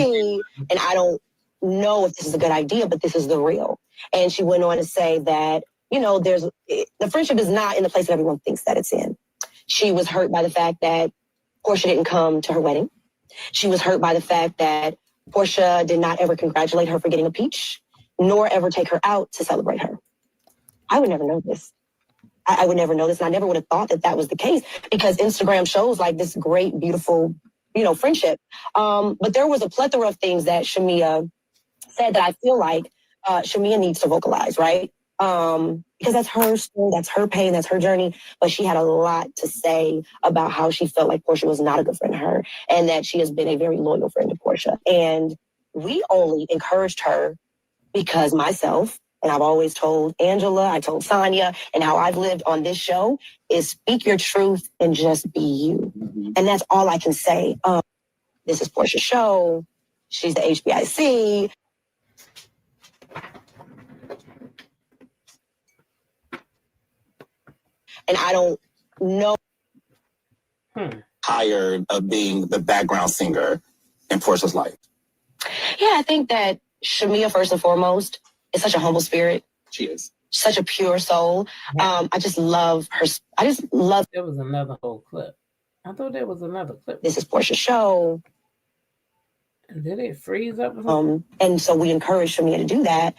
see, and I don't know if this is a good idea, but this is the real. And she went on to say that, you know, the friendship is not in the place that everyone thinks that it's in. She was hurt by the fact that Porsha didn't come to her wedding. She was hurt by the fact that Porsha did not ever congratulate her for getting a peach, nor ever take her out to celebrate her. I would never know this. I would never know this. And I never would have thought that that was the case, because Instagram shows like this great, beautiful, you know, friendship. But there was a plethora of things that Shamia said that I feel like Shamia needs to vocalize, right? Because that's her story, that's her pain, that's her journey. But she had a lot to say about how she felt like Porsha was not a good friend to her, and that she has been a very loyal friend to Porsha. And we only encouraged her because myself, and I've always told Angela, I told Sonia, and how I've lived on this show is speak your truth and just be you. Mm-hmm. And that's all I can say. This is Porsha's show. She's the HBIC. And I don't know. Tired of being the background singer in Porsha's life. Yeah, I think that Shamia, first and foremost, is such a humble spirit. She is. Such a pure soul. I just love her. I just love. There was another whole clip. I thought there was another clip. This is Porsha's show. And did it freeze up? And so we encourage Shamia to do that.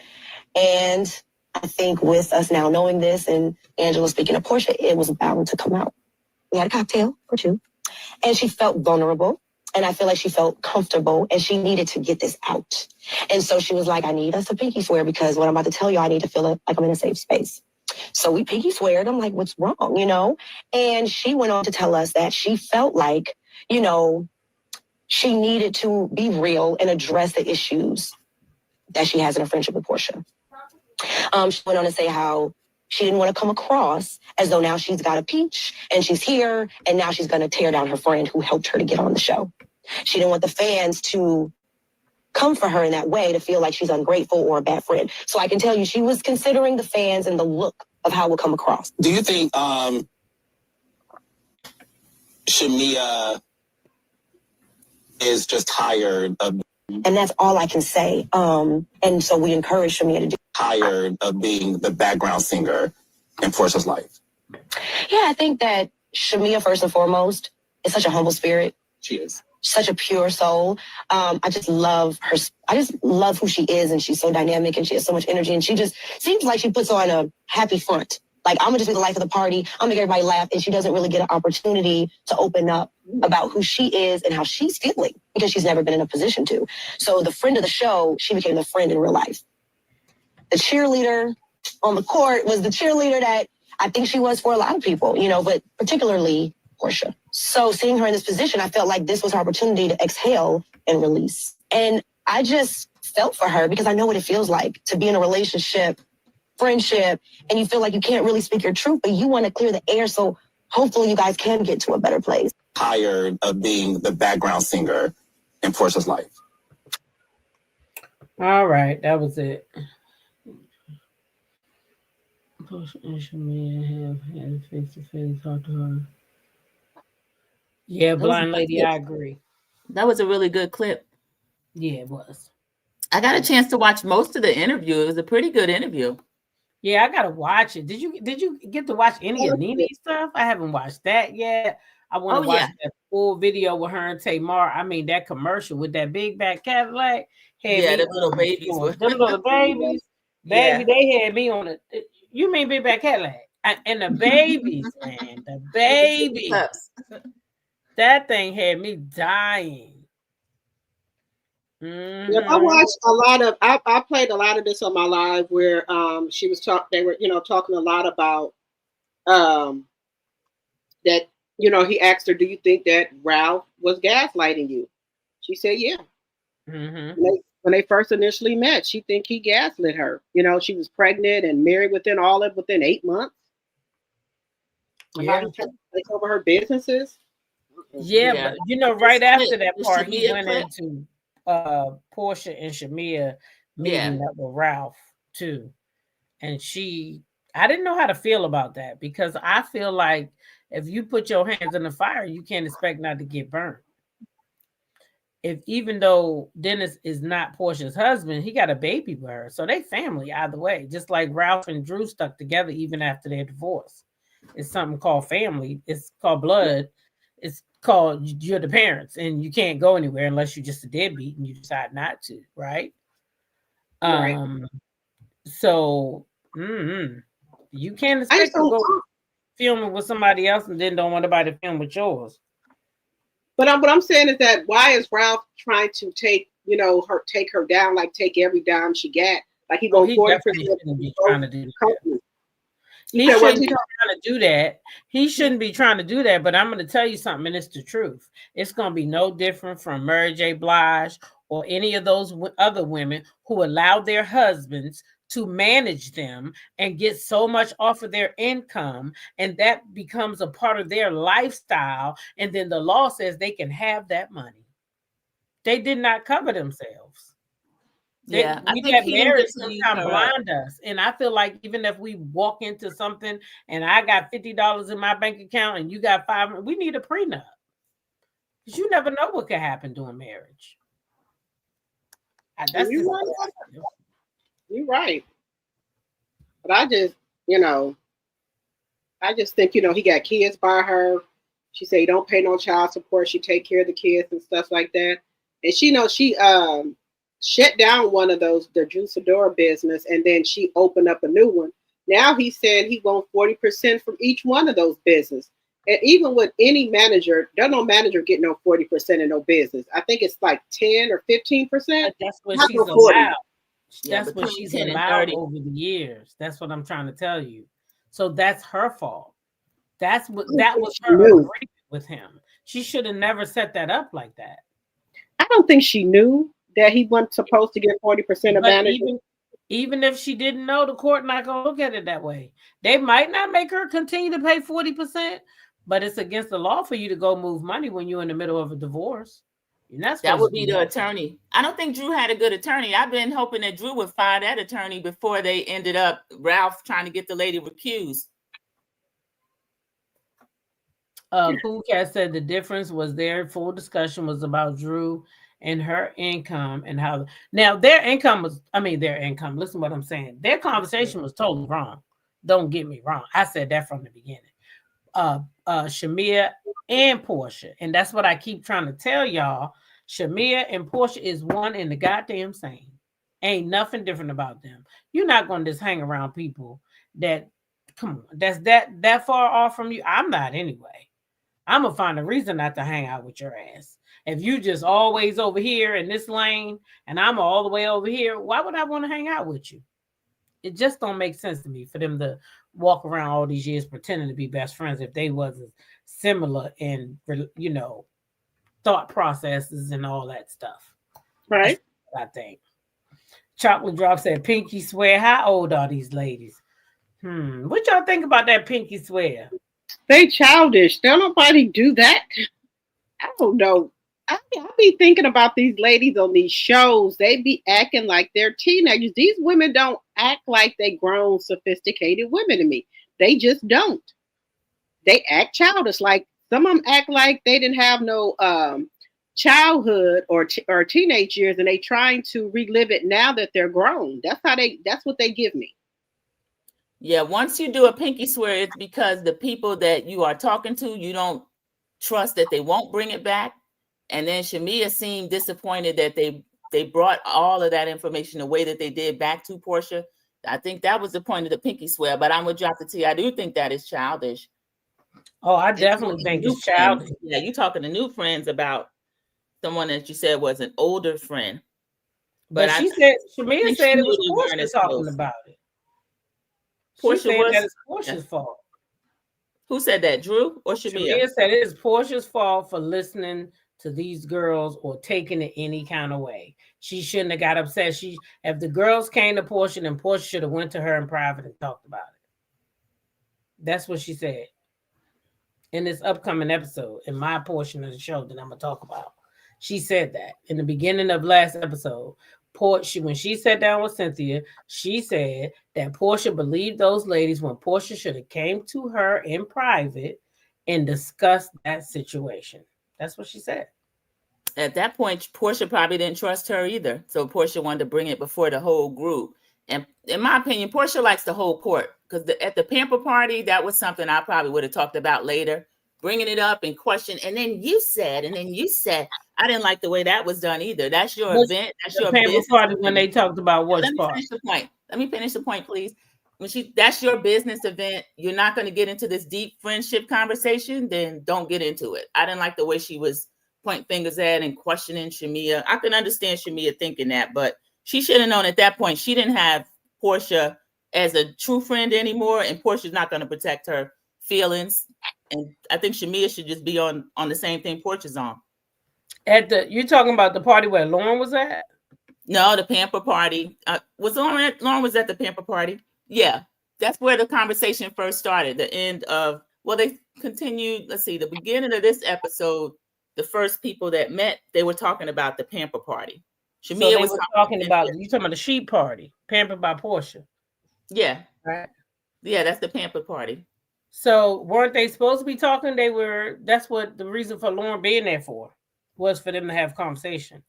And I think with us now knowing this and Angela speaking to Porsha, it was bound to come out. We had a cocktail or two, and she felt vulnerable. And I feel like she felt comfortable, and she needed to get this out. And so she was like, I need us to pinky swear, because what I'm about to tell you, I need to feel like I'm in a safe space. So we pinky sweared. I'm like, what's wrong, you know? And she went on to tell us that she felt like, you know, she needed to be real and address the issues that she has in a friendship with Porsha. She went on to say how she didn't want to come across as though now she's got a peach and she's here and now she's going to tear down her friend who helped her to get on the show. She didn't want the fans to come for her in that way, to feel like she's ungrateful or a bad friend. So I can tell you she was considering the fans and the look of how it would come across. Do you think Shamia is just tired of... And that's all I can say. And so we encourage Shamia to do... Tired of being the background singer in Porsha's life. Yeah, I think that Shamia, first and foremost, is such a humble spirit. She is. Such a pure soul. I just love her. I just love who she is, and she's so dynamic, and she has so much energy, and she just seems like she puts on a happy front. Like, I'm gonna just be the life of the party. I'm gonna make everybody laugh, and she doesn't really get an opportunity to open up about who she is and how she's feeling, because she's never been in a position to. So the friend of the show, she became the friend in real life. The cheerleader on the court was the cheerleader that I think she was for a lot of people, you know, but particularly Porsha. So seeing her in this position, I felt like this was her opportunity to exhale and release. And I just felt for her, because I know what it feels like to be in a relationship, friendship, and you feel like you can't really speak your truth, but you want to clear the air so hopefully you guys can get to a better place. Tired of being the background singer in Porsha's life. All right, that was it. Porsha and Shamia have had face-to-face talk to her. Yeah, blind lady, I agree. That was a really good clip. Yeah, it was. I got a chance to watch most of the interview. It was a pretty good interview. Yeah, I gotta watch it. Did you get to watch any of Nene's stuff? I haven't watched that yet. I want to watch that full video with her and Tamar. I mean, that commercial with that big back Cadillac. The little babies. Them little babies. Baby, they had me on it. You mean big back Cadillac? And the babies, man. The babies. That thing had me dying. Mm-hmm. Yeah, I watched a lot of. I played a lot of this on my live where she was They were talking a lot about that. You know, he asked her, "Do you think that Ralph was gaslighting you?" She said, "Yeah." Mm-hmm. When they first initially met, she think he gaslit her. You know, she was pregnant and married within 8 months. Yeah, take over her businesses. Yeah, but right after that part, he went into Porsha and Shamia meeting up with Ralph too. And I didn't know how to feel about that, because I feel like if you put your hands in the fire, you can't expect not to get burnt. even though Dennis is not Porsha's husband, he got a baby with her. So they family either way, just like Ralph and Drew stuck together even after their divorce. It's something called family. It's called blood. It's called you're the parents, and you can't go anywhere unless you're just a deadbeat and you decide not to, right? Right. So you can't expect to go filming with somebody else and then don't want nobody to film with yours. But what I'm saying is that why is Ralph trying to take her down, like take every dime she got? Like he won't 40%. Be trying to do that. He shouldn't be trying to do that. He shouldn't be trying to do that. But I'm going to tell you something, and it's the truth. It's going to be no different from Mary J. Blige or any of those other women who allowed their husbands to manage them and get so much off of their income, and that becomes a part of their lifestyle. And then the law says they can have that money. They did not cover themselves. We got married sometimes blind us. And I feel like even if we walk into something and I got $50 in my bank account and you got $500, we need a prenup. Because you never know what could happen during marriage. You're right. But I just think, he got kids by her. She said he don't pay no child support. She take care of the kids and stuff like that. And she shut down one of those, the Juicadora business, and then she opened up a new one. Now he's saying he wants 40% from each one of those business. And even with any manager, there's no manager getting no 40% in no business. I think it's like 10 or 15%. That's what she's allowed. That's what she's allowed over the years. That's what I'm trying to tell you. So that's her fault. That was her agreement with him. She should have never set that up like that. I don't think she knew that he wasn't supposed to get 40% of management. Even if she didn't know, the court not gonna look at it that way. They might not make her continue to pay 40%, but it's against the law for you to go move money when you're in the middle of a divorce. That would be the attorney. I don't think Drew had a good attorney. I've been hoping that Drew would fire that attorney before they ended up Ralph trying to get the lady recused. Cool Cat said the difference was their full discussion was about Drew and her income and how their income. Listen to what I'm saying. Their conversation was totally wrong. Don't get me wrong. I said that from the beginning. Shamia and Porsha, and that's what I keep trying to tell y'all. Shamia and Porsha is one and the goddamn same. Ain't nothing different about them. You're not going to just hang around people that's that far off from you. I'm not anyway. I'm gonna find a reason not to hang out with your ass. If you just always over here in this lane and I'm all the way over here, why would I want to hang out with you? It just don't make sense to me for them to walk around all these years pretending to be best friends if they wasn't similar in, thought processes and all that stuff. Right. I think. Chocolate Drop said, Pinky swear. How old are these ladies? What y'all think about that Pinky swear? They childish. Don't nobody do that. I don't know. I be thinking about these ladies on these shows. They be acting like they're teenagers. These women don't act like they grown, sophisticated women to me. They just don't. They act childish. Like some of them act like they didn't have no childhood or teenage years, and they trying to relive it now that they're grown. That's what they give me. Yeah, once you do a pinky swear, it's because the people that you are talking to, you don't trust that they won't bring it back. And then Shamia seemed disappointed that they brought all of that information the way that they did back to Porsha. I think that was the point of the pinky swear, but I'm with Dr. T. I do think that is childish. Oh, I definitely think it's childish. Yeah, you're talking to new friends about someone that you said was an older friend. But Shamia said it was Porsha talking about it. Porsha was that it's Porsha's fault. Who said that, Drew or Shamia? Shamia said it is Porsha's fault for listening to these girls or taking it any kind of way. She shouldn't have got upset. If the girls came to Porsha, then Porsha should have went to her in private and talked about it. That's what she said in this upcoming episode, in my portion of the show that I'm going to talk about. She said that in the beginning of last episode. Porsha, when she sat down with Cynthia, she said that Porsha believed those ladies when Porsha should have came to her in private and discussed that situation. That's what she said. At that point, Porsha probably didn't trust her either. So Porsha wanted to bring it before the whole group. And in my opinion, Porsha likes the whole court, because at the pamper party, that was something I probably would have talked about later, bringing it up and question. And then you said, I didn't like the way that was done either. That's your event. That's your business party when they talked about what Let me finish the point. Let me finish the point, please. That's your business event. You're not going to get into this deep friendship conversation, then don't get into it. I didn't like the way she was pointing fingers at and questioning Shamia. I can understand Shamia thinking that, but she should have known at that point she didn't have Porsha as a true friend anymore, and Portia's not going to protect her feelings. And I think Shamia should just be on the same thing Portia's on. You're talking about the party where Lauren was at? No, the pamper party. Was Lauren was at the pamper party? Yeah, that's where the conversation first started. The end of, well, they continued. Let's see, the beginning of this episode, the first people that met, they were talking about the pamper party. Shamia was talking about, you talking about the sheep party, pampered by Porsha. Yeah. Right. Yeah, that's the pamper party. So weren't they supposed to be talking? That's what the reason for Lauren being there was for them to have conversation.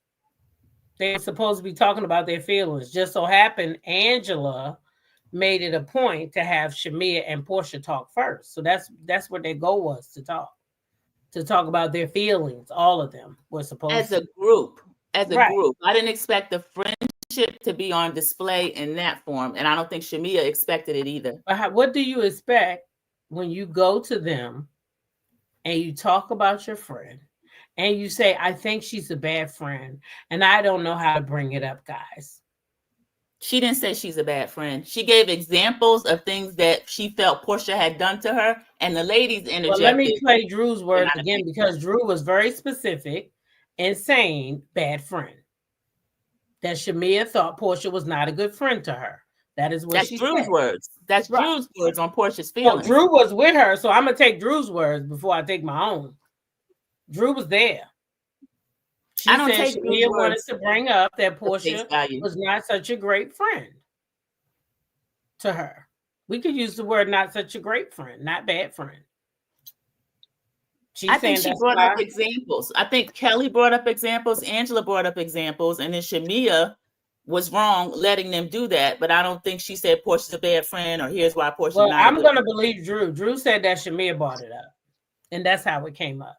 They were supposed to be talking about their feelings. Just so happened Angela made it a point to have Shamia and Porsha talk first. So that's what their goal was, to talk about their feelings. All of them were supposed as a group. I didn't expect the friendship to be on display in that form, and I don't think Shamia expected it either. What do you expect when you go to them and you talk about your friend and you say, I think she's a bad friend and I don't know how to bring it up, guys? She didn't say she's a bad friend. She gave examples of things that she felt Porsha had done to her, and the ladies interjected. Well, let me play Drew's words again, because Drew was very specific in saying bad friend. That Shamia thought Porsha was not a good friend to her. That's Drew's words. That's Drew's words on Portia's feelings. Well, Drew was with her, so I'm going to take Drew's words before I take my own. Drew was there. She said Shamia wanted to bring up that Porsha was not such a great friend to her. We could use the word not such a great friend, not bad friend. I think she brought up examples. I think Kelly brought up examples. Angela brought up examples. And then Shamia was wrong letting them do that. But I don't think she said Portia's a bad friend or here's why Portia's not. I'm going to believe Drew. Drew said that Shamia brought it up. And that's how it came up.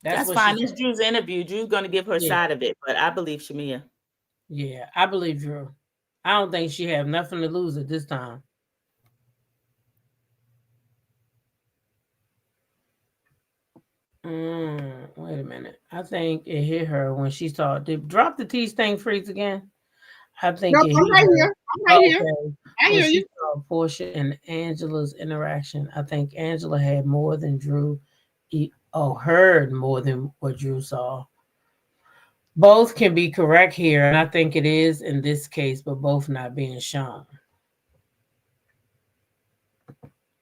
That's fine. It's Drew's interview. Drew's going to give her side of it. But I believe Shamia. Yeah, I believe Drew. I don't think she have nothing to lose at this time. Wait a minute. I think it hit her when she saw it. Drop the tea stain freeze again. I think it hit her. I'm right here. I hear you. Saw Porsha and Angela's interaction. I think Angela had more than Drew, heard more than what Drew saw. Both can be correct here, and I think it is in this case, but both not being shown.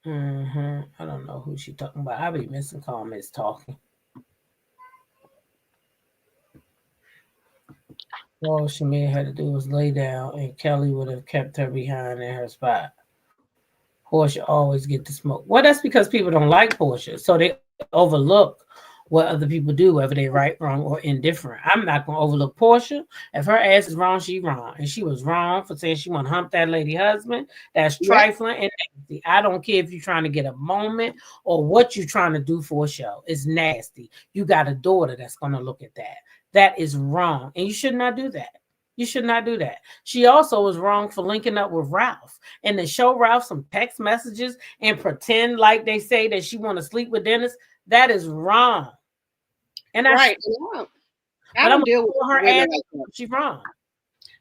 I don't know who she's talking about. I'll be missing comments talking. All Shamia had to do was lay down, and Kelly would have kept her behind in her spot. Porsha always get the smoke. Well, that's because people don't like Porsha, so they overlook what other people do, whether they're right, wrong, or indifferent. I'm not going to overlook Porsha. If her ass is wrong, she's wrong. And she was wrong for saying she want to hump that lady husband. That's trifling and nasty. I don't care if you're trying to get a moment or what you're trying to do for a show. It's nasty. You got a daughter that's going to look at that. That is wrong. And you should not do that. You should not do that. She also was wrong for linking up with Ralph and to show Ralph some text messages and pretend like they say that she want to sleep with Dennis. That is wrong. And I don't deal with her ass. She's wrong.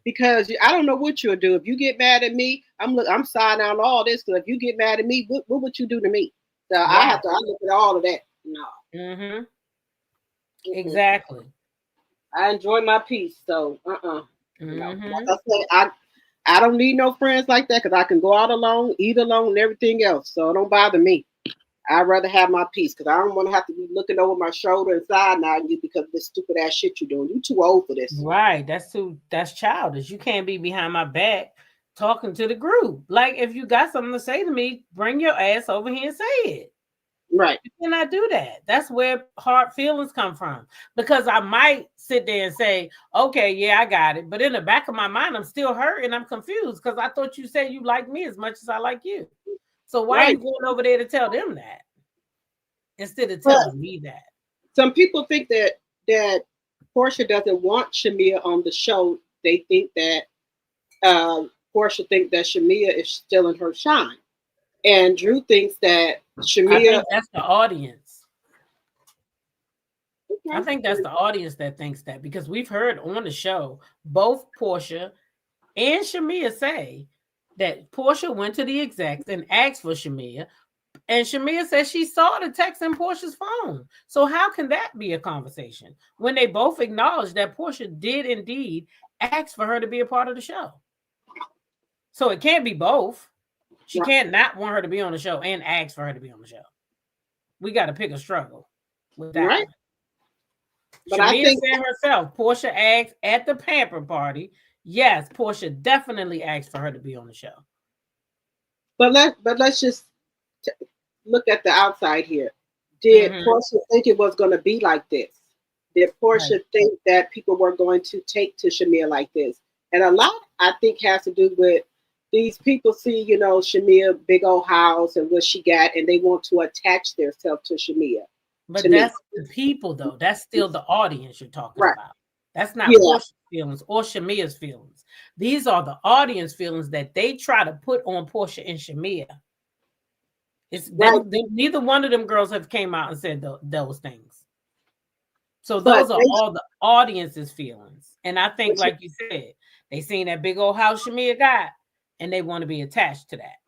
Because I don't know what you'll do. If you get mad at me, I'm signing on all this. Because if you get mad at me, what would you do to me? So I look at all of that. No. Exactly. I enjoy my peace. So like I said, I don't need no friends like that because I can go out alone, eat alone, and everything else. So it don't bother me. I'd rather have my peace because I don't want to have to be looking over my shoulder and side-eyeing you because of this stupid ass shit you're doing. You too old for this. Right. That's childish. You can't be behind my back talking to the group. Like if you got something to say to me, bring your ass over here and say it. Right. You cannot do that. That's where hard feelings come from. Because I might sit there and say, okay, yeah, I got it. But in the back of my mind, I'm still hurt and I'm confused because I thought you said you like me as much as I like you. So why are you going over there to tell them that instead of telling me that? Some people think that Porsha doesn't want Shamia on the show. They think that Porsha thinks that Shamia is still in her shine. And Drew thinks that Shamia. I think that's the audience. I think that's the audience that thinks that, because we've heard on the show both Porsha and Shamia say that Porsha went to the execs and asked for Shamia, and Shamia said she saw the text in Portia's phone. So how can that be a conversation when they both acknowledge that Porsha did indeed ask for her to be a part of the show? So it can't be both. She can't not want her to be on the show and ask for her to be on the show. We got to pick a struggle with that. Right. But Shamia said herself, Porsha asked at the pamper party. Yes, Porsha definitely asked for her to be on the show. But let's just look at the outside here. Did Porsha think it was going to be like this? Did Porsha think that people were going to take to Shamia like this? And a lot, I think, has to do with these people see, Shamia, big old house and what she got, and they want to attach themselves to Shamia. But that's the people, though. That's still the audience you're talking about. That's not Porsha's feelings or Shamia's feelings. These are the audience feelings that they try to put on Porsha and Shamia. It's neither one of them girls have came out and said those things. So those are all the audience's feelings. And I think, like you said, they seen that big old house Shamia got, and they want to be attached to that.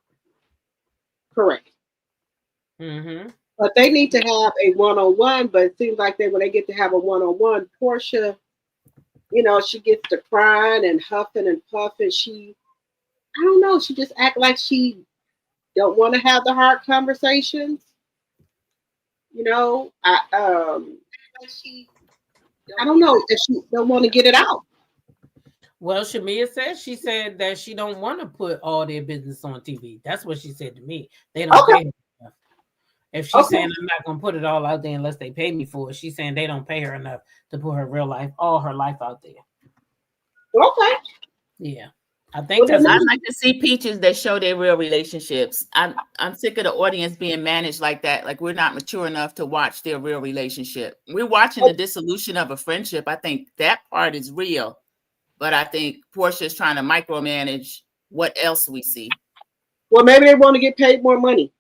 Correct. But they need to have a one-on-one. But it seems like when they get to have a one-on-one, Porsha, she gets to crying and huffing and puffing. I don't know. She just act like she don't want to have the hard conversations. I don't know if she don't want to get it out. Well, Shamia she said that she don't want to put all their business on TV. That's what she said to me. They don't pay her enough. If she's saying I'm not going to put it all out there unless they pay me for it, she's saying they don't pay her enough to put her all her life out there. Okay. Yeah. I think I'd like to see Peaches that show their real relationships. I'm sick of the audience being managed like that. Like we're not mature enough to watch their real relationship. We're watching the dissolution of a friendship. I think that part is real. But I think Porsha is trying to micromanage what else we see. Well, maybe they want to get paid more money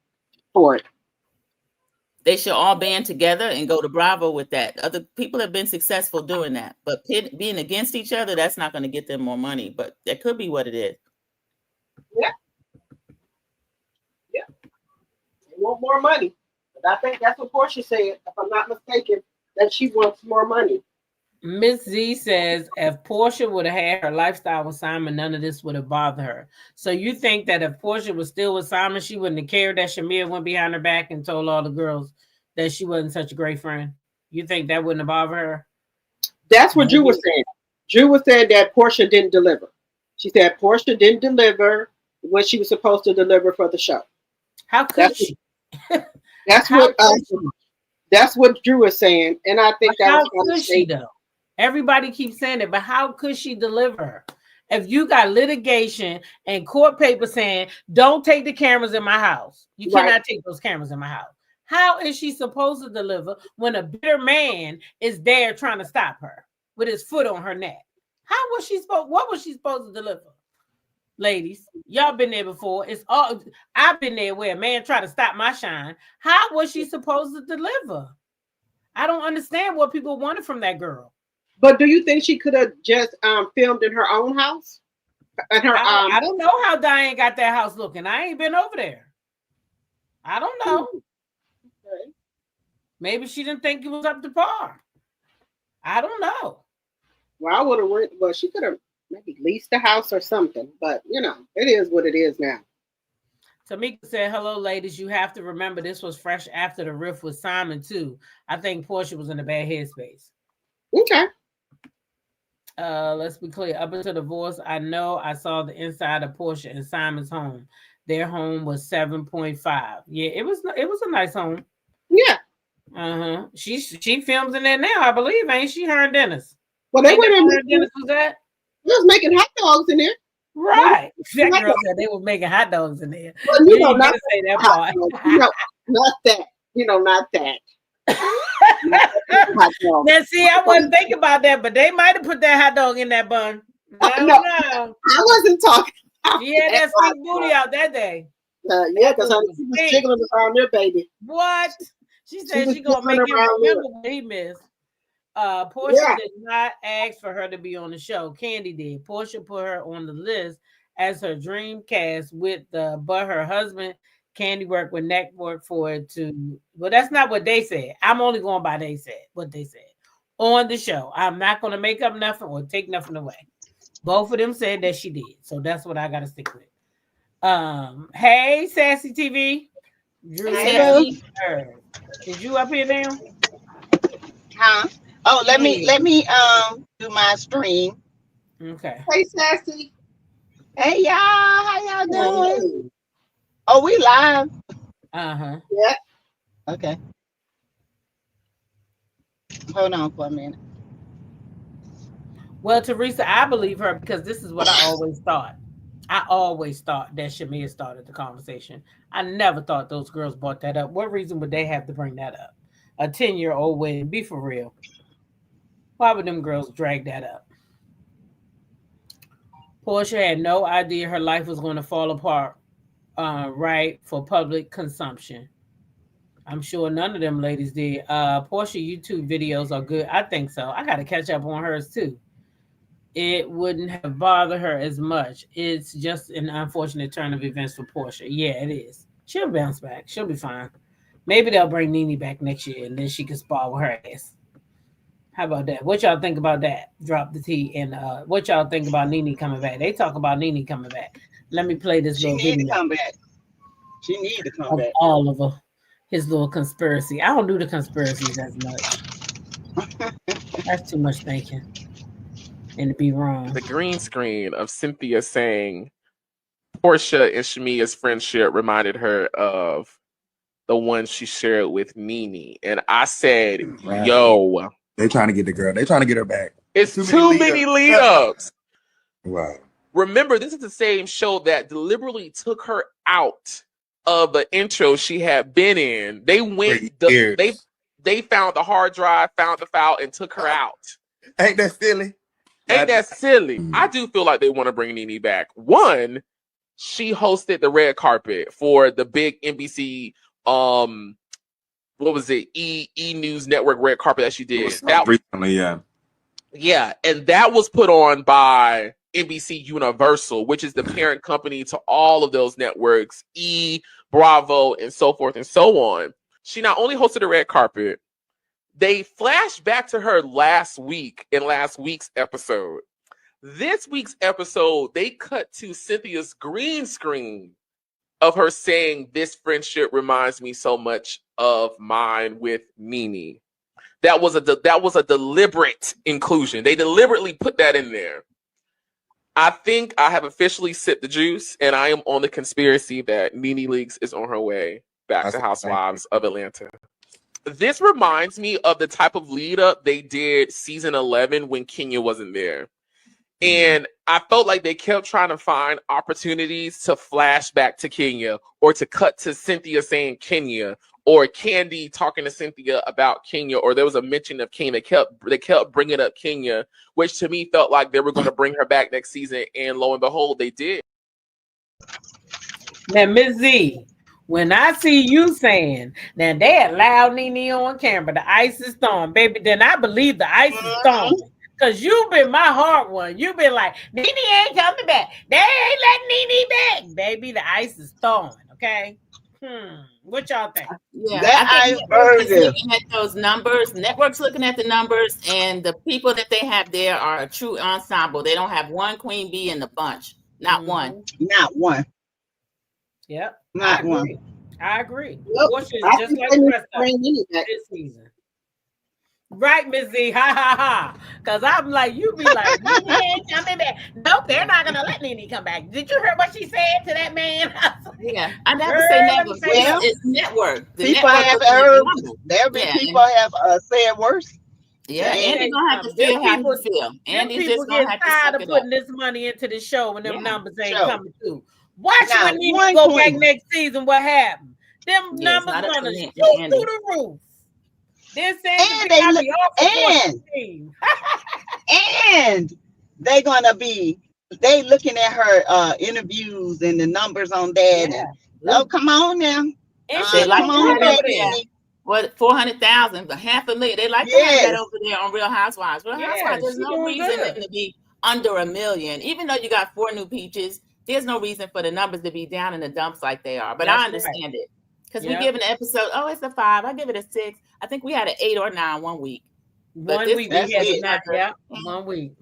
for it. They should all band together and go to Bravo with that. Other people have been successful doing that. But being against each other, that's not going to get them more money. But that could be what it is. Yeah. Yeah. They want more money. But I think that's what Porsha said, if I'm not mistaken, that she wants more money. Miss Z says if Porsha would have had her lifestyle with Simon, none of this would have bothered her. So you think that if Porsha was still with Simon, she wouldn't have cared that Shamia went behind her back and told all the girls that she wasn't such a great friend? You think that wouldn't have bothered her? That's what Drew was saying. Drew was saying that Porsha didn't deliver. She said Porsha didn't deliver what she was supposed to deliver for the show. How could she? That's what Drew was saying, and I think how could she though? Everybody keeps saying it, but how could she deliver? If you got litigation and court paper saying, don't take the cameras in my house. You cannot take those cameras in my house. How is she supposed to deliver when a bitter man is there trying to stop her with his foot on her neck? What was she supposed to deliver? Ladies, y'all been there before. I've been there where a man tried to stop my shine. How was she supposed to deliver? I don't understand what people wanted from that girl. But do you think she could have just filmed in her own house? I don't know how Diane got that house looking. I ain't been over there. I don't know. Okay. Maybe she didn't think it was up to par. I don't know. Well, I would have. Well, she could have maybe leased the house or something. But it is what it is now. Tamika said, "Hello, ladies. You have to remember this was fresh after the riff with Simon too. I think Porsha was in a bad headspace." Okay. Let's be clear. Up until divorce, I know I saw the inside of Porsha and Simon's home. Their home was 7.5. Yeah, it was a nice home. Yeah. She films in there now, I believe, ain't she? Her and Dennis. Well, they were in Dennis was that? They was making hot dogs in there. Right. That girl said they were making hot dogs in there. Well, you know, not say that part. Not that. Not that. Now, see, I wasn't thinking about that, but they might have put that hot dog in that bun. No. I wasn't talking. Yeah, that stink booty out that day. Yeah, because she was jiggling around there, baby. What? She said she gonna make him remember what he missed. Porsha did not ask for her to be on the show. Candy did. Porsha put her on the list as her dream cast but her husband Candy worked with Network for it to. Well, that's not what they said. I'm only going by what they said on the show. I'm not going to make up nothing or take nothing away. Both of them said that she did, so that's what I got to stick with. Hey, Sassy TV. Drew, is you up here now? Huh? Oh, let me do my stream. Okay. Hey, Sassy. Hey, y'all. How y'all doing? Oh, we live. Yeah. Okay. Hold on for a minute. Well, Teresa, I believe her because this is what I always thought. I always thought that Shamia started the conversation. I never thought those girls brought that up. What reason would they have to bring that up? A 10-year-old wedding, be for real. Why would them girls drag that up? Porsha had no idea her life was going to fall apart, right, for public consumption. I'm sure none of them ladies did. Porsha YouTube videos are good. I think so. I got to catch up on hers too. It wouldn't have bothered her as much. It's just an unfortunate turn of events for Porsha. Yeah, it is. She'll bounce back. She'll be fine. Maybe they'll bring Nene back next year and then she can spar with her ass. How about that? What y'all think about that? Drop the T. And what y'all think about Nene coming back? They talk about Nene coming back. Let me play this little video. She need to come back. She need to come back. All of his little conspiracy. I don't do the conspiracies as much. That's too much thinking. And to be wrong. The green screen of Cynthia saying Porsha and Shamia's friendship reminded her of the one she shared with Nene. And I said, yo. They're trying to get the girl. They're trying to get her back. It's too many lead ups. Wow. Remember, this is the same show that deliberately took her out of the intro she had been in. They went, they found the hard drive, found the file, and took her out. Ain't that silly? Ain't that silly? I do feel like they want to bring Nene back. One, she hosted the red carpet for the big NBC, what was it? E News Network red carpet that she did. That recently, yeah. Yeah, and that was put on by NBC Universal, which is the parent company to all of those networks, E, Bravo, and so forth and so on. She not only hosted a red carpet, they flashed back to her last week in last week's episode. This week's episode, they cut to Cynthia's green screen of her saying, "This friendship reminds me so much of mine with Nene." That was a deliberate inclusion. They deliberately put that in there. I think I have officially sipped the juice, and I am on the conspiracy that Nene Leakes is on her way back to Housewives of Atlanta. This reminds me of the type of lead up they did season 11 when Kenya wasn't there. And I felt like they kept trying to find opportunities to flash back to Kenya or to cut to Cynthia saying Kenya or Candy talking to Cynthia about Kenya, or there was a mention of Kenya. They kept bringing up Kenya, which to me felt like they were going to bring her back next season. And lo and behold, they did. Now, Ms. Z, when I see you saying that they allowed Nene on camera, the ice is thawing, baby, then I believe the ice is thawing. Because you've been my hard one. You've been like, Nene ain't coming back. They ain't letting Nene back. Baby, the ice is thawing, okay? What y'all think? Yeah, I think Network's looking at those numbers. Network's looking at the numbers, and the people that they have there are a true ensemble. They don't have one queen bee in the bunch. Not one. Not one. Yep. Not one. I agree. Yep. Porsha is just like the rest of this season. Right, Ms. Z, ha ha ha. Because I'm like, you be like, Nene ain't coming back. Nope, they're not gonna let Nene Nene come back. Did you hear what she said to that man? Yeah, I never say never. Well, it's network. The people network have was making heard. numbers. There been Yeah, people have said worse. Yeah, Let me Andy tell you gonna have to something. feel how People- he feel. Them Andy's people just gonna get have to tired suck of it up. putting this money into the show when them numbers ain't coming through. Watch Now, when Nene one go back queen. next season. What happened? Them Yeah, it's numbers not up gonna to shoot Andy. through the roof. They're saying And they look, and they're gonna be they looking at her interviews and the numbers on that. Yeah. And, oh, come on now. They like come on that back. over there. What 400,000, $500,000? They like to have that over there on Real Housewives. Real Housewives, there's no reason them to be under $1 million. Even though you got 4 new peaches, there's no reason for the numbers to be down in the dumps like they are. But I understand it because we give an episode. Oh, it's a 5. I give it a 6. I think we had an 8 or 9 1 week. But one week we had a 9. 1 week.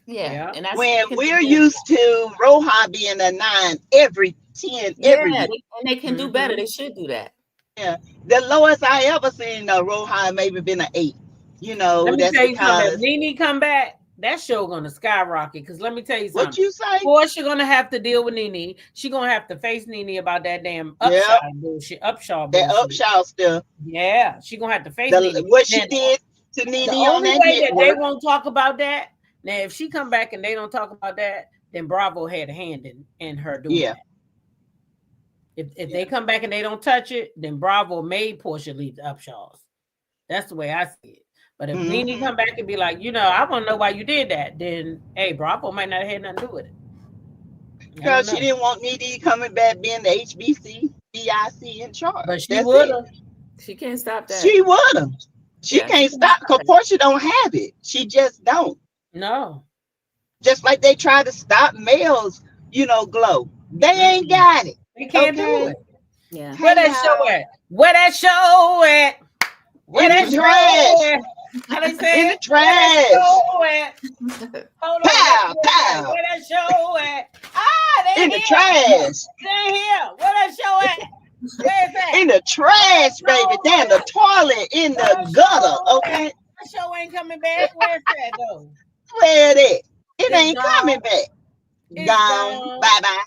Yeah, and that's when we're used to Roja being a 9 every 10 every week. And they can do better. They should do that. Yeah, the lowest I ever seen Roja maybe been an 8. You know, let me that's tell you something. because If Nene come back, that show gonna skyrocket. Because let me tell you something. what you say? Porsha gonna have to deal with Nene. She gonna have to face Nene about that damn Upshaw bullshit. Upshaw bullshit. That Upshaw stuff. Yeah, she gonna have to face Nene. What she did to Nene the on only that way network. that they won't talk about that. Now, if she come back and they don't talk about that, then Bravo had a hand in her doing that. If they come back and they don't touch it, then Bravo made Porsha leave the Upshaws. That's the way I see it. But if Nene come back and be like, I want to know why you did that, then hey, Bravo might not have had nothing to do with it. Because she didn't want Nene coming back being the HBC, BIC in charge. But she would have. She can't stop that. She would have. She can't stop because Porsha don't have it. She just don't. No. Just like they try to stop males, glow. They ain't got it. They can't do it. Yeah. Where that show at? Where that show at? Where that show at? How they say in it? the trash. Hold pow, on. pow. Where that show at? They in the trash. They here. Where that show at? Where is that? In the trash, baby. Down the toilet, in the gutter. Okay. That show ain't coming back. Where's that though? Where it at? It ain't coming back. Gone. Bye bye.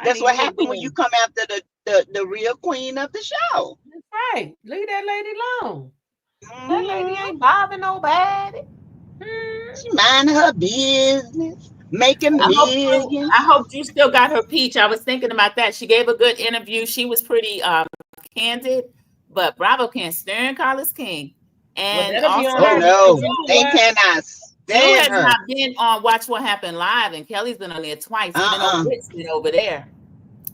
That's what happened when you come after the real queen of the show. That's right. Leave that lady alone. That lady ain't bothering nobody. She mind her business, making millions. I hope you still got her peach. I was thinking about that. She gave a good interview. She was pretty candid, but Bravo can't stand Carlos King. And also, they cannot stand her. Not been on Watch What Happened Live, and Kelly's been on there twice. It's been over there.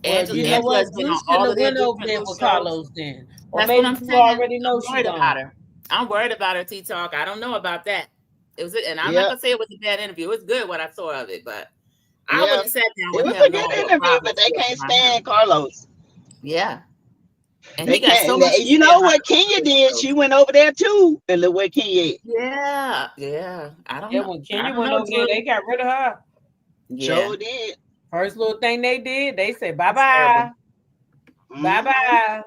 Angela's been on all of their over there with Carlos then. That's what I'm saying. Already know I'm worried about her. I'm worried about her, Teatalk. I don't know about that. It was, and I'm not gonna say it was a bad interview. It was good what I saw of it, but I wouldn't have sat down with him. It was a good interview, but they can't stand Carlos. Yeah. And they he got so much. You know what Kenya did? She went over there too. And look where Kenya is. Yeah. I don't know. When Kenya went over there, they got rid of her. Yeah. Sure did. First little thing they did, they said bye-bye. Bye-bye.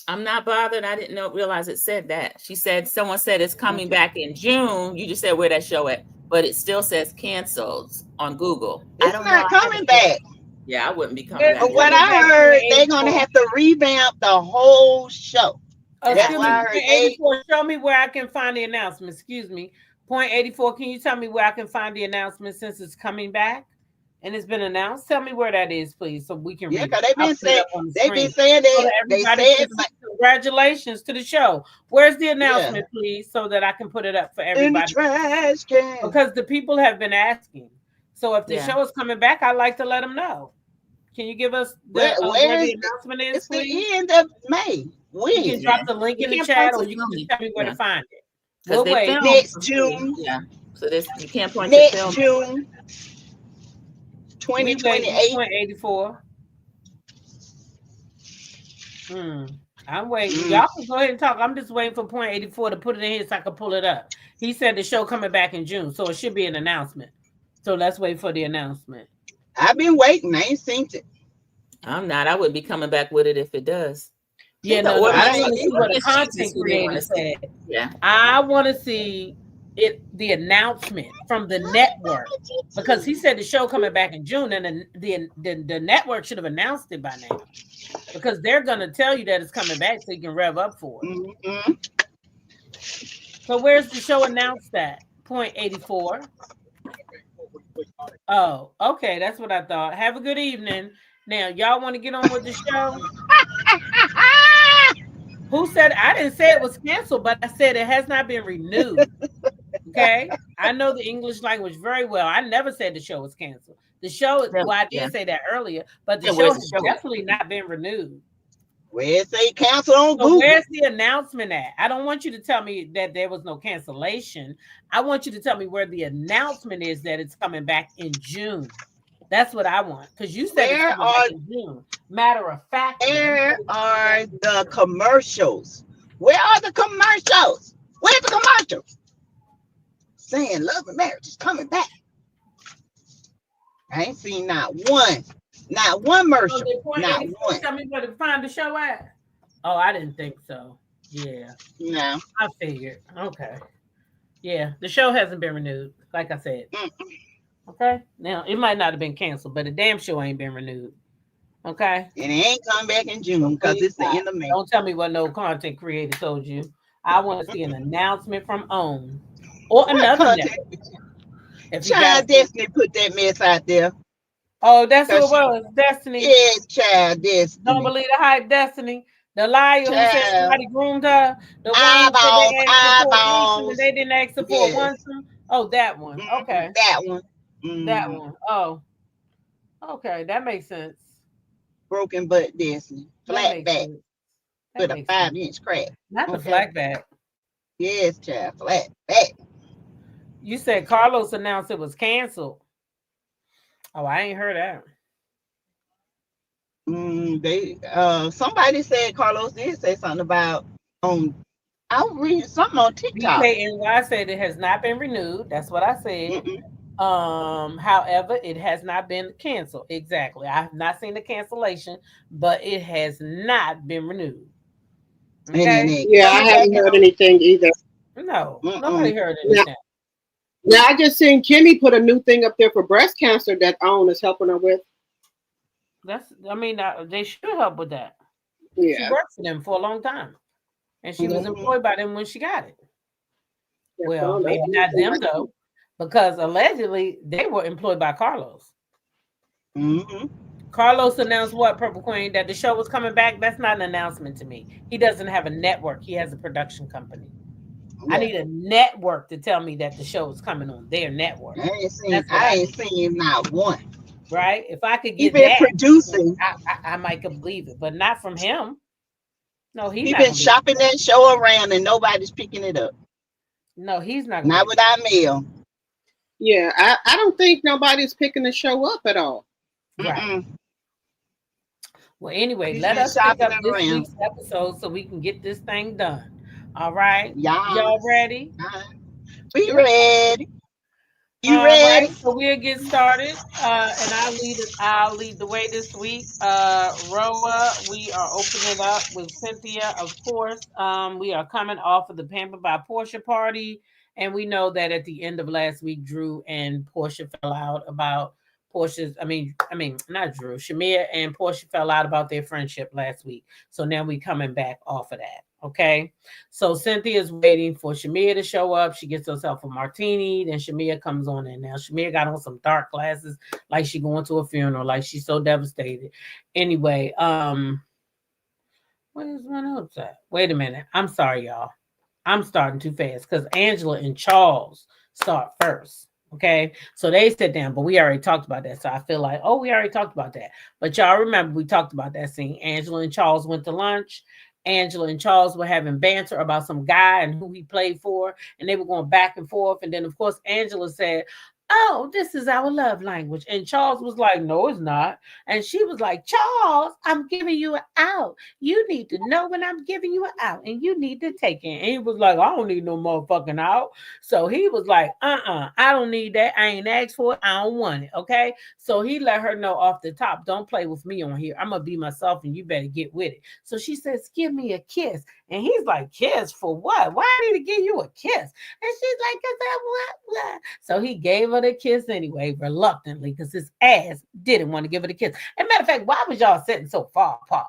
I'm not bothered. I didn't realize it said that. She said someone said it's coming back in June. You just said where that show at, but it still says canceled on Google. It's not coming back. Yeah, I wouldn't be coming back. But what I heard, they're gonna have to revamp the whole show. That's what I heard. 84, show me where I can find the announcement. Excuse me. Point 84. Can you tell me where I can find the announcement since it's coming back and it's been announced? Tell me where that is, please, so we can. Yeah, because they've been saying that. They said congratulations to the show. Where's the announcement, please, so that I can put it up for everybody? In the trash can. Because the people have been asking. So if the show is coming back, I'd like to let them know. Can you give us where the announcement is? It's the end of May. You can drop the link in the chat, or you can just tell me where to find it. We'll wait. Next June. Yeah. So this you can't point next to film. June 2028. 84. I'm waiting. Y'all can go ahead and talk. I'm just waiting for point 84 to put it in here so I can pull it up. He said the show coming back in June, so it should be an announcement. So let's wait for the announcement. I've been waiting. I ain't seen it. I'm not. I would be coming back with it if it does. Yeah, no, I don't want to see what a content creator said. Yeah, I want to see the announcement from the network, because he said the show coming back in June, and the network should have announced it by now, because they're gonna tell you that it's coming back so you can rev up for it. Mm-hmm. So where's the show announced at? Point 84. Oh, okay, that's what I thought. Have a good evening. Now, y'all want to get on with the show? Who said? I didn't say it was canceled, but I said it has not been renewed. Okay, I know the English language very well. I never said the show was canceled. The show, well, I did say that earlier, but the show has definitely not been renewed. Where it say cancel on So Google? where's the announcement at? I don't want you to tell me that there was no cancellation. I want you to tell me where the announcement is that it's coming back in June. That's what I want, because you said it's coming back in June. Matter of fact, where are the commercials? Where are the commercials? Where's the commercials? Saying Love and Marriage is coming back. I ain't seen not one commercial. Not one. Tell me where to find the show at. Oh, I didn't think so. Yeah. No. I figured. Okay. Yeah, the show hasn't been renewed, like I said. Okay. Now it might not have been canceled, but the damn show ain't been renewed. Okay. And it ain't come back in June because it's the end of May. Don't tell me what no content creator told you. I want to see an announcement from OWN or another network. Child Destiny put that mess out there. Oh, that's who it was. Destiny. Yes, Child Destiny. Don't believe the hype, Destiny. The liar who said somebody groomed her. The one that they didn't ask her for one. Oh, that one. Okay. That one. That one. Oh. Okay, that makes sense. Broken butt Destiny. Flat back. With a 5-inch crack. Not the flat back. Yes, child. Flat back. You said Carlos announced it was canceled. Oh, I ain't heard that. Somebody said Carlos did say something about I was reading something on TikTok. BKNY said it has not been renewed. That's what I said. However, it has not been canceled. Exactly. I have not seen the cancellation, but it has not been renewed. Okay? Yeah, I haven't heard anything either. No, nobody heard anything. Now, I just seen Kimmy put a new thing up there for breast cancer that OWN is helping her with. They should help with that. Yeah. She worked for them for a long time. And she was employed by them when she got it. Well, maybe not them, though, because allegedly they were employed by Carlos. Carlos announced what, Purple Queen? That the show was coming back? That's not an announcement to me. He doesn't have a network. He has a production company. I need a network to tell me that the show is coming on their network. I ain't seen not one. Right? If I could get that, producing, I might believe it, but not from him. No, he's been shopping that show around and nobody's picking it up. No, he's not. Not without mail. Yeah, I don't think nobody's picking the show up at all. Right. Well, anyway, let us pick up this week's episode so we can get this thing done. All right. Y'all ready? We ready. You ready? Right, so we'll get started. And I'll lead the way this week. Roa, we are opening it up with Cynthia, of course. We are coming off of the Pampered by Porsha party. And we know that at the end of last week, Drew and Porsha fell out about not Drew. Shamia and Porsha fell out about their friendship last week. So now we coming back off of that. Okay. So Cynthia's waiting for Shamia to show up. She gets herself a martini. Then Shamia comes on in. Now Shamia got on some dark glasses, like she going to a funeral, like she's so devastated. Anyway, where's my notes at? Wait a minute. I'm sorry, y'all. I'm starting too fast because Angela and Charles start first. Okay, so they sit down, but we already talked about that. So I feel like, we already talked about that. But y'all remember we talked about that scene. Angela and Charles went to lunch. Angela and Charles were having banter about some guy and who he played for, and they were going back and forth. And then, of course, Angela said, oh, this is our love language. And Charles was like, no, it's not. And she was like, Charles, I'm giving you an out. You need to know when I'm giving you an out and you need to take it. And he was like, I don't need no motherfucking out. So he was like, I don't need that. I ain't asked for it. I don't want it. Okay. So he let her know off the top, don't play with me on here. I'm going to be myself and you better get with it. So she says, give me a kiss. And he's like, kiss for what? Why I need to give you a kiss? And she's like, cause that what? So he gave her the kiss anyway, reluctantly, because his ass didn't want to give her the kiss. And matter of fact, why was y'all sitting so far apart?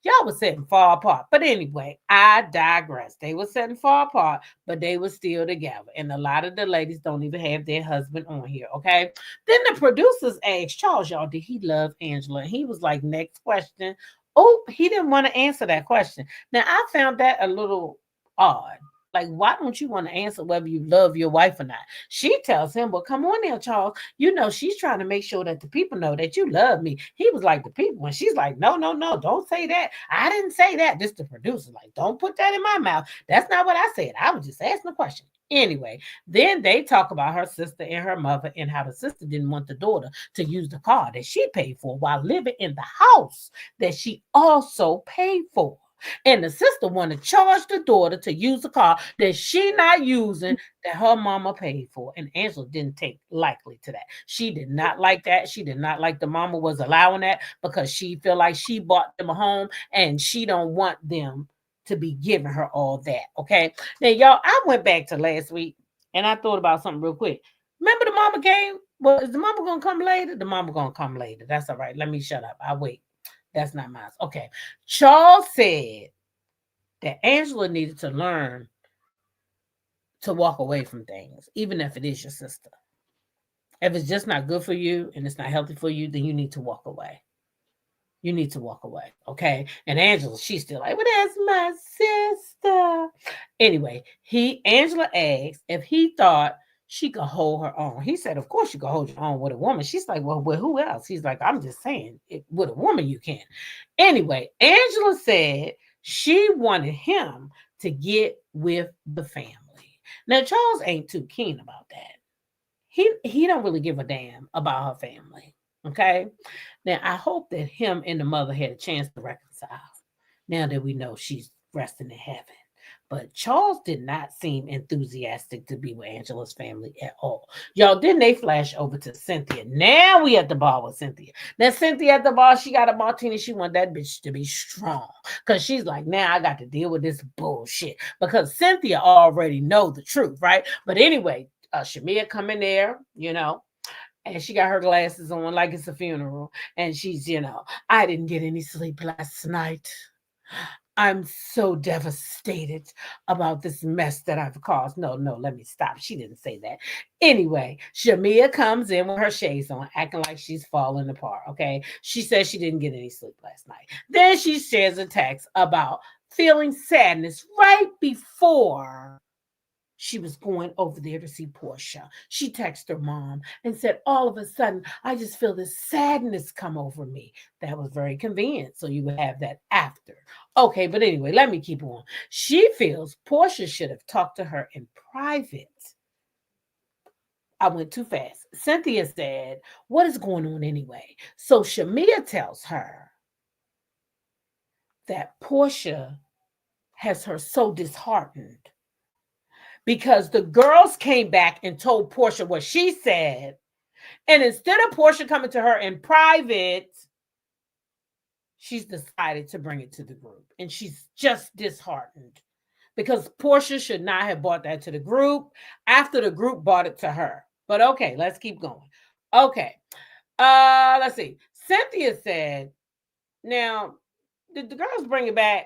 Y'all were sitting far apart. But anyway, I digress. They were sitting far apart, but they were still together. And a lot of the ladies don't even have their husband on here, okay? Then the producers asked Charles, y'all, did he love Angela? And he was like, next question. Oh, he didn't want to answer that question. Now, I found that a little odd. Like, why don't you want to answer whether you love your wife or not? She tells him, well, come on now, Charles. You know, she's trying to make sure that the people know that you love me. He was like, the people. And she's like, no, don't say that. I didn't say that. This the producer. Like, don't put that in my mouth. That's not what I said. I was just asking a question. Anyway, then they talk about her sister and her mother and how the sister didn't want the daughter to use the car that she paid for while living in the house that she also paid for. And the sister wanted to charge the daughter to use the car that she not using that her mama paid for. And Angela didn't take likely to that. She did not like that. She did not like the mama was allowing that because she feel like she bought them a home and she don't want them to be giving her all that. Okay. Now, y'all, I went back to last week and I thought about something real quick. Remember the mama came? Well, is the mama going to come later? The mama going to come later. That's all right. Let me shut up. I'll wait. That's not mine. Okay. Charles said that Angela needed to learn to walk away from things, even if it is your sister. If it's just not good for you and it's not healthy for you, then you need to walk away. You need to walk away. Okay. And Angela, she's still like, well, that's my sister. Anyway, Angela asked if he thought she could hold her own. He said, of course you can hold your own with a woman. She's like, well, with who else? He's like, I'm just saying, with a woman you can. Anyway, Angela said she wanted him to get with the family. Now, Charles ain't too keen about that. He don't really give a damn about her family. Okay. Now, I hope that him and the mother had a chance to reconcile now that we know she's resting in heaven. But Charles did not seem enthusiastic to be with Angela's family at all. Y'all, then they flash over to Cynthia. Now we at the bar with Cynthia. Now, Cynthia at the bar, she got a martini. She want that bitch to be strong. Because she's like, now I got to deal with this bullshit. Because Cynthia already know the truth, right? But anyway, Shamia come in there, you know, and she got her glasses on like it's a funeral. And she's, you know, I didn't get any sleep last night. I'm so devastated about this mess that I've caused. No, let me stop. She didn't say that. Anyway, Shamia comes in with her shades on, acting like she's falling apart, okay? She says she didn't get any sleep last night. Then she shares a text about feeling sadness right before she was going over there to see Porsha. She texted her mom and said, all of a sudden, I just feel this sadness come over me. That was very convenient. So you would have that after. Okay, but anyway, let me keep on. She feels Porsha should have talked to her in private. I went too fast. Cynthia said, what is going on anyway? So Shamia tells her that Porsha has her so disheartened because the girls came back and told Porsha what she said. And instead of Porsha coming to her in private, she's decided to bring it to the group. And she's just disheartened because Porsha should not have brought that to the group after the group brought it to her. But okay, let's keep going. Okay. Let's see. Cynthia said, now, did the girls bring it back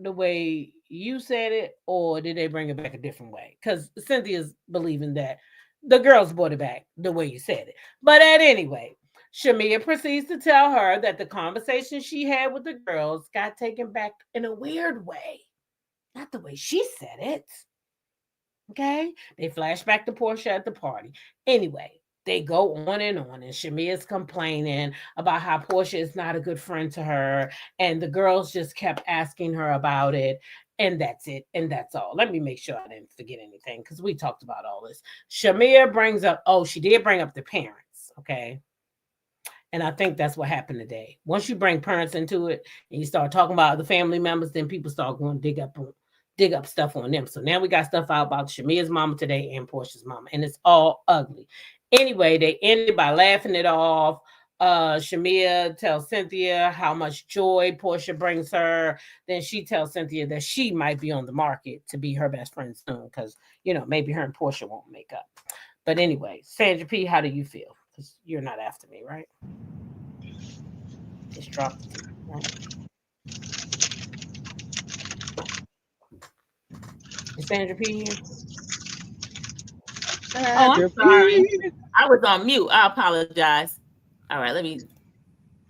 the way you said it, or did they bring it back a different way? Because Cynthia's believing that the girls brought it back the way you said it. But at any rate, Shamia proceeds to tell her that the conversation she had with the girls got taken back in a weird way. Not the way she said it. Okay? They flash back to Porsha at the party. Anyway, they go on, and Shamia's complaining about how Porsha is not a good friend to her, and the girls just kept asking her about it. And that's it. And that's all. Let me make sure I didn't forget anything because we talked about all this. Shamia brings up, she did bring up the parents. Okay. And I think that's what happened today. Once you bring parents into it and you start talking about the family members, then people start going to dig up stuff on them. So now we got stuff out about Shamia's mama today and Porsha's mama. And it's all ugly. Anyway, they ended by laughing it off. Shamia tells Cynthia how much joy Porsha brings her. Then she tells Cynthia that she might be on the market to be her best friend soon because, maybe her and Porsha won't make up. But anyway, Sandra P., how do you feel? Because you're not after me, right? Just drop it. Right? Is Sandra P. here? I'm sorry. I was on mute. I apologize. All right,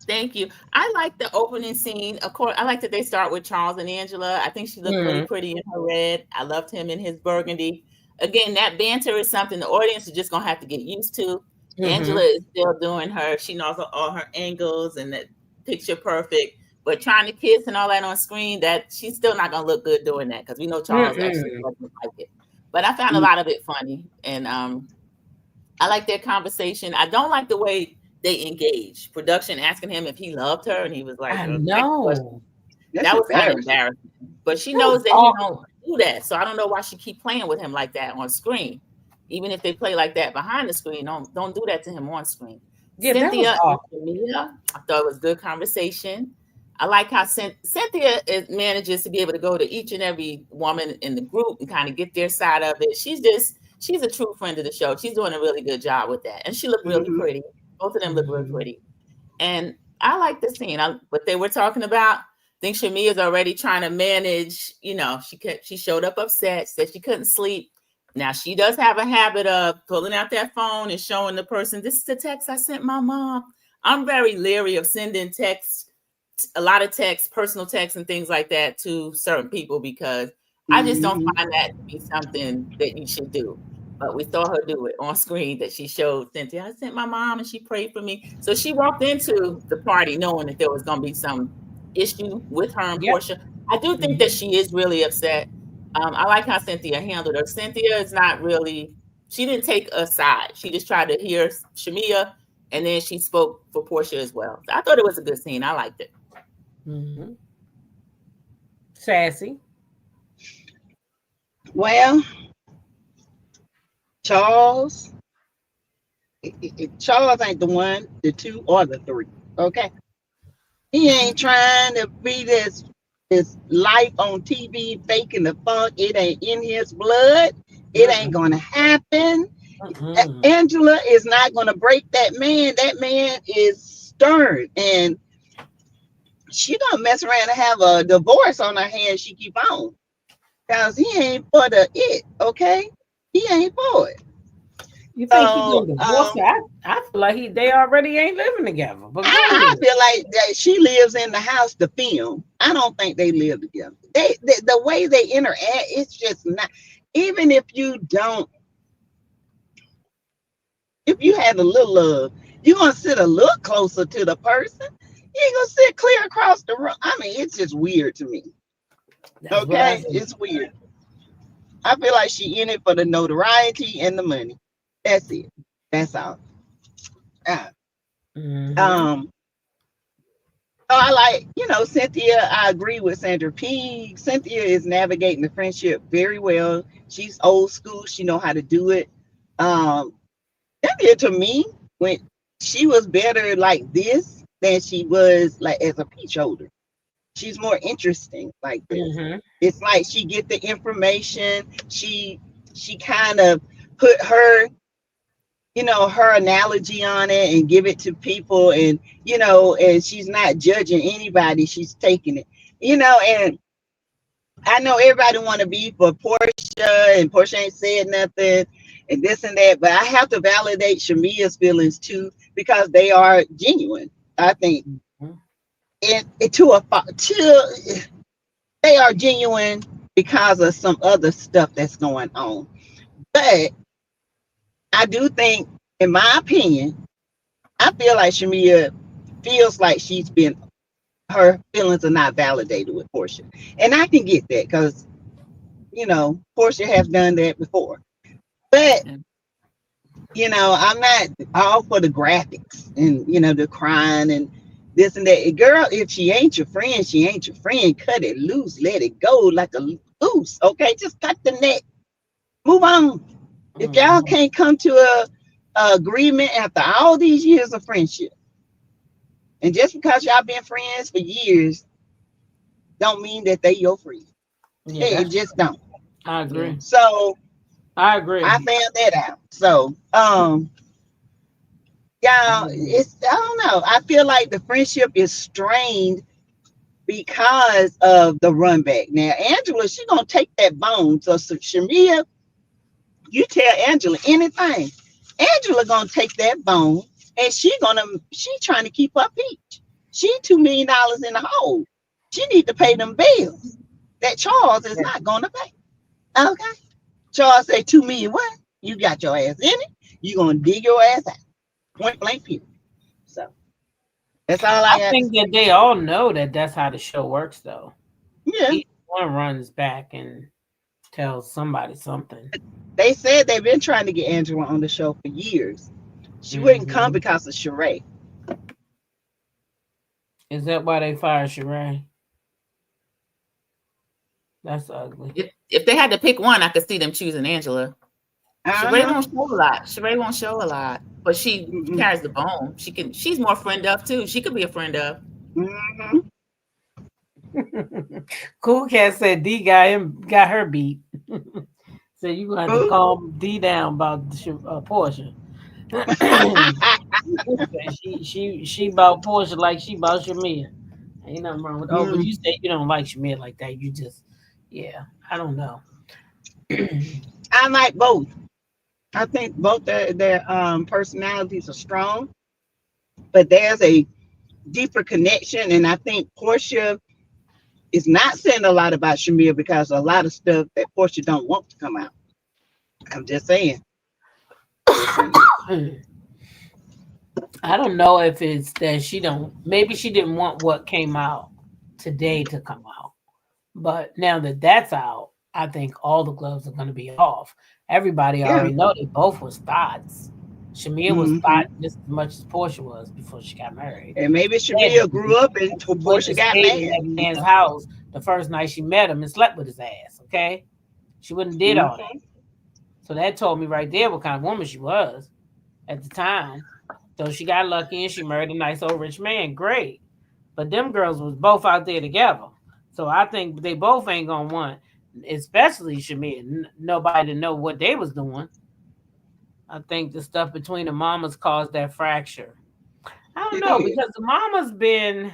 thank you. I like the opening scene. Of course, I like that they start with Charles and Angela. I think she looked really pretty in her red. I loved him in his burgundy. Again, that banter is something the audience is just going to have to get used to. Angela is still doing she knows all her angles and that picture perfect. But trying to kiss and all that on screen, that she's still not going to look good doing that because we know Charles actually doesn't like it. But I found a lot of it funny. And I like their conversation. I don't like the way they engage. Production asking him if he loved her, and he was like, "No." That was kind of embarrassing. But she knows that he don't do that, so I don't know why she keep playing with him like that on screen. Even if they play like that behind the screen, don't do that to him on screen. Yeah, Cynthia and Shamia, I thought it was good conversation. I like how Cynthia manages to be able to go to each and every woman in the group and kind of get their side of it. She's a true friend of the show. She's doing a really good job with that, and she looked really pretty. Both of them look really pretty. And I like the scene. What they were talking about, I think Shamia is already trying to manage, she showed up upset, said she couldn't sleep. Now she does have a habit of pulling out that phone and showing the person, this is the text I sent my mom. I'm very leery of sending texts, a lot of texts, personal texts and things like that to certain people because I just don't find that to be something that you should do. But we saw her do it on screen that she showed Cynthia. I sent my mom and she prayed for me. So she walked into the party knowing that there was going to be some issue with her and Porsha. I do think that she is really upset. I like how Cynthia handled her. Cynthia is not really, she didn't take a side. She just tried to hear Shamia and then she spoke for Porsha as well. So I thought it was a good scene. I liked it. Sassy. Well, Charles ain't the one, the two, or the three. Okay, he ain't trying to be this life on TV faking the funk. It ain't in his blood. It ain't gonna happen. Angela is not gonna break that man. That man is stern, and she don't mess around and have a divorce on her hands. She keep on, cause he ain't for the it. Okay. He ain't for it. You think he's doing divorce? I feel like they already ain't living together. But I feel like that she lives in the house to film. I don't think they live together. They the way they interact, it's just not. Even if you had a little love, you're gonna sit a little closer to the person. You ain't gonna sit clear across the room. I mean, it's just weird to me. Okay, it's weird. I feel like she in it for the notoriety and the money. That's it. That's all. So I like, Cynthia. I agree with Sandra P. Cynthia is navigating the friendship very well. She's old school. She know how to do it. Cynthia, to me, when she was better like this than she was like as a peach holder. She's more interesting like this. It's like she get the information. She kind of put her, her analogy on it and give it to people, and and she's not judging anybody. She's taking it, and I know everybody want to be for Porsha, and Porsha ain't said nothing and this and that, but I have to validate Shamia's feelings too because they are genuine. I think they are genuine because of some other stuff that's going on. But I do think, in my opinion, I feel like Shamia feels like she's been her feelings are not validated with Porsha. And I can get that because, you know, Porsha has done that before. But, you know, I'm not all for the graphics and, you know, the crying and this and that. Girl, if she ain't your friend, she ain't your friend. Cut it loose. Let it go like a goose. Okay, just cut the neck. Move on. If y'all can't come to a agreement after all these years of friendship, and just because y'all been friends for years, don't mean that they your friend. Yeah, It just don't. I agree. So I agree. I found that out. So y'all, it's, I don't know. I feel like the friendship is strained because of the run back. Now, Angela, she gonna take that bone. So Shamia, you tell Angela anything, Angela gonna take that bone and she trying to keep her peach. She $2 million in the hole. She need to pay them bills that Charles is not gonna pay. Okay. Charles said 2 million. What? You got your ass in it. You gonna dig your ass out. Point blank period. So that's all I think that they all know that that's how the show works, though. Yeah. Each one runs back and tells somebody something. They said they've been trying to get Angela on the show for years. She wouldn't come because of Sheree. Is that why they fired Sheree? That's ugly. If they had to pick one, I could see them choosing Angela. Sheree won't show a lot. Sheree won't show a lot, but she carries the bone. She's more friend of too. She could be a friend of. Cool Cat said D got her beat. So you gonna have to calm D down about Porsha. she about Porsha like she about Shamia. Ain't nothing wrong with but you say you don't like Shamia like that. You just I don't know. I like both. I think both their personalities are strong, but there's a deeper connection, and I think Porsha is not saying a lot about Shamia because a lot of stuff that Porsha don't want to come out. I'm just saying. I don't know if it's that maybe she didn't want what came out today to come out. But now that that's out, I think all the gloves are going to be off. Everybody already know they both was thoughts. Shamia was thought just as much as Porsha was before she got married. And maybe Shamia grew up until Porsha got married. At that man's house the first night she met him and slept with his ass, okay? She wouldn't did all that. So that told me right there what kind of woman she was at the time. So she got lucky and she married a nice old rich man. Great. But them girls was both out there together. So I think they both ain't going to want, especially Shamia, nobody to know what they was doing. I think the stuff between the mamas caused that fracture. I don't know, because the mamas been,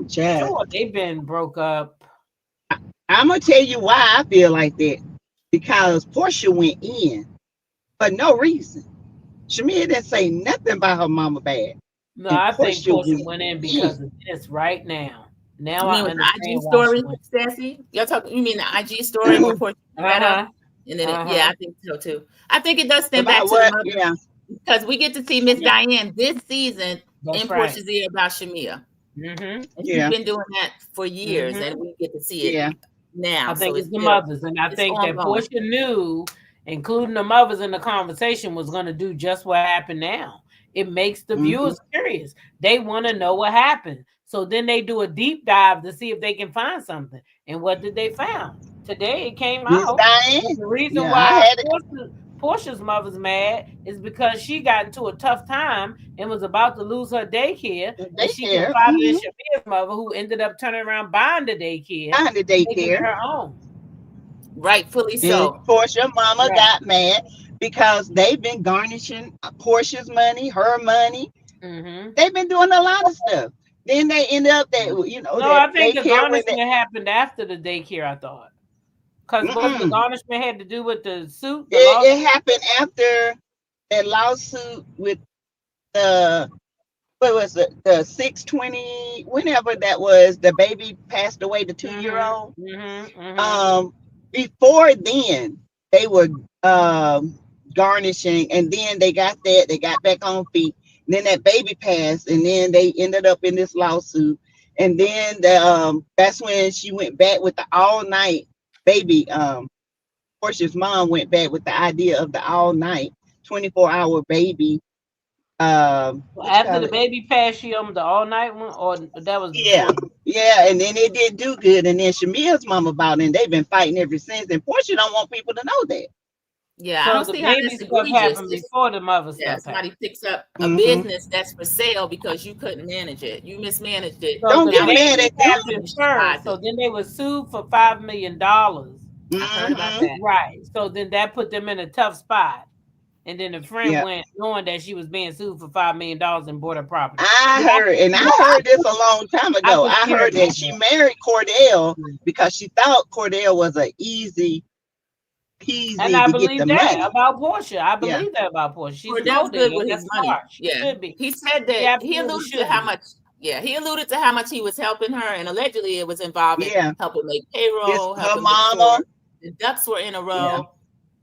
sure they've been broke up. I'm going to tell you why I feel like that. Because Porsha went in for no reason. Shamia didn't say nothing about her mama bad. No, I think Porsha went in because of this right now. Now I understand the IG story, Sassy. You mean the IG story where Porsha met up? And then I think so too. I think it does stand back to the mother, because we get to see Miss Diane this season in Porsha's ear about Shamia. And she's been doing that for years, and we get to see it now. I think it's the mothers, and I think that Porsha knew, including the mothers in the conversation, was going to do just what happened now. It makes the viewers curious. They want to know what happened. So then they do a deep dive to see if they can find something. And what did they find? Today it came out. The reason why Porsha's mother's mad is because she got into a tough time and was about to lose her daycare. And she confided in Shamia's mother, who ended up turning around buying the daycare. Her own. Rightfully so. And Porsha mama got mad because they've been garnishing Porsha's money, her money. They've been doing a lot of stuff. Then they ended up that, I think the garnishment happened after the daycare, I thought. Because the garnishment had to do with the suit. It happened after that lawsuit with the 620, whenever that was, the baby passed away, the 2-year-old. Before then, they were garnishing, and then they got back on feet. Then that baby passed, and then they ended up in this lawsuit. And then that's when she went back with the all night baby. Portia's mom went back with the idea of the all night 24-hour baby. After the baby passed, she the all night one, or that was yeah, and then it didn't do good. And then Shamia's mama about it, and they've been fighting ever since. And Porsha don't want people to know that. Yeah, so I don't the see how baby that's stuff happened egregious. before the mother Yeah, stuff somebody happened. picks up a business that's for sale because you couldn't manage it. You mismanaged it. So Don't get mad at them. First, so then they were sued for $5 million. I heard about that. Right. So then that put them in a tough spot. And then the friend went knowing that she was being sued for $5 million and bought her property. I heard this a long time ago. I heard that she married Cordell because she thought Cordell was an easy peasy and I to believe get the that money. about Porsha. I believe that about Porsha. She's Cordell's good with his money. Yeah. He said that he alluded to how much. Yeah, he alluded to how much he was helping her, and allegedly it was involved in helping make payroll. Her mama, the ducks were in a row. Yeah.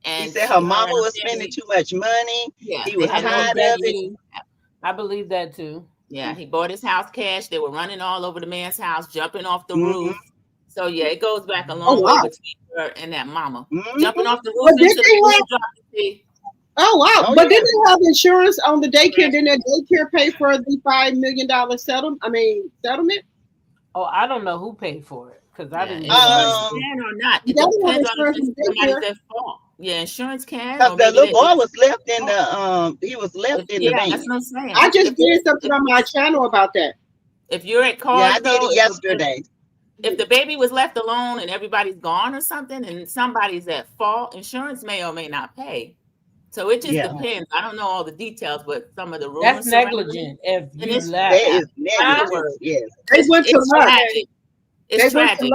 And he said her mama was spending too much money. Yeah, he was tired of it. I believe that too. Yeah, he bought his house cash. They were running all over the man's house, jumping off the roof. So yeah, it goes back a long way between her and that mama. Jumping off the roof into the Oh wow! But didn't they have insurance on the daycare? Didn't that daycare pay for the $5 million settlement? Oh, I don't know who paid for it because I didn't. Can or not? It depends on if somebody's at fault. Yeah, insurance can. Because the little boy was left in the he was left in the bank. That's what I'm saying. I just did something on my channel about that. If you're at cars, I did it yesterday. If the baby was left alone and everybody's gone or something, and somebody's at fault, insurance may or may not pay. So it just depends. I don't know all the details, but some of the rules. That's negligent. If you left, that is negligent. Yes, they went to tragic. It's tragic.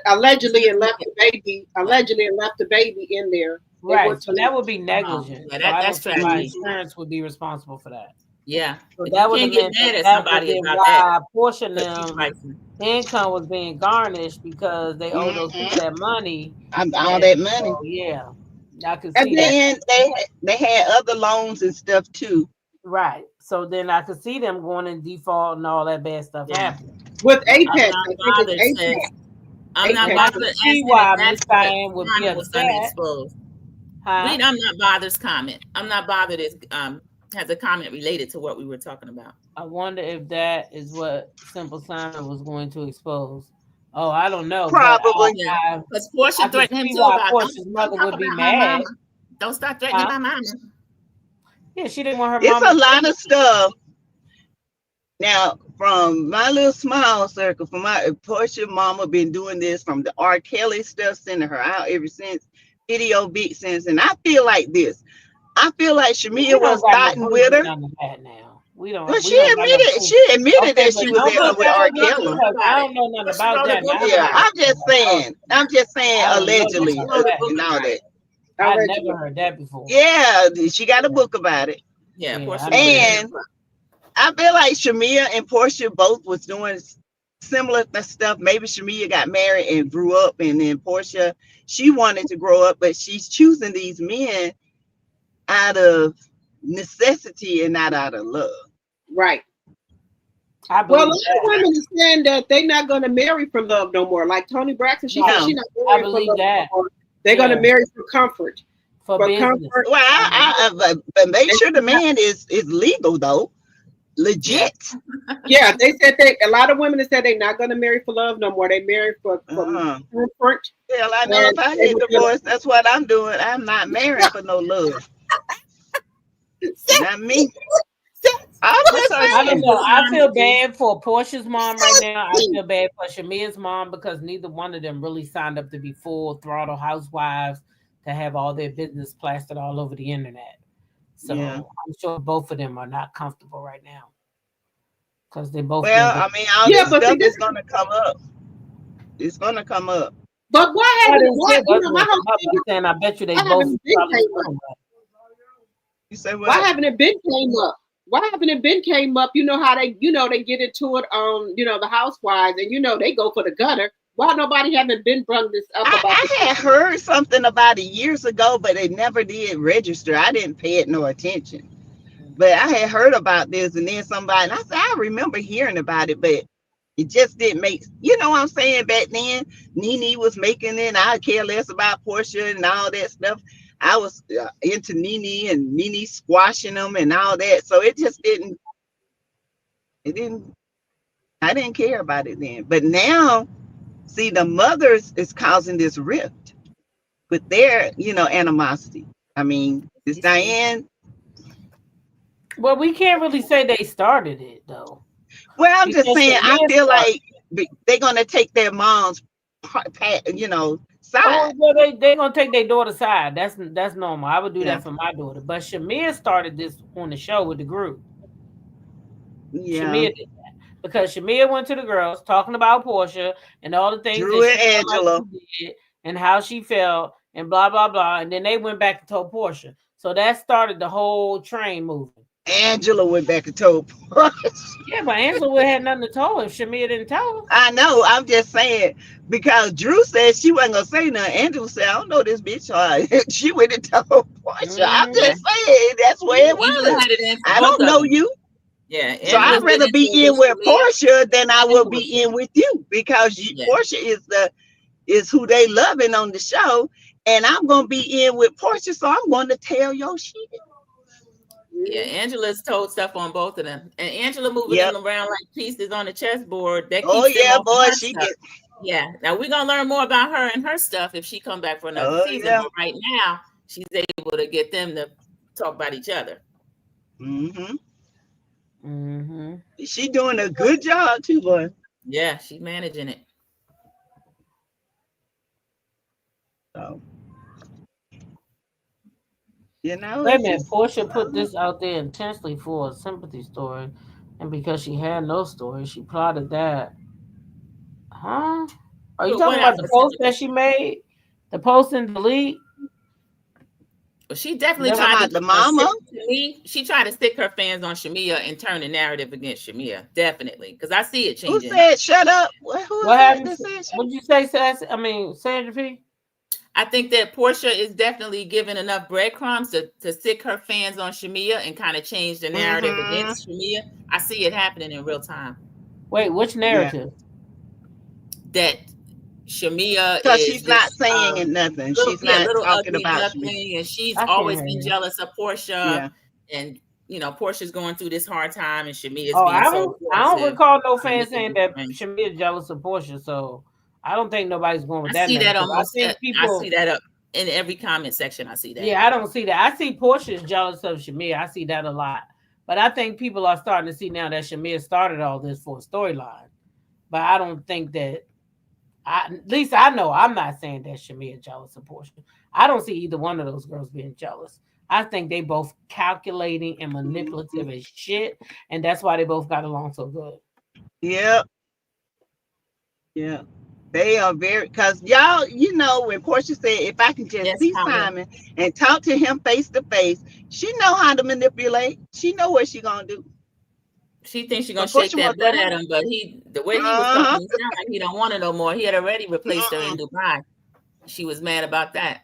Allegedly and left the baby. Allegedly and left the baby in there. Right. So that would be negligent. Yeah, that's tragic. Insurance would be responsible for that. Yeah. So that would get mad at somebody about that. Portion of them income was being garnished because they owed those people that money. All that money. So, yeah. I could see and then they had other loans and stuff too. Right. So then I could see them going in default and all that bad stuff happening. With Apex, I'm not bothered to see why Miss Diane would be upset. I'm not bothered's comment. I'm not bothered is has a comment related to what we were talking about. I wonder if that is what Simple Simon was going to expose. Oh, I don't know. Probably. Because Porsha threatened him too about Portia's mother would be mad. Don't start threatening my mama. Yeah, she didn't want her mama. It's a lot of stuff. Now, from my little small circle, from my Porsha mama been doing this from the R. Kelly stuff, sending her out ever since, video vixens, and I feel like this. I feel like Shamia was fighting with her. We don't. But she admitted that she was there with R. Kelly. I don't know nothing about that. Yeah, I'm just saying allegedly and all that. I never heard that before. Yeah, she got a book about it. Yeah, and I feel like Shamia and Porsha both was doing similar stuff. Maybe Shamia got married and grew up, and then Porsha, she wanted to grow up, but she's choosing these men out of necessity and not out of love. Right. Well, a lot of women are saying that they're not going to marry for love no more. Like Toni Braxton, she's not marrying for love no more. They're going to marry for comfort. For comfort. Well, but make sure the man is legal though, legit. Yeah, they said a lot of women have said they're not going to marry for love no more. They marry for comfort. Well, I know if I get divorced, that's what I'm doing. I'm not marrying for no love. Not me. I don't know. I feel bad for Portia's mom right now. I feel bad for Shamia's mom because neither one of them really signed up to be full throttle housewives to have all their business plastered all over the internet. So I'm sure both of them are not comfortable right now because they both. Well, I mean, all this stuff is going to come up. It's going to come up. But what happened? I bet you they both. You say what? Why haven't it been came up? Why haven't it been came up? You know how they get into it on, the housewives and, they go for the gutter. Why nobody haven't been brung this up about I had heard something about it years ago, but it never did register. I didn't pay it no attention. But I had heard about this, and then somebody, and I said, I remember hearing about it, but it just didn't make, you know what I'm saying? Back then, Nene was making it, and I care less about Porsha and all that stuff. I was into Nene and Nene squashing them and all that. So it just didn't, I didn't care about it then. But now, see, the mothers is causing this rift with their, you know, animosity. I mean, it's Diane. Well, we can't really say they started it, though. Well, I'm just saying, I feel like they're going to take their mom's, you know, side. Oh, well, they're going to take their daughter's side. That's normal. I would do that for my daughter. But Shamia started this on the show with the group. Yeah. Shamia did that. Because Shamia went to the girls talking about Porsha and all the things Drew and Angela did and how she felt and blah, blah, blah. And then they went back and told Porsha. So that started the whole train moving. Angela went back and told Porsha. Yeah, but Angela had nothing to tell her if Shamia didn't tell her. I know. I'm just saying, because Drew said she wasn't going to say nothing. Angela said, I don't know this bitch. She went and told Porsha. I'm just saying, that's where it was. I don't know you. Yeah. So I'd rather be in with Porsha than I will be in with you, because Porsha is who they loving on the show, and I'm gonna be in with Porsha, so I'm going to tell your shit. Yeah, Angela's told stuff on both of them, and Angela moving them around like pieces on the chessboard. That keeps boy, she gets. Yeah, now we're gonna learn more about her and her stuff if she come back for another season. Yeah. But right now, she's able to get them to talk about each other. Mm-hmm. Mm-hmm. She doing a good job too, boy. Yeah, she's managing it. So, you know, wait a minute. Porsha put this out there intentionally for a sympathy story, and because she had no story, she plotted that. Huh? Are you talking about the post that she made? The post and delete? Well, she definitely tried to, the mama. She tried to stick her fans on Shamia and turn the narrative against Shamia. Definitely, because I see it changing. Who said shut up? What happened? What did you say, Sassy? I mean, Sandra P. I think that Porsha is definitely giving enough breadcrumbs to stick her fans on Shamia and kind of change the narrative against Shamia. I see it happening in real time. Wait, which narrative? That Shamia, because she's not saying nothing. She's not talking about nothing, and she's always been jealous of Porsha. And you know, Portia's going through this hard time, and Shamia's I don't recall no fans saying that Shamia is jealous of Porsha. So I don't think nobody's going with that. I see that almost. I see that up in every comment section. I see that. Yeah, I don't see that. I see Porsha is jealous of Shamia. I see that a lot. But I think people are starting to see now that Shamia started all this for a storyline. But I don't think that. At least I know I'm not saying that Shamia is jealous of Porsha. I don't see either one of those girls being jealous. I think they both calculating and manipulative as shit, and that's why they both got along so good. Yeah. Yeah. They are very, because y'all, you know, when Porsha said, if I can just see Simon and talk to him face to face, she know how to manipulate. She know what she gonna do. She thinks she's gonna shake that butt at him, but the way he was talking, he sounded like he don't want it no more. He had already replaced her in Dubai. She was mad about that.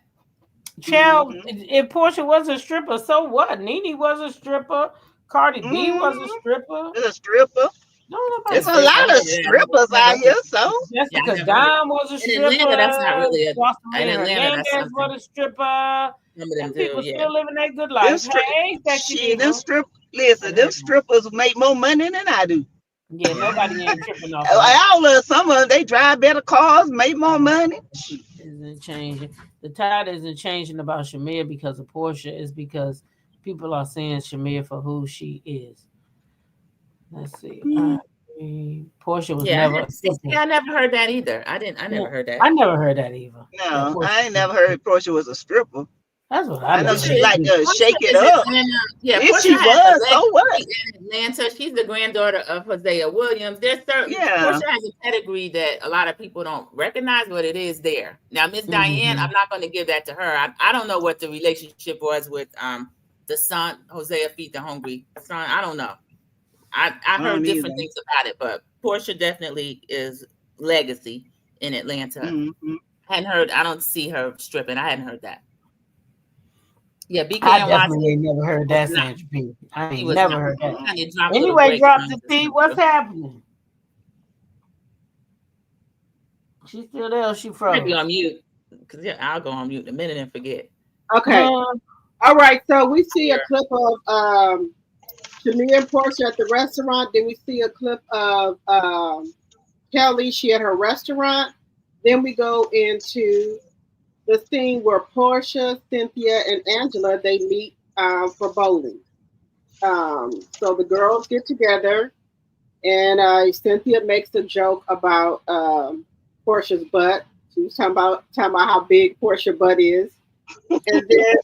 Child, if Porsha was a stripper, so what? Nene was a stripper. Cardi B was a stripper. A stripper. No, there's a lot of strippers out here, so just because Dom was a stripper. In Atlanta, that's not really in Atlanta, that's was a stripper. And people still living their good life. Them strippers. Listen, them strippers make more money than I do. Yeah, nobody ain't tripping off. Some of them, they drive better cars, make more money. Isn't changing. The tide isn't changing about Shamia because of Porsha. It's because people are seeing Shamia for who she is. Let's see. Porsha was never. I never heard that either. I never heard that. I never heard that either. No, I ain't never heard Porsha was a stripper. That's what I know. She like to shake it up. Yeah, if she was, so what? In Atlanta, she's the granddaughter of Hosea Williams. There's certain Porsha has a pedigree that a lot of people don't recognize, but it is there. Now, Miss Diane, I'm not going to give that to her. I don't know what the relationship was with the son, Hosea Feed the Hungry son. I don't know. I heard different things about it, but Porsha definitely is legacy in Atlanta. I don't see her stripping. I hadn't heard that. Yeah, BK I and definitely YC ain't never heard that, Sandra P. I ain't never heard that. Kind of dropped Anyway, drop the T. What's happening? She's still there. She froze. Maybe on mute. Because I'll go on mute in a minute and forget. Okay. All right. So we see a clip of Shamia and Porsha at the restaurant. Then we see a clip of Kelly. She at her restaurant. Then we go into the scene where Porsha, Cynthia, and Angela, they meet for bowling. So the girls get together, and Cynthia makes a joke about Porsha's butt. She was talking about how big Porsha's butt is, and then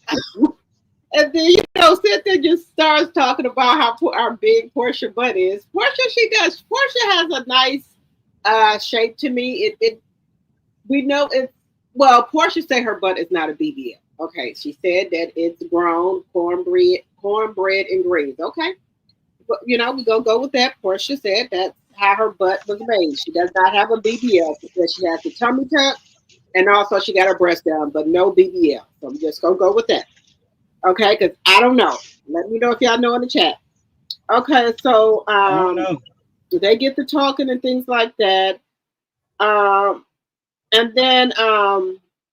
Cynthia just starts talking about how big Porsha's butt is. Porsha has a nice shape to me. Porsha said her butt is not a BBL. Okay, she said that it's grown cornbread and greens. Okay, but we're gonna go with that. Porsha said that's how her butt was made. She does not have a BBL because she has the tummy tuck, and also she got her breast down, but no BBL. So I'm just gonna go with that. Okay, because I don't know. Let me know if y'all know in the chat. Okay, so they get to talking and things like that. And then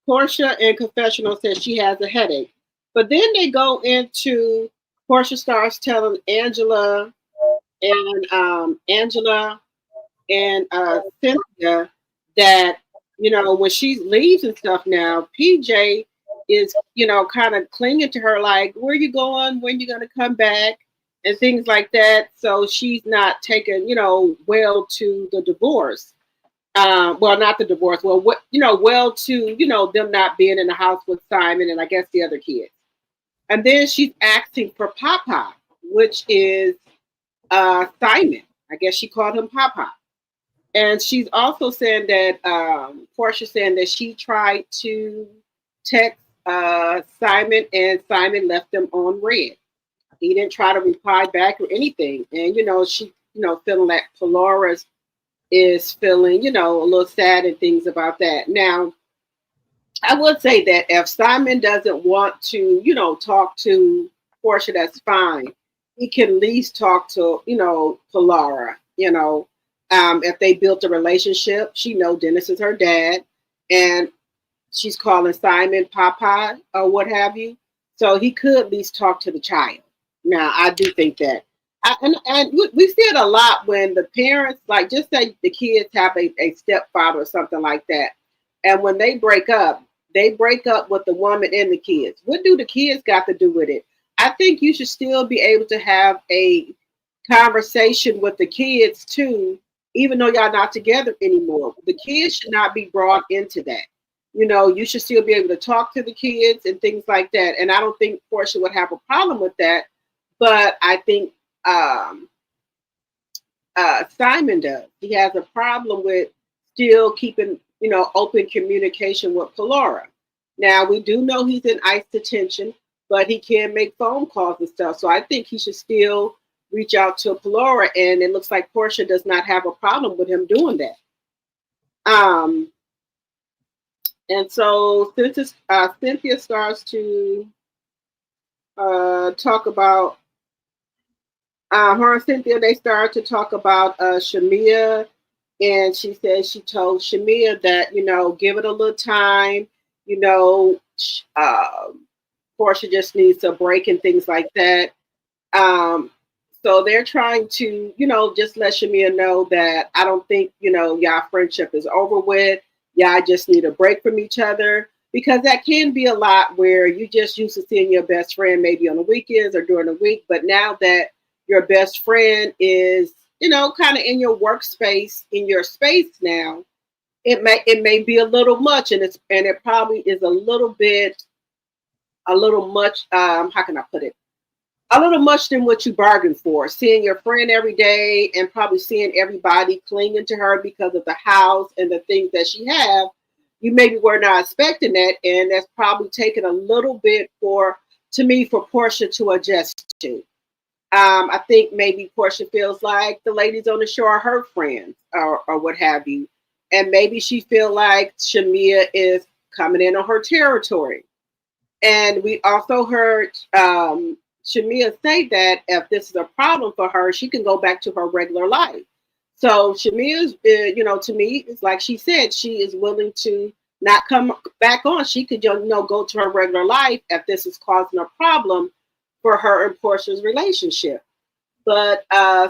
Porsha in confessional says she has a headache. But then they go into Porsha starts telling Angela and Cynthia that when she leaves and stuff now, PJ is kind of clinging to her like, where you going, when you gonna come back, and things like that. So she's not taking well to the divorce. Not the divorce. Well to them not being in the house with Simon and I guess the other kids. And then she's asking for Papa, which is Simon. I guess she called him Papa. And she's also saying that Porsha saying that she tried to text Simon and Simon left them on red. He didn't try to reply back or anything. And she feeling like Polaris is feeling a little sad and things about that. Now, I would say that if Simon doesn't want to talk to Porsha, that's fine. He can at least talk to Polara. If they built a relationship, she knows Dennis is her dad, and she's calling Simon Papa or what have you. So he could at least talk to the child. Now, I do think that. And we see it a lot when the parents, like just say the kids have a stepfather or something like that. And when they break up with the woman and the kids. What do the kids got to do with it? I think you should still be able to have a conversation with the kids too, even though y'all not together anymore. The kids should not be brought into that. You should still be able to talk to the kids and things like that. And I don't think Porsha would have a problem with that. But I think Simon does. He has a problem with still keeping, open communication with Polara. Now, we do know he's in ICE detention, but he can make phone calls and stuff. So I think he should still reach out to Polara, and it looks like Porsha does not have a problem with him doing that. And so Cynthia starts to talk about her and Cynthia, they started to talk about Shamia, and she said she told Shamia that, give it a little time, Porsha just needs a break and things like that. So they're trying to, just let Shamia know that I don't think, y'all friendship is over with. Y'all just need a break from each other, because that can be a lot where you just used to seeing your best friend maybe on the weekends or during the week. But now that your best friend is, kind of in your workspace, in your space now, it may be a little much, and it probably is a little much. How can I put it? A little much than what you bargained for. Seeing your friend every day and probably seeing everybody clinging to her because of the house and the things that she have, you maybe were not expecting that, and that's probably taken a little bit for Porsha to adjust to. I think maybe Porsha feels like the ladies on the show are her friends or what have you. And maybe she feel like Shamia is coming in on her territory. And we also heard Shamia say that if this is a problem for her, she can go back to her regular life. So Shamia's, to me, it's like she said, she is willing to not come back on. She could, go to her regular life if this is causing a problem for her and Porsha's relationship. But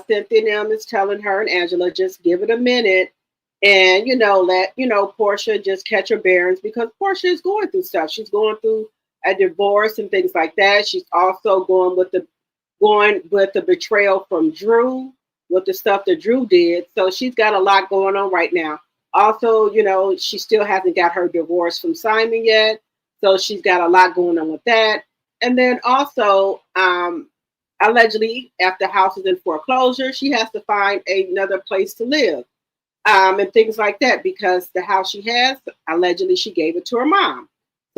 Cynthia is telling her and Angela, just give it a minute and, let, Porsha just catch her bearings, because Porsha is going through stuff. She's going through a divorce and things like that. She's also going with the betrayal from Drew, with the stuff that Drew did. So she's got a lot going on right now. Also, she still hasn't got her divorce from Simon yet. So she's got a lot going on with that. And then also, allegedly, if the house is in foreclosure, she has to find another place to live, and things like that, because the house she has, allegedly, she gave it to her mom.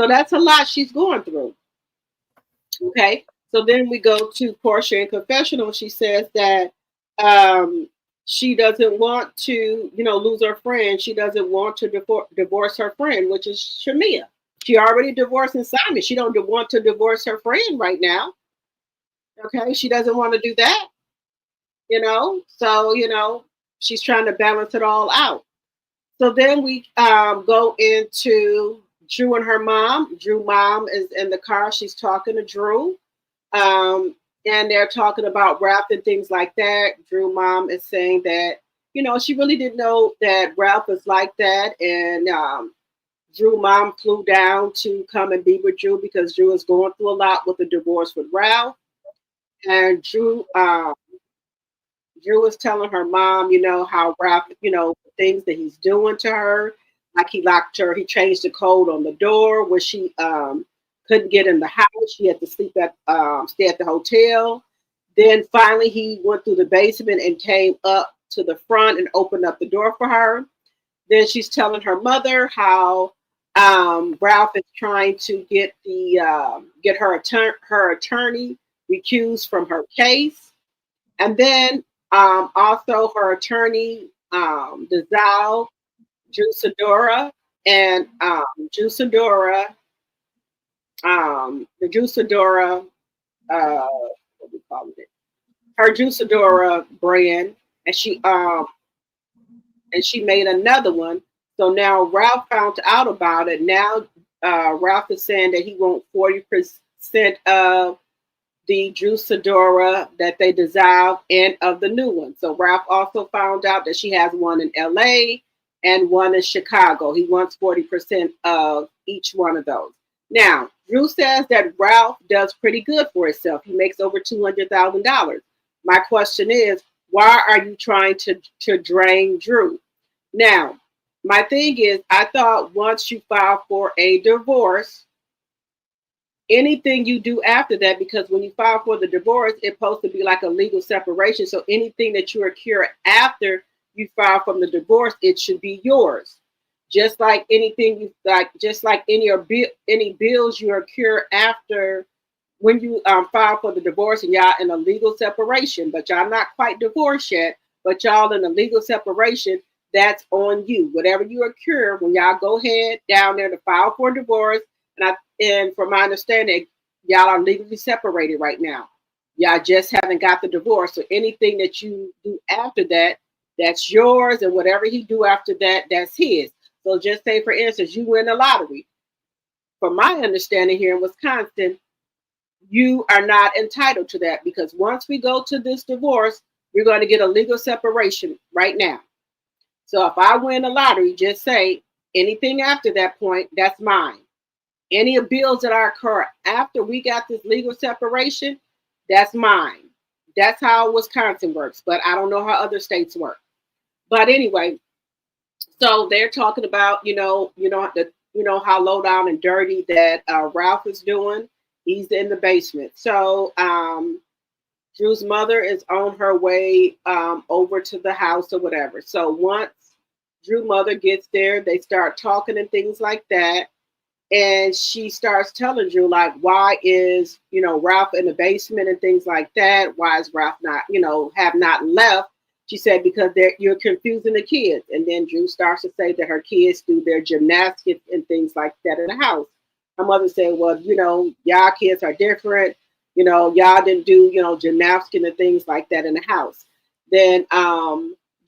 So that's a lot she's going through. Okay. So then we go to Porsha in confessional. She says that she doesn't want to, lose her friend. She doesn't want to divorce her friend, which is Shamia. She already divorced Simon. She don't want to divorce her friend right now. Okay. She doesn't want to do that, So, she's trying to balance it all out. So then we go into Drew and her mom. Drew's mom is in the car. She's talking to Drew. And they're talking about Ralph and things like that. Drew's mom is saying that, she really didn't know that Ralph was like that. And Drew's mom flew down to come and be with Drew because Drew is going through a lot with the divorce with Ralph. And Drew was telling her mom, how Ralph, things that he's doing to her. Like he locked her, he changed the code on the door where she couldn't get in the house. She had to stay at the hotel. Then finally he went through the basement and came up to the front and opened up the door for her. Then she's telling her mother how Ralph is trying to get her attorney recused from her case. And then also her attorney dissolved Drew Sidora, and Drew Sidora, the Drew Sidora, what we call it, her Drew Sidora brand, and she made another one. So now Ralph found out about it. Now Ralph is saying that he wants 40% of the Drew Sidora that they dissolved and of the new one. So Ralph also found out that she has one in LA and one in Chicago. He wants 40% of each one of those. Now, Drew says that Ralph does pretty good for himself. He makes over $200,000. My question is, why are you trying to drain Drew? Now, my thing is, I thought once you file for a divorce, anything you do after that, because when you file for the divorce, it's supposed to be like a legal separation. So anything that you occur after you file from the divorce, it should be yours. Just like anything just like any bills you occur after when you file for the divorce and y'all in a legal separation, but y'all not quite divorced yet, but y'all in a legal separation, that's on you. Whatever you occur when y'all go ahead down there to file for divorce, and from my understanding, y'all are legally separated right now. Y'all just haven't got the divorce. So anything that you do after that, that's yours, and whatever he do after that, that's his. So just say, for instance, you win the lottery. From my understanding here in Wisconsin, you are not entitled to that, because once we go to this divorce, we're going to get a legal separation right now. So if I win the lottery, just say anything after that point, that's mine. Any bills that are occur after we got this legal separation, that's mine. That's how Wisconsin works, but I don't know how other states work. But anyway, so they're talking about, how low down and dirty that Ralph is doing. He's in the basement. So Drew's mother is on her way over to the house or whatever. So once Drew's mother gets there, they start talking and things like that. And she starts telling Drew, like, why is, Ralph in the basement and things like that? Why is Ralph not, have not left? She said, because you're confusing the kids. And then Drew starts to say that her kids do their gymnastics and things like that in the house. her mother said, well, y'all kids are different. Y'all didn't do, gymnastics and things like that in the house. Then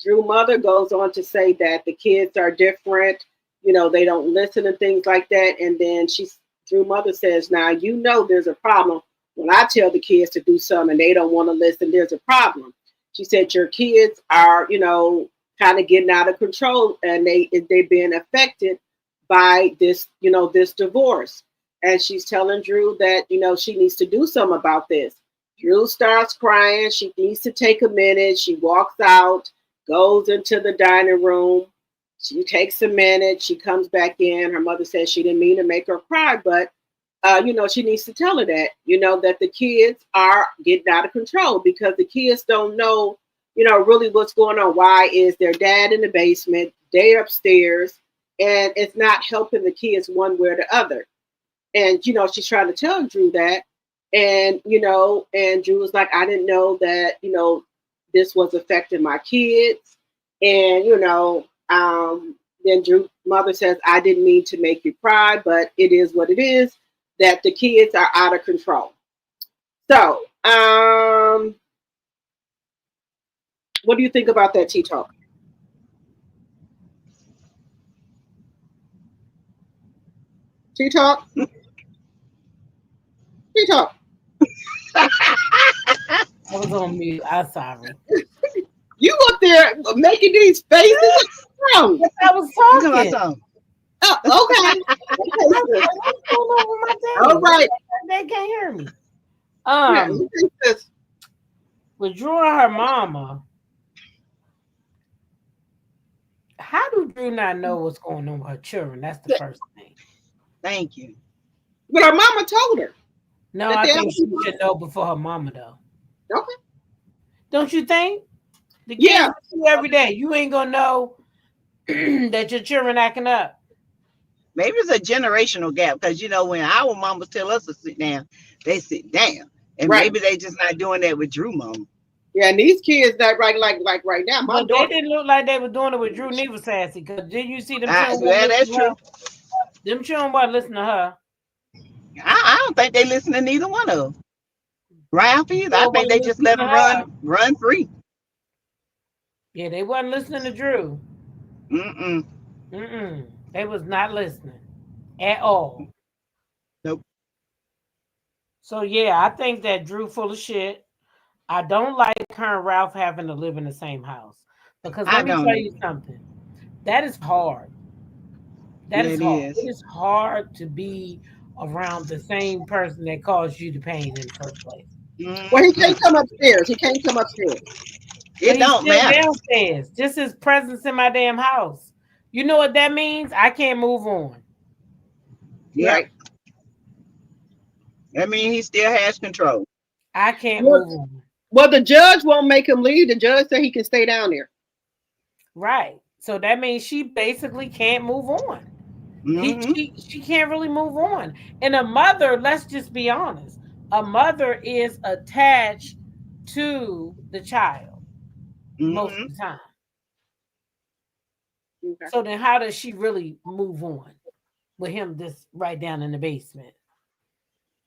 Drew mother goes on to say that the kids are different. They don't listen and things like that. And then Drew mother says, now, there's a problem when I tell the kids to do something and they don't want to listen. There's a problem. She said, your kids are, kind of getting out of control, and they've been affected by this, this divorce. And she's telling Drew that, she needs to do something about this. Drew starts crying. She needs to take a minute. She walks out, goes into the dining room. She takes a minute. She comes back in. Her mother says she didn't mean to make her cry, but, she needs to tell her that, that the kids are getting out of control because the kids don't know, really what's going on. Why is their dad in the basement? They upstairs, and it's not helping the kids one way or the other. And, she's trying to tell Drew that. And, and Drew was like, I didn't know that, this was affecting my kids. And, then Drew's mother says, I didn't mean to make you cry, but it is what it is, that the kids are out of control. So, what do you think about that, Teatalk? Teatalk? Teatalk. I was on mute. I'm sorry. You up there making these faces? I was talking. Oh, okay. All right. They can't hear me. With Drew and her mama, how do Drew not know what's going on with her children? That's the first thing. Thank you. But her mama told her. No, I think she should know before her mama, though. Okay. Don't you think? The kids see you every day. You ain't gonna know that your children acting up. Maybe it's a generational gap because when our mamas tell us to sit down, they sit down, and maybe they just not doing that with Drew mama. Yeah, and these kids that right now, but they didn't look like they were doing it with Drew neither, Sassy. Because didn't you see them? Yeah, that's true. Them children wasn't listening to her. I don't think they listen to neither one of them. Ralph either. I think they just let them run free. Yeah, they wasn't listening to Drew. Mm-mm. They was not listening at all. Nope. So yeah, I think that Drew full of shit. I don't like her and Ralph having to live in the same house. Because let me tell you something. That is hard. That is hard. It is hard to be around the same person that caused you the pain in the first place. Well, he can't come upstairs. It don't matter. Downstairs. Just his presence in my damn house. You know what that means? I can't move on. Yeah. Right. That means he still has control. I can't move on. Well, the judge won't make him leave. The judge said he can stay down there. Right. So that means she basically can't move on. She can't really move on. And a mother, let's just be honest, a mother is attached to the child most of the time. Okay. So then how does she really move on with him just right down in the basement?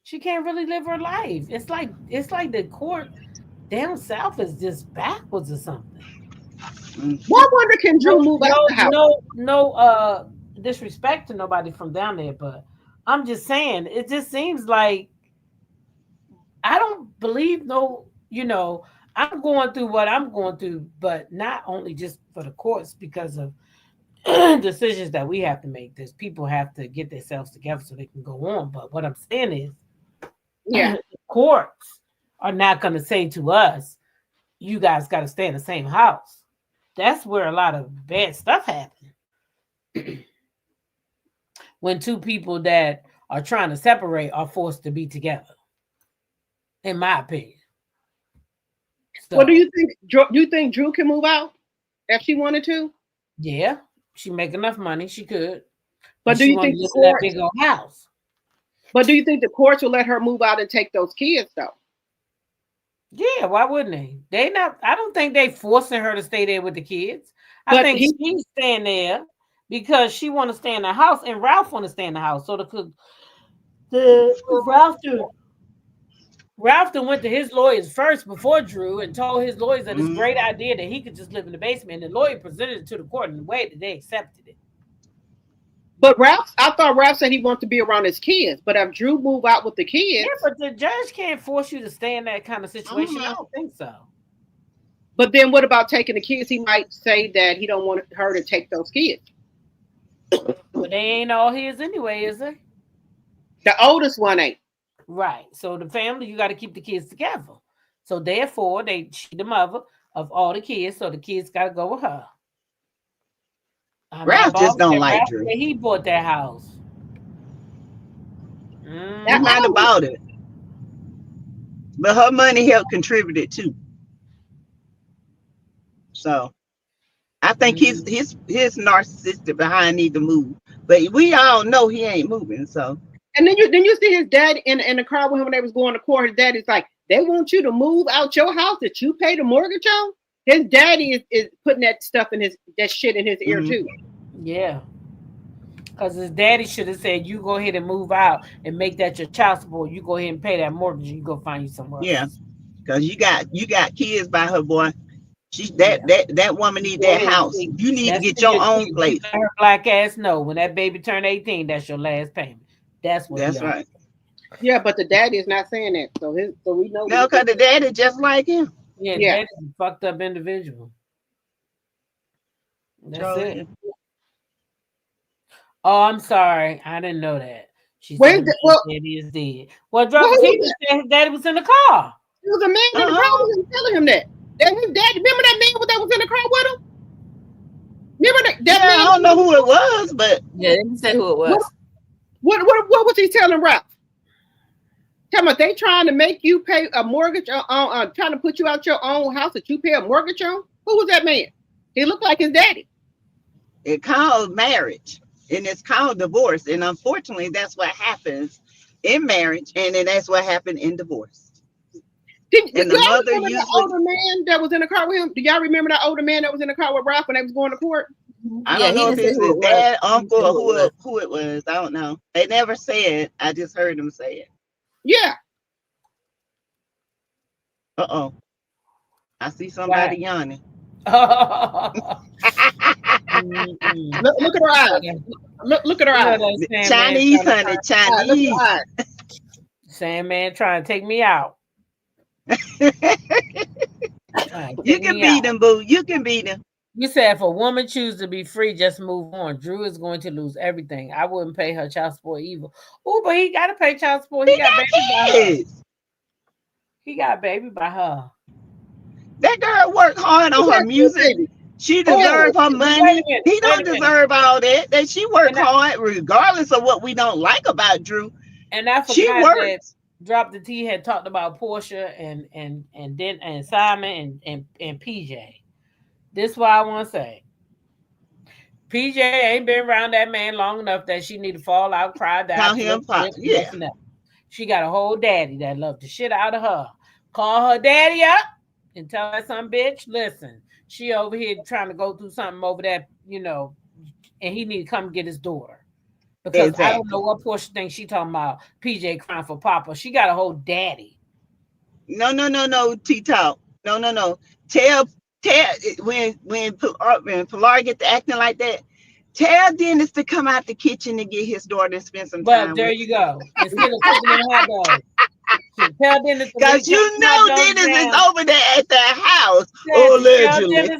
She can't really live her life. It's like the court down south is just backwards or something. What wonder can Drew move out the house? No disrespect to nobody from down there, but I'm just saying it just seems like I don't believe I'm going through what I'm going through, but not only just for the courts because of decisions that we have to make. There's people have to get themselves together so they can go on. But what I'm saying is, the courts are not going to say to us, you guys got to stay in the same house. That's where a lot of bad stuff happens. When two people that are trying to separate are forced to be together, in my opinion. So, what do you think? Do you think Drew can move out if she wanted to? Yeah, she make enough money. She could. But do you think that big old house? But do you think the courts will let her move out and take those kids though? Yeah, why wouldn't they? They not. I don't think they forcing her to stay there with the kids. I think she's staying there because she want to stay in the house, and Ralph want to stay in the house. So Ralph went to his lawyers first before Drew and told his lawyers that it's a great idea that he could just live in the basement. And the lawyer presented it to the court in a way that they accepted it. But I thought Ralph said he wants to be around his kids. But if Drew move out with the kids, yeah, but the judge can't force you to stay in that kind of situation. I don't think so. But then what about taking the kids? He might say that he don't want her to take those kids. But they ain't all his anyway, is they? The oldest one ain't. Right. So the family, you got to keep the kids together. So therefore, she's the mother of all the kids. So the kids got to go with her. Ralph just don't like Drew. He bought that house. That's not about it. But her money helped contribute it too. So I think his narcissistic behind need to move. But we all know he ain't moving. So and then you see his dad in the car with him when they was going to court. His daddy's like, they want you to move out your house that you pay the mortgage on. His daddy is putting that stuff in that shit in his ear too. Yeah. Because his daddy should have said, you go ahead and move out and make that your child support. You go ahead and pay that mortgage and you go find you somewhere else. Yeah. Because you got kids by her, boy. That woman need that house. You need to get your own place. Her black ass know when that baby turn 18, that's your last payment. That's right. Yeah, but the daddy is not saying that. So we know. No, because the daddy just like him. Yeah. Daddy's a fucked up individual. That's it. Oh, I'm sorry. I didn't know that. She said daddy is dead. Well, Teatalk said his daddy was in the car. There was a man in the car who was telling him that. That his daddy. Remember that man that was in the car with him? Remember that man? I don't know who it was, but yeah, they didn't say who it was. What was he telling Ralph? Tell me, they trying to make you pay a mortgage on trying to put you out your own house that you pay a mortgage on? Who was that man? He looked like his daddy. It called marriage and it's called divorce. And unfortunately, that's what happens in marriage, and then that's what happened in divorce. Did y'all remember the older man that was in the car with him? Do y'all remember that older man that was in the car with Ralph when they was going to court? I don't know if it's his dad, uncle, or who it was. I don't know. They never said. I just heard them say it. Yeah. Uh-oh. I see somebody yawning. Look at her eyes. Look at her eyes. Chinese, honey. Chinese. Sandman trying to take me out. You can beat him, boo. You can beat him. You said if a woman chooses to be free, just move on. Drew is going to lose everything. I wouldn't pay her child support either. Oh, but he got to pay child support. He got baby by her. He got baby by her. That girl worked hard on her music. She deserves her money. He don't deserve all that. That she worked hard, regardless of what we don't like about Drew. And I forgot that Drop the T had talked about Porsha and Simon and PJ. This is what I want to say. PJ ain't been around that man long enough that she need to fall out, cry, die. She got a whole daddy that loved the shit out of her. Call her daddy up and tell her some bitch, listen, she over here trying to go through something over there, and he need to come get his daughter. Because I don't know what Porsha thinks she talking about PJ crying for Papa. She got a whole daddy. No, Teatalk. No. Tell when Pilar get to acting like that, tell Dennis to come out the kitchen and get his daughter and spend some time. But there you go. Instead of cooking them hot dogs. Tell Dennis because Dennis is over there at the house. Allegedly.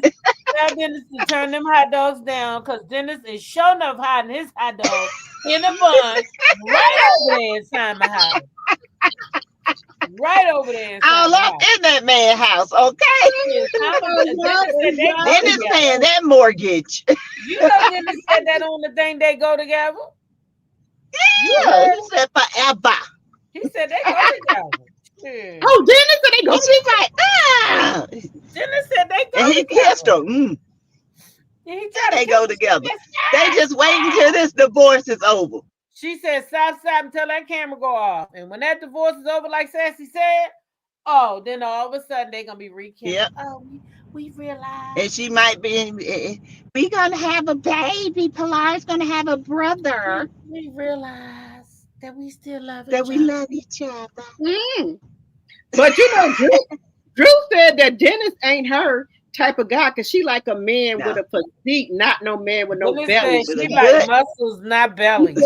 Tell Dennis to turn them hot dogs down because Dennis is sure enough hiding his hot dog in a bun right over there in Simon's house. Right over there. All up in that man's house, okay? Dennis paying that mortgage. You know Dennis said that on the thing they go together. Yeah, he said forever. He said they go together. Oh, Dennis said they go together. Dennis said they go and he kissed her. They go together. They just wait until this divorce is over. She said, stop until that camera go off. And when that divorce is over, like Sassy said, then all of a sudden they're going to be rekindled. Yep. Oh, we realize. And she might be, we're going to have a baby. Pilar's going to have a brother. We realize. that we still love that each we other. love each other. Mm. But Drew said that Dennis ain't her type of guy because she like a man with a physique, not no man with no belly. She like muscles, not belly.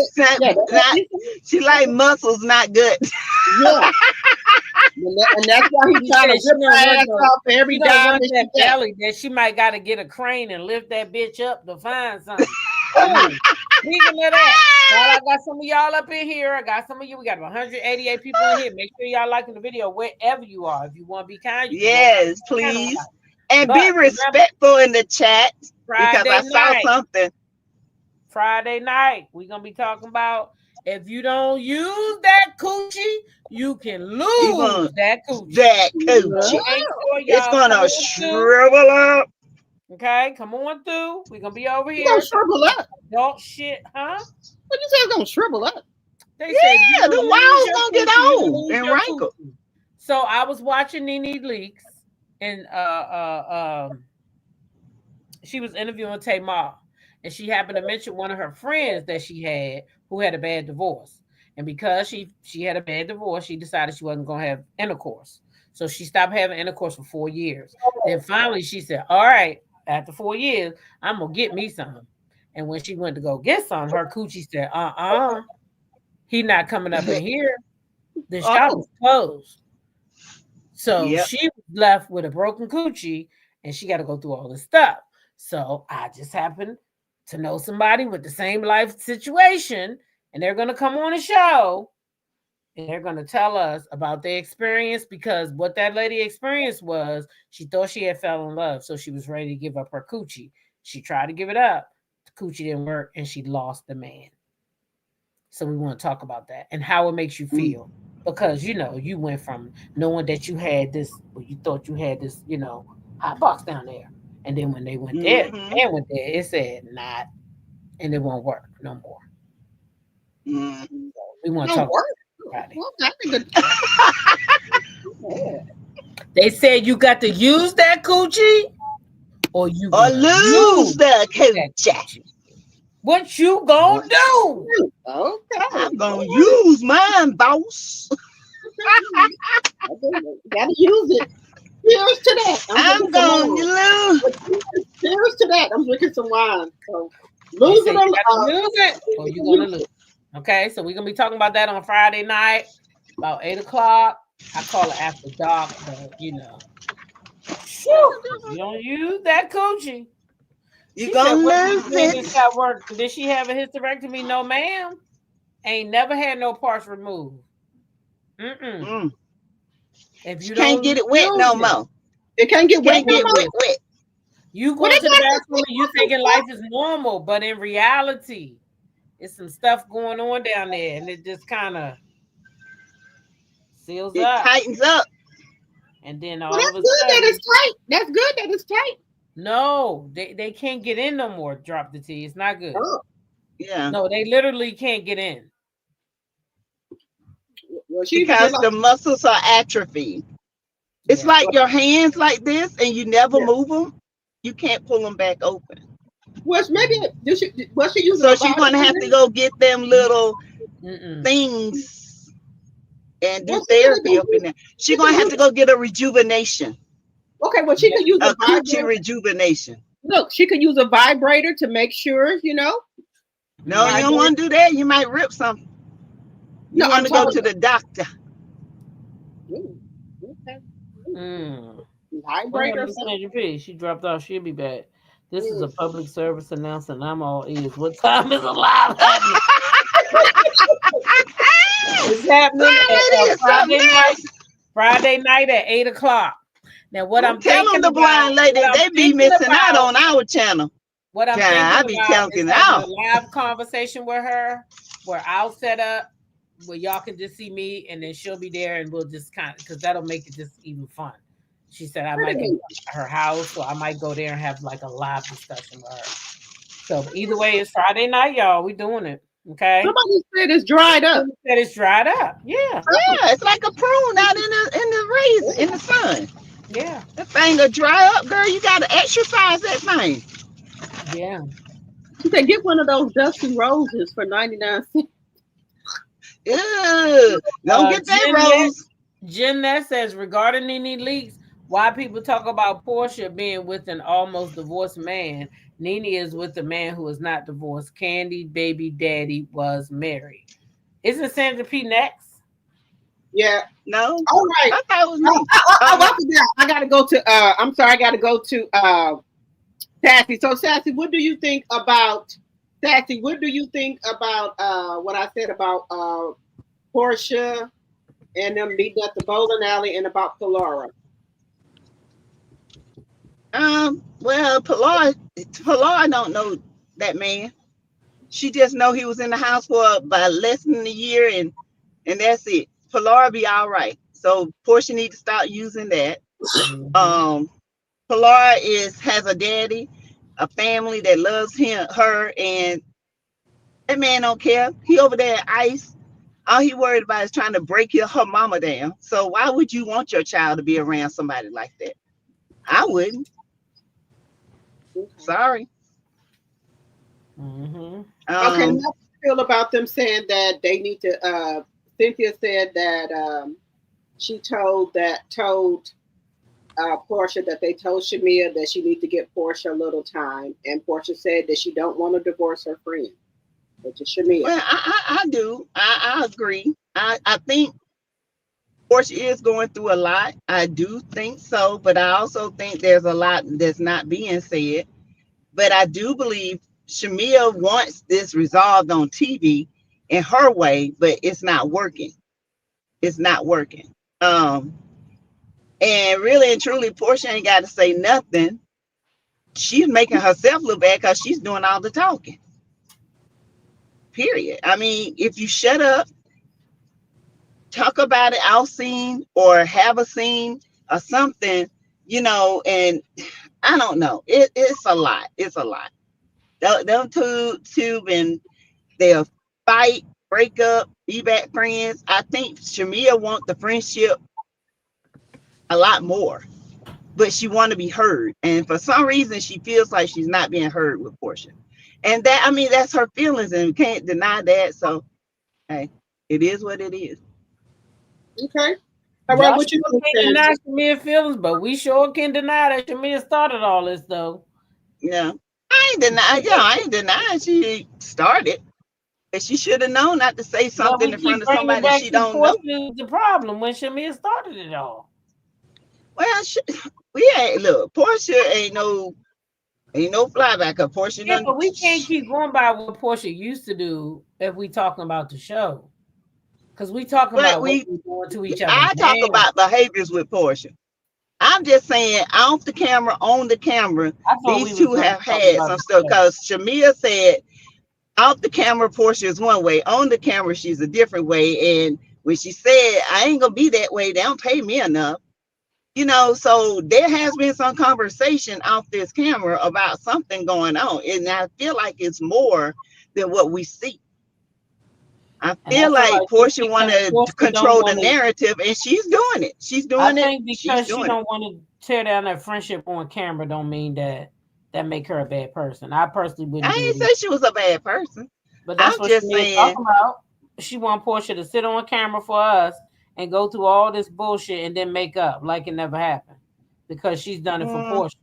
She like muscles, not good. Yeah. And that's why he's trying to rip her ass off every dime that that belly that she might got to get a crane and lift that bitch up to find something. Speaking of that, while I got some of y'all up in here, I got some of you. We got 188 people in here. Make sure y'all liking the video wherever you are. If you want to be kind, yes, please. And be respectful in the chat because I saw something. Friday night, we're going to be talking about if you don't use that coochie, you can lose that coochie. It's going to shrivel up. Okay, come on through. We're going to be over here. It's going to shrivel up. Adult shit, huh? What you say it's going to shrivel up? They said the walls going to get old and wrinkle. So I was watching Nene Leakes and she was interviewing Tamar. And she happened to mention one of her friends that she had who had a bad divorce. And because she had a bad divorce, she decided she wasn't going to have intercourse. So she stopped having intercourse for 4 years. Then finally she said, all right, after 4 years, I'm going to get me some. And when she went to go get some, her coochie said, he not coming up in here. The shop is closed. So she was left with a broken coochie and she got to go through all this stuff. So I just happened to know somebody with the same life situation, and they're going to come on the show and they're going to tell us about their experience, because what that lady experienced was she thought she had fell in love. So she was ready to give up her coochie. She tried to give it up. The coochie didn't work and she lost the man. So we want to talk about that and how it makes you feel, because, you know, you went from knowing that you had this, or you thought you had this, you know, hot box down there. And then when they went there, it said not, and it won't work no more. So we want to talk about it. They said you got to use that coochie, or you lose that coochie. What you gonna do? Okay, I'm gonna use mine, boss. Gotta use it. Cheers to that. I'm going to lose. Cheers to that. I'm drinking some wine. So lose it or you're going to lose. Okay, so we're going to be talking about that on Friday night, about 8 o'clock. I call it after dark, but you know. You don't use that coochie. You're going to lose it. Work. Did she have a hysterectomy? No, ma'am. Ain't never had no parts removed. If you can't get it wet no more. It can't get wet. You go to the bathroom and you thinking life is normal, but in reality, it's some stuff going on down there, and it just kind of seals up. It tightens up. And then all of a sudden, that it's tight. That's good that it's tight. No, they can't get in no more. Drop the T. It's not good. Oh. Yeah. No, they literally can't get in. Well, because the muscles are atrophied. It's like your hands like this, and you never move them. You can't pull them back open. Well, maybe she using. So she's gonna have to go get them little things and do therapy up in there. She's gonna have to go get a rejuvenation. Okay, well, she could use a coochie rejuvenation. Look, she could use a vibrator to make sure, you know. No, you don't want to do that. You might rip something. You want to go to the doctor. Vibrator. She dropped off. She'll be back. This is a public service announcement. I'm all ears. What time is alive happening? It's happening Friday night at 8 o'clock. Now, what I'm telling thinking the blind lady, they be missing out on our channel. What I'm thinking I be talking out. A live conversation with her, where I'll set up where y'all can just see me, and then she'll be there, and we'll just kind of, because that'll make it just even fun. She said I might go to her house, or I might go there and have like a live discussion with her. So either way, it's Friday night, y'all. We doing it. Okay. Somebody said it's dried up. Somebody said it's dried up. Yeah. Yeah, it's like a prune out in the sun. Yeah. That thing will dry up, girl. You gotta exercise that thing. Yeah. She said get one of those dusty roses for 99 cents. Ew, don't get that, Rose. Jeanette says, regarding Nene Leakes, why people talk about Porsha being with an almost divorced man. Nene is with a man who is not divorced. Candy baby daddy was married. Isn't Sandra P next? Yeah. No. All right. I thought it was me. I gotta go to I'm sorry, I gotta go to Sassy. So Sassy, what do you think about what I said about Porsha and them meeting at the bowling alley and about Polara? Well, Pilar don't know that man. She just know he was in the house for about less than a year, and that's it. Pilar be all right. So Porsha need to start using that. Mm-hmm. Pilar has a daddy, a family that loves her, and that man don't care. He over there at ICE. All he worried about is trying to break her mama down. So why would you want your child to be around somebody like that? I wouldn't. Sorry. Mm-hmm. Okay, how do you feel about them saying that they need to? Cynthia said that she told Porsha that they told Shamia that she needs to give Porsha a little time, and Porsha said that she don't want to divorce her friend, which is Shamia. Well, I do. I agree. I think Porsche is going through a lot. I do think so, but I also think there's a lot that's not being said. But I do believe Shamia wants this resolved on TV in her way, but it's not working. It's not working. And really and truly, Porsche ain't got to say nothing. She's making herself look bad because she's doing all the talking. Period. I mean, if you shut up, talk about it out scene or have a scene or something, and I don't know. It's a lot. It's a lot. Them two and they'll fight, break up, be back friends. I think Shamia wants the friendship a lot more, but she want to be heard. And for some reason, she feels like she's not being heard with Porsha. And that's her feelings, and we can't deny that. So, hey, it is what it is. Okay. All right, what you can't deny Shamia feelings, but we sure can deny that Shamia started all this, though. Yeah, I ain't denying she started. But she should have known not to say something in front of somebody she don't know. The problem when Shamia started it all. Well, Porsha ain't no flybacker. Porsha, yeah, but we can't keep going by what Porsha used to do if we talking about the show. Because we talking about what we doing to each other. I talk about behaviors with Porsha. I'm just saying, off the camera, on the camera, these two have had some stuff. Because Shamia said, off the camera, Porsha is one way. On the camera, she's a different way. And when she said, I ain't gonna be that way, they don't pay me enough. So there has been some conversation off this camera about something going on. And I feel like it's more than what we see. I feel like Porsha want to control the narrative, and she's doing it. She's doing it. I think because she don't want to tear down that friendship on camera don't mean that make her a bad person. I personally wouldn't. I didn't say she was a bad person. But that's what she's talking about. She want Porsha to sit on camera for us and go through all this bullshit and then make up like it never happened because she's done it for Porsha.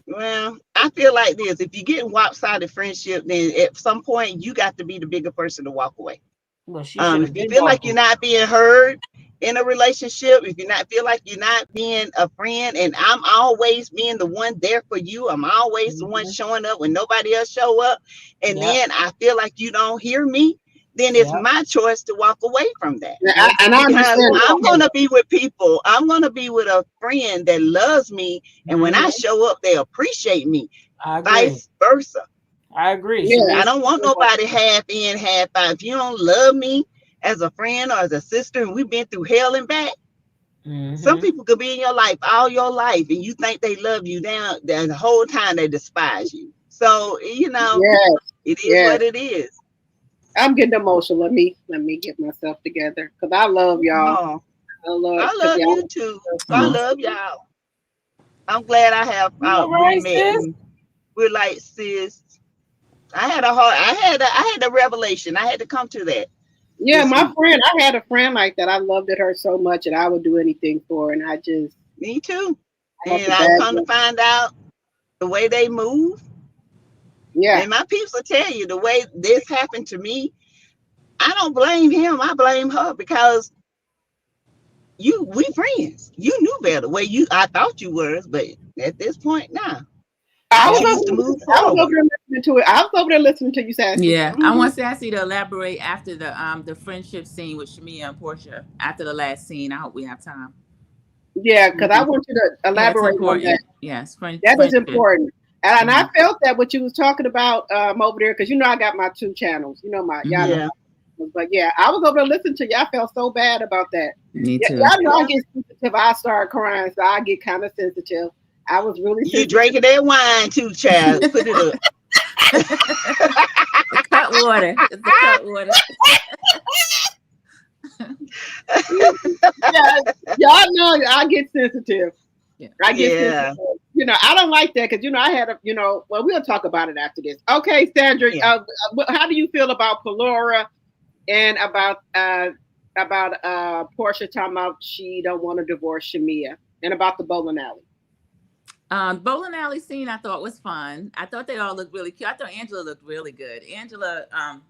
Well, I feel like this. If you get lopsided friendship, then at some point you got to be the bigger person to walk away. Well, if you feel like you're not being heard in a relationship, if you feel like you're not being a friend, and I'm always being the one there for you, I'm always the one showing up when nobody else show up, and then I feel like you don't hear me, then it's my choice to walk away from that. I'm going to be with people. I'm going to be with a friend that loves me. And when I show up, they appreciate me. Vice versa. I agree. Yeah. I don't want nobody half in, half out. If you don't love me as a friend or as a sister, and we've been through hell and back, some people could be in your life all your life, and you think they love you down the whole time they despise you. So, it is what it is. I'm getting emotional. Let me get myself together because I love y'all. I love you too. I love y'all. I'm glad I have met. We're like sis. I had a revelation. I had to come to that. Yeah, my friend, I had a friend like that. I loved her so much, and I would do anything for her. And I just, me too. And I come to find out the way they move. Yeah. And my peeps will tell you the way this happened to me. I don't blame him. I blame her because we friends. You knew better. I thought you were, but at this point, nah. I was over there listening to it. I was over there listening to you, Sassy. Yeah, I want Sassy to elaborate after the friendship scene with Shamia and Porsha. After the last scene, I hope we have time. Yeah, because I want you to elaborate on that. Yes, that is important. And I felt that what you was talking about over there, because I got my 2 channels. Y'all know. But yeah, I was over there listening to you. I felt so bad about that. Me too. Y'all know I get sensitive. I start crying, so I get kind of sensitive. I was really sensitive. You drinking that wine too, child. Put it up. The cut water. It's the cut water. Yeah, y'all know I get sensitive. Yeah. I get sensitive. I don't like that because I had well, we'll talk about it after this. Okay, Sandra, how do you feel about Polora and about Porsha talking about she don't want to divorce Shamia, and about the bowling alley? Bowling alley scene I thought was fun. I thought they all looked really cute. I thought Angela looked really good. Angela,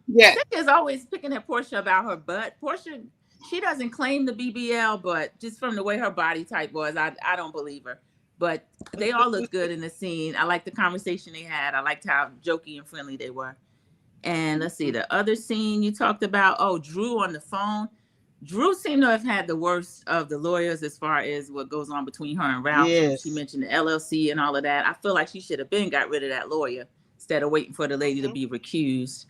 Cynthia's always picking at Porsha about her butt. Porsha, she doesn't claim the BBL, but just from the way her body type was, I don't believe her. But they all looked good in the scene. I liked the conversation they had. I liked how jokey and friendly they were. And let's see, the other scene you talked about, Drew on the phone. Drew seemed to have had the worst of the lawyers as far as what goes on between her and Ralph. Yes. She mentioned the LLC and all of that. I feel like she should have got rid of that lawyer instead of waiting for the lady to be recused.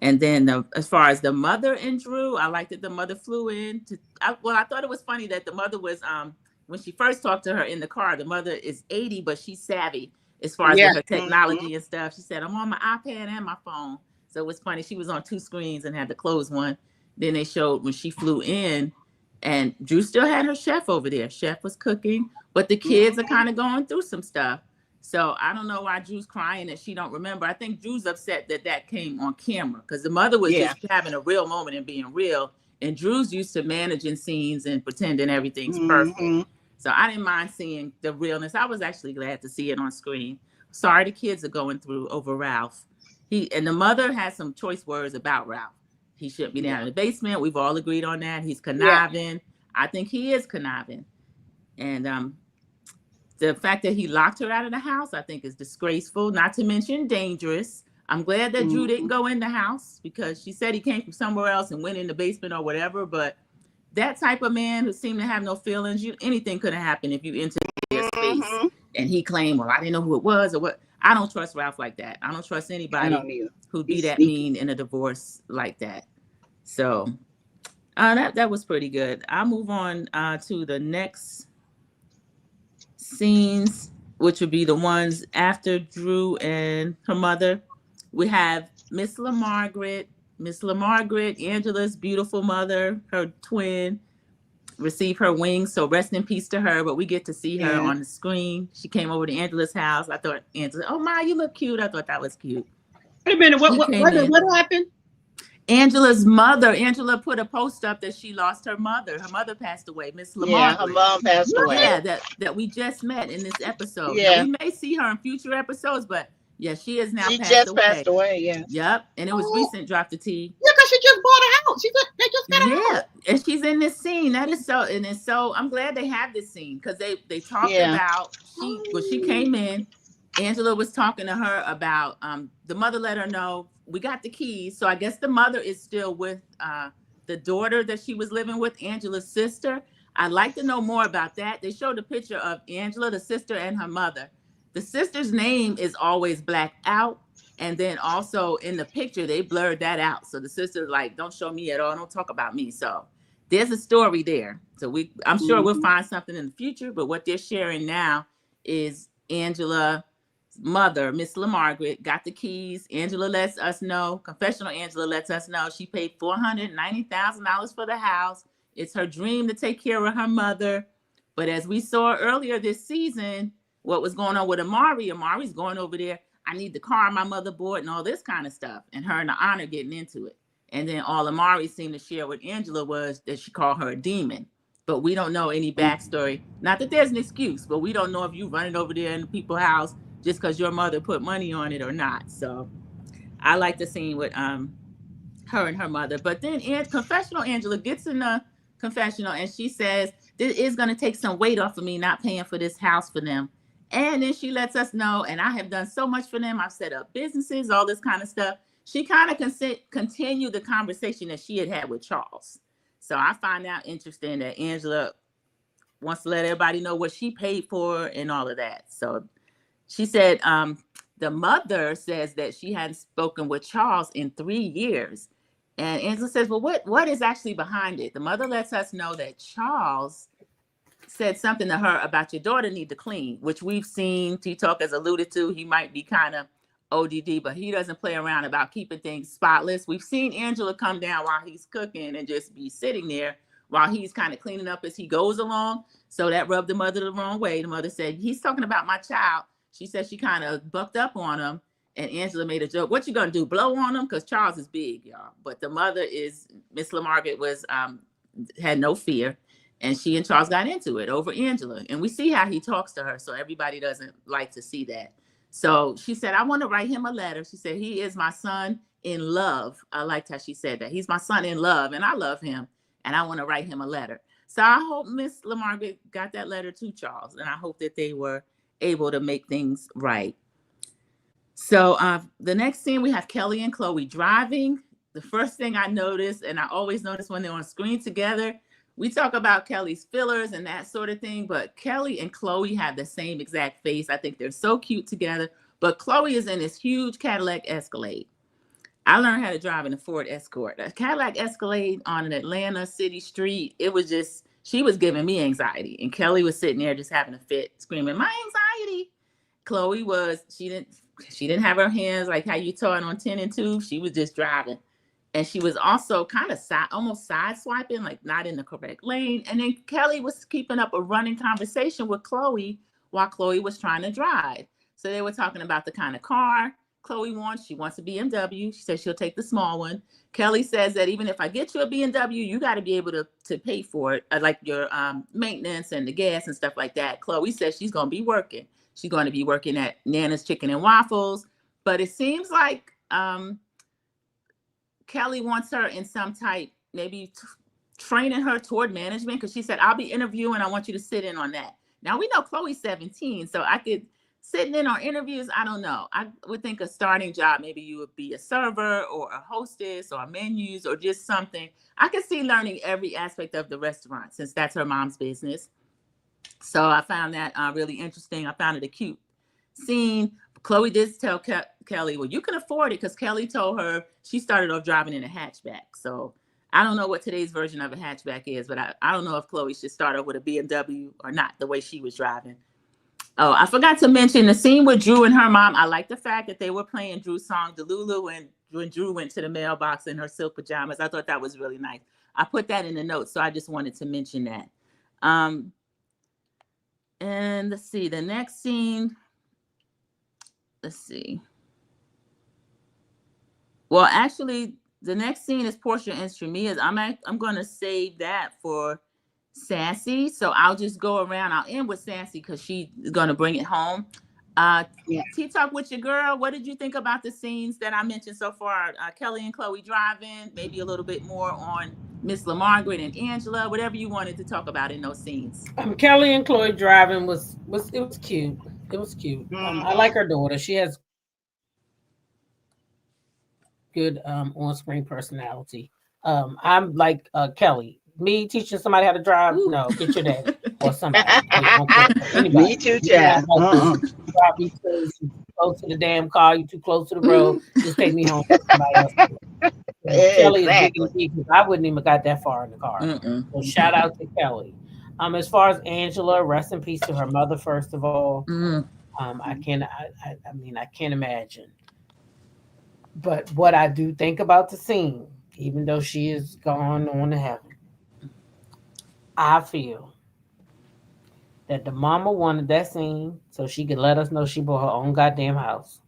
And then as far as the mother and Drew, I liked that the mother flew in. I thought it was funny that the mother was, when she first talked to her in the car, the mother is 80, but she's savvy as far as her technology and stuff. She said, I'm on my iPad and my phone. So it was funny. She was on 2 screens and had to close one. Then they showed when she flew in, and Drew still had her chef over there. Chef was cooking, but the kids are kind of going through some stuff. So I don't know why Drew's crying that she don't remember. I think Drew's upset that came on camera because the mother was just having a real moment and being real. And Drew's used to managing scenes and pretending everything's perfect. So I didn't mind seeing the realness. I was actually glad to see it on screen. Sorry the kids are going through over Ralph. And the mother has some choice words about Ralph. He shouldn't be down in the basement. We've all agreed on that. He's conniving. Yeah. I think he is conniving. And the fact that he locked her out of the house, I think is disgraceful, not to mention dangerous. I'm glad that Drew didn't go in the house because she said he came from somewhere else and went in the basement or whatever. But that type of man who seemed to have no feelings, anything could have happened if you entered their space. And he claimed, well, I didn't know who it was or what. I don't trust Ralph like that. I don't trust anybody who'd be that mean in a divorce like that. So that was pretty good. I'll move on to the next scenes, which would be the ones after Drew and her mother. We have Miss LaMargaret, Angela's beautiful mother, her twin, receive her wings. So rest in peace to her, but we get to see her on the screen. She came over to Angela's house. I thought, Angela, oh my, you look cute. I thought that was cute. Wait a minute, what happened? Angela's mother. Angela put a post up that she lost her mother. Her mother passed away, Miss LaMargaret. Yeah, her mom passed away. Yeah, that we just met in this episode. Yeah. Now, we may see her in future episodes, but yeah, she is now passed away. Yeah. Yep. And it was recent, Drop the T. Yeah, because she just bought a house. They just got a house. Yeah, and she's in this scene. That is so, and it's so, I'm glad they have this scene because they talked about, when she came in, Angela was talking to her about, the mother let her know, we got the keys. So I guess the mother is still with the daughter that she was living with, Angela's sister. I'd like to know more about that. They showed a picture of Angela, the sister, and her mother. The sister's name is always blacked out. And then also in the picture, they blurred that out. So the sister's like, don't show me at all. Don't talk about me. So there's a story there. So I'm sure we'll find something in the future. But what they're sharing now is Angela's mother, Miss LaMargaret, got the keys. Angela lets us know, confessional Angela lets us know she paid $490,000 for the house. It's her dream to take care of her mother. But as we saw earlier this season, what was going on with Amari's going over there. I need the car my mother bought and all this kind of stuff. And her and the Honor getting into it. And then all Amari seemed to share with Angela was that she called her a demon. But we don't know any backstory. Not that there's an excuse, but we don't know if you running over there in the people's house just because your mother put money on it or not. So I like the scene with her and her mother. But then confessional Angela gets in the confessional and she says, this is going to take some weight off of me not paying for this house for them. And then she lets us know, and I have done so much for them. I've set up businesses, all this kind of stuff. She kind of continued the conversation that she had with Charles. So I find out interesting that Angela wants to let everybody know what she paid for and all of that. So she said the mother says that she hadn't spoken with Charles in 3 years. And Angela says, well, what is actually behind it? The mother lets us know that Charles said something to her about your daughter need to clean, which we've seen Teatalk has alluded to. He might be kind of ODD, but he doesn't play around about keeping things spotless. We've seen Angela come down while he's cooking and just be sitting there while he's kind of cleaning up as he goes along. So that rubbed the mother the wrong way. The mother said, he's talking about my child. She said she kind of bucked up on him. And Angela made a joke. What you gonna do? Blow on him? Because Charles is big, y'all. But the mother is, Miss LaMargaret was had no fear. And she and Charles got into it over Angela. And we see how he talks to her. So everybody doesn't like to see that. So she said, I want to write him a letter. She said, he is my son in love. I liked how she said that. He's my son in love. And I love him. And I want to write him a letter. So I hope Miss LaMargaret got that letter to Charles. And I hope that they were able to make things right. So the next scene, we have Kelly and Chloe driving. The first thing I noticed, and I always notice when they're on screen together, we talk about Kelly's fillers and that sort of thing, but Kelly and Chloe have the same exact face. I think they're so cute together, but Chloe is in this huge Cadillac Escalade. I learned how to drive in a Ford Escort. A Cadillac Escalade on an Atlanta city street, it was just, she was giving me anxiety, and Kelly was sitting there just having a fit, screaming, my anxiety. Chloe was, she didn't have her hands like how you taught on 10 and 2. She was just driving. And she was also kind of almost side swiping, like not in the correct lane. And then Kelly was keeping up a running conversation with Chloe while Chloe was trying to drive. So they were talking about the kind of car Chloe wants. She wants a BMW. She says she'll take the small one. Kelly says that even if I get you a BMW, you got to be able to pay for it, like your maintenance and the gas and stuff like that. Chloe says she's going to be working. She's going to be working at Nana's Chicken and Waffles. But it seems like Kelly wants her in some type, maybe training her toward management, because she said, I'll be interviewing. I want you to sit in on that. Now, we know Chloe's 17, so I could sitting in on interviews. I don't know. I would think a starting job, maybe you would be a server or a hostess or menus or just something. I could see learning every aspect of the restaurant since that's her mom's business. So I found that really interesting. I found it a cute scene. Chloe did tell Kelly, well, you can afford it, because Kelly told her she started off driving in a hatchback. So I don't know what today's version of a hatchback is, but I don't know if Chloe should start off with a BMW or not, the way she was driving. Oh, I forgot to mention the scene with Drew and her mom. I like the fact that they were playing Drew's song, Delulu, when Drew went to the mailbox in her silk pajamas. I thought that was really nice. I put that in the notes, so I just wanted to mention that. And let's see, the next scene. Let's see. Well, actually, the next scene is Porsha and Shamia's. I'm going to save that for Sassy. So I'll just go around. I'll end with Sassy because she's going to bring it home. Teatalk with your girl. What did you think about the scenes that I mentioned so far? Kelly and Chloe driving, maybe a little bit more on Miss LaMargaret and Angela, whatever you wanted to talk about in those scenes. Kelly and Chloe driving was cute. It was cute. I like her daughter. She has good on-screen personality. I'm like Kelly. Me teaching somebody how to drive? Ooh. No, get your dad or somebody. Me too, child. Drive me close to the damn car. You too close to the road. Just take me home. Somebody else. Kelly is big, because I wouldn't even got that far in the car. So shout out to Kelly. As far as Angela, rest in peace to her mother. First of all, I can't imagine. But what I do think about the scene, even though she is gone on to heaven, I feel that the mama wanted that scene so she could let us know she bought her own goddamn house.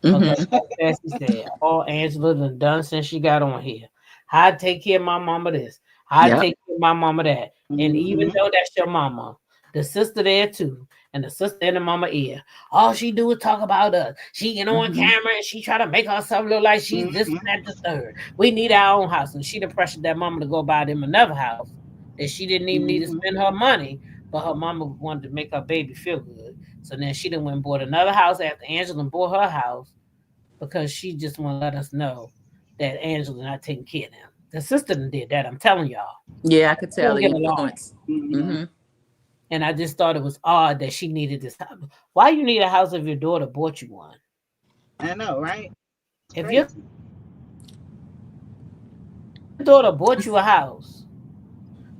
Because like Sassy said, all Angela done since she got on here. I take care of my mama this. I take care of my mama that. And even though that's your mama, the sister there too, and the sister and the mama ear, all she do is talk about us. She get on camera and she try to make herself look like she's this and that, the third. We need our own house. And she done pressured that mama to go buy them another house that she didn't even need to spend her money, but her mama wanted to make her baby feel good. So then she done went and bought another house after Angela bought her house, because she just want to let us know that Angela not taking care of them. The sister did that. I'm telling y'all. Yeah, I could tell the influence. And I just thought it was odd that she needed this house. Why you need a house if your daughter bought you one? I know, right? If your daughter bought you a house,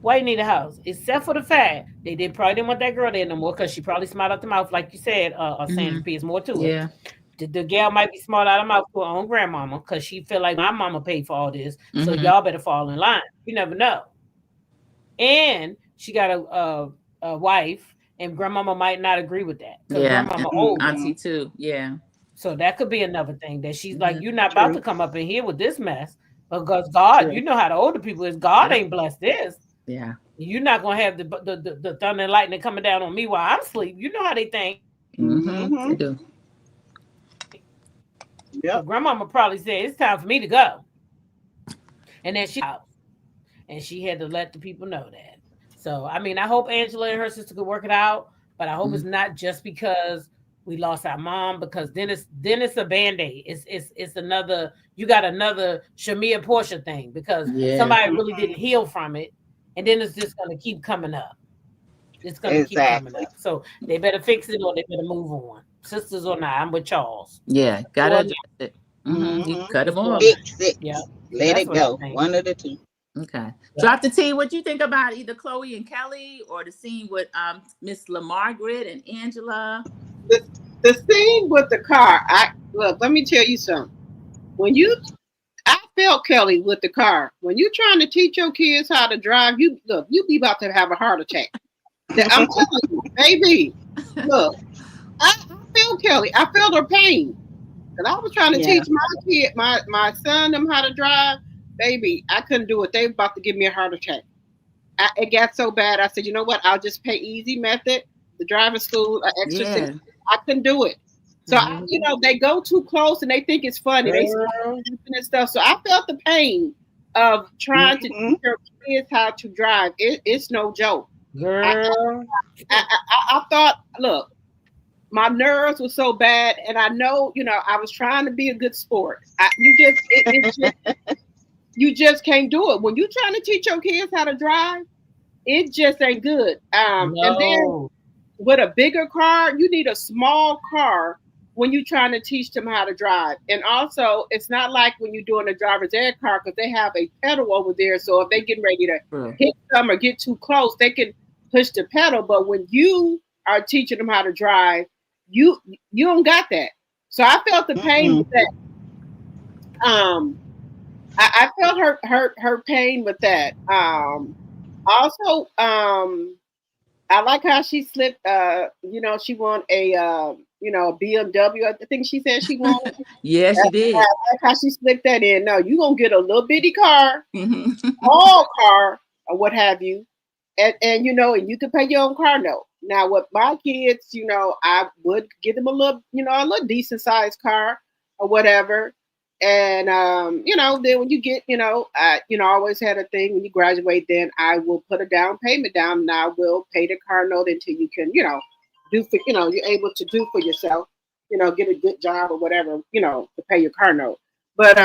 why you need a house? Except for the fact they probably didn't want that girl there no more, because she probably smart out the mouth, like you said, Sandra P. Is more to it. Yeah. The girl might be smart out of mouth to her own grandmama, because she feel like my mama paid for all this, so y'all better fall in line. You never know. And she got a wife, and grandmama might not agree with that. Yeah, grandmama old, auntie too. Yeah. So that could be another thing that she's like, you're not about to come up in here with this mess, because God, you know how the older people is. God ain't blessed this. Yeah. You're not gonna have the thunder and lightning coming down on me while I'm asleep. You know how they think. They do. So grandmama probably said it's time for me to go, and then she had to let the people know that. So I mean, I hope Angela and her sister could work it out, but I hope it's not just because we lost our mom, because then it's a band-aid. It's another, you got another Shamia Porsha thing, because somebody really didn't heal from it, and then it's just gonna keep coming up. It's gonna keep coming up. So they better fix it or they better move on. Sisters or not, I'm with Charles. Yeah, gotta address it. You cut them off. Fix it. Yeah. Let it go. One of the two. Okay. Drop the T. What you think about either Chloe and Kelly, or the scene with Miss LaMargaret and Angela? The scene with the car. Look, let me tell you something. I felt Kelly with the car. When you trying to teach your kids how to drive, you be about to have a heart attack. I'm telling you, baby. Look, I felt Kelly. I felt her pain. And I was trying to teach my son them how to drive. Baby, I couldn't do it. They were about to give me a heart attack. It got so bad. I said, you know what? I'll just pay easy method, the driving school, extra 6. I couldn't do it. So, they go too close and they think it's funny. They and stuff. So I felt the pain of trying to teach your kids how to drive. It's no joke. Girl. I thought, look, my nerves were so bad, and I know, I was trying to be a good sport. You just can't do it. When you're trying to teach your kids how to drive, it just ain't good. And then with a bigger car, you need a small car when you're trying to teach them how to drive. And also, it's not like when you're doing a driver's ed car, because they have a pedal over there. So if they get ready to hit them or get too close, they can push the pedal. But when you are teaching them how to drive, you don't got that. So I felt the pain with that. I felt her pain with that. Also, I like how she slipped. She won a BMW. I think she said she won. Yeah, she did. I like how she slipped that in. No, you gonna get a little bitty car, small car, or what have you, and you can pay your own car note. Now, with my kids, I would give them a little decent sized car or whatever. And, then when you get, I always had a thing when you graduate, then I will put a down payment down, and I will pay the car note until you can, do for, you're able to do for yourself, get a good job or whatever, to pay your car note. But,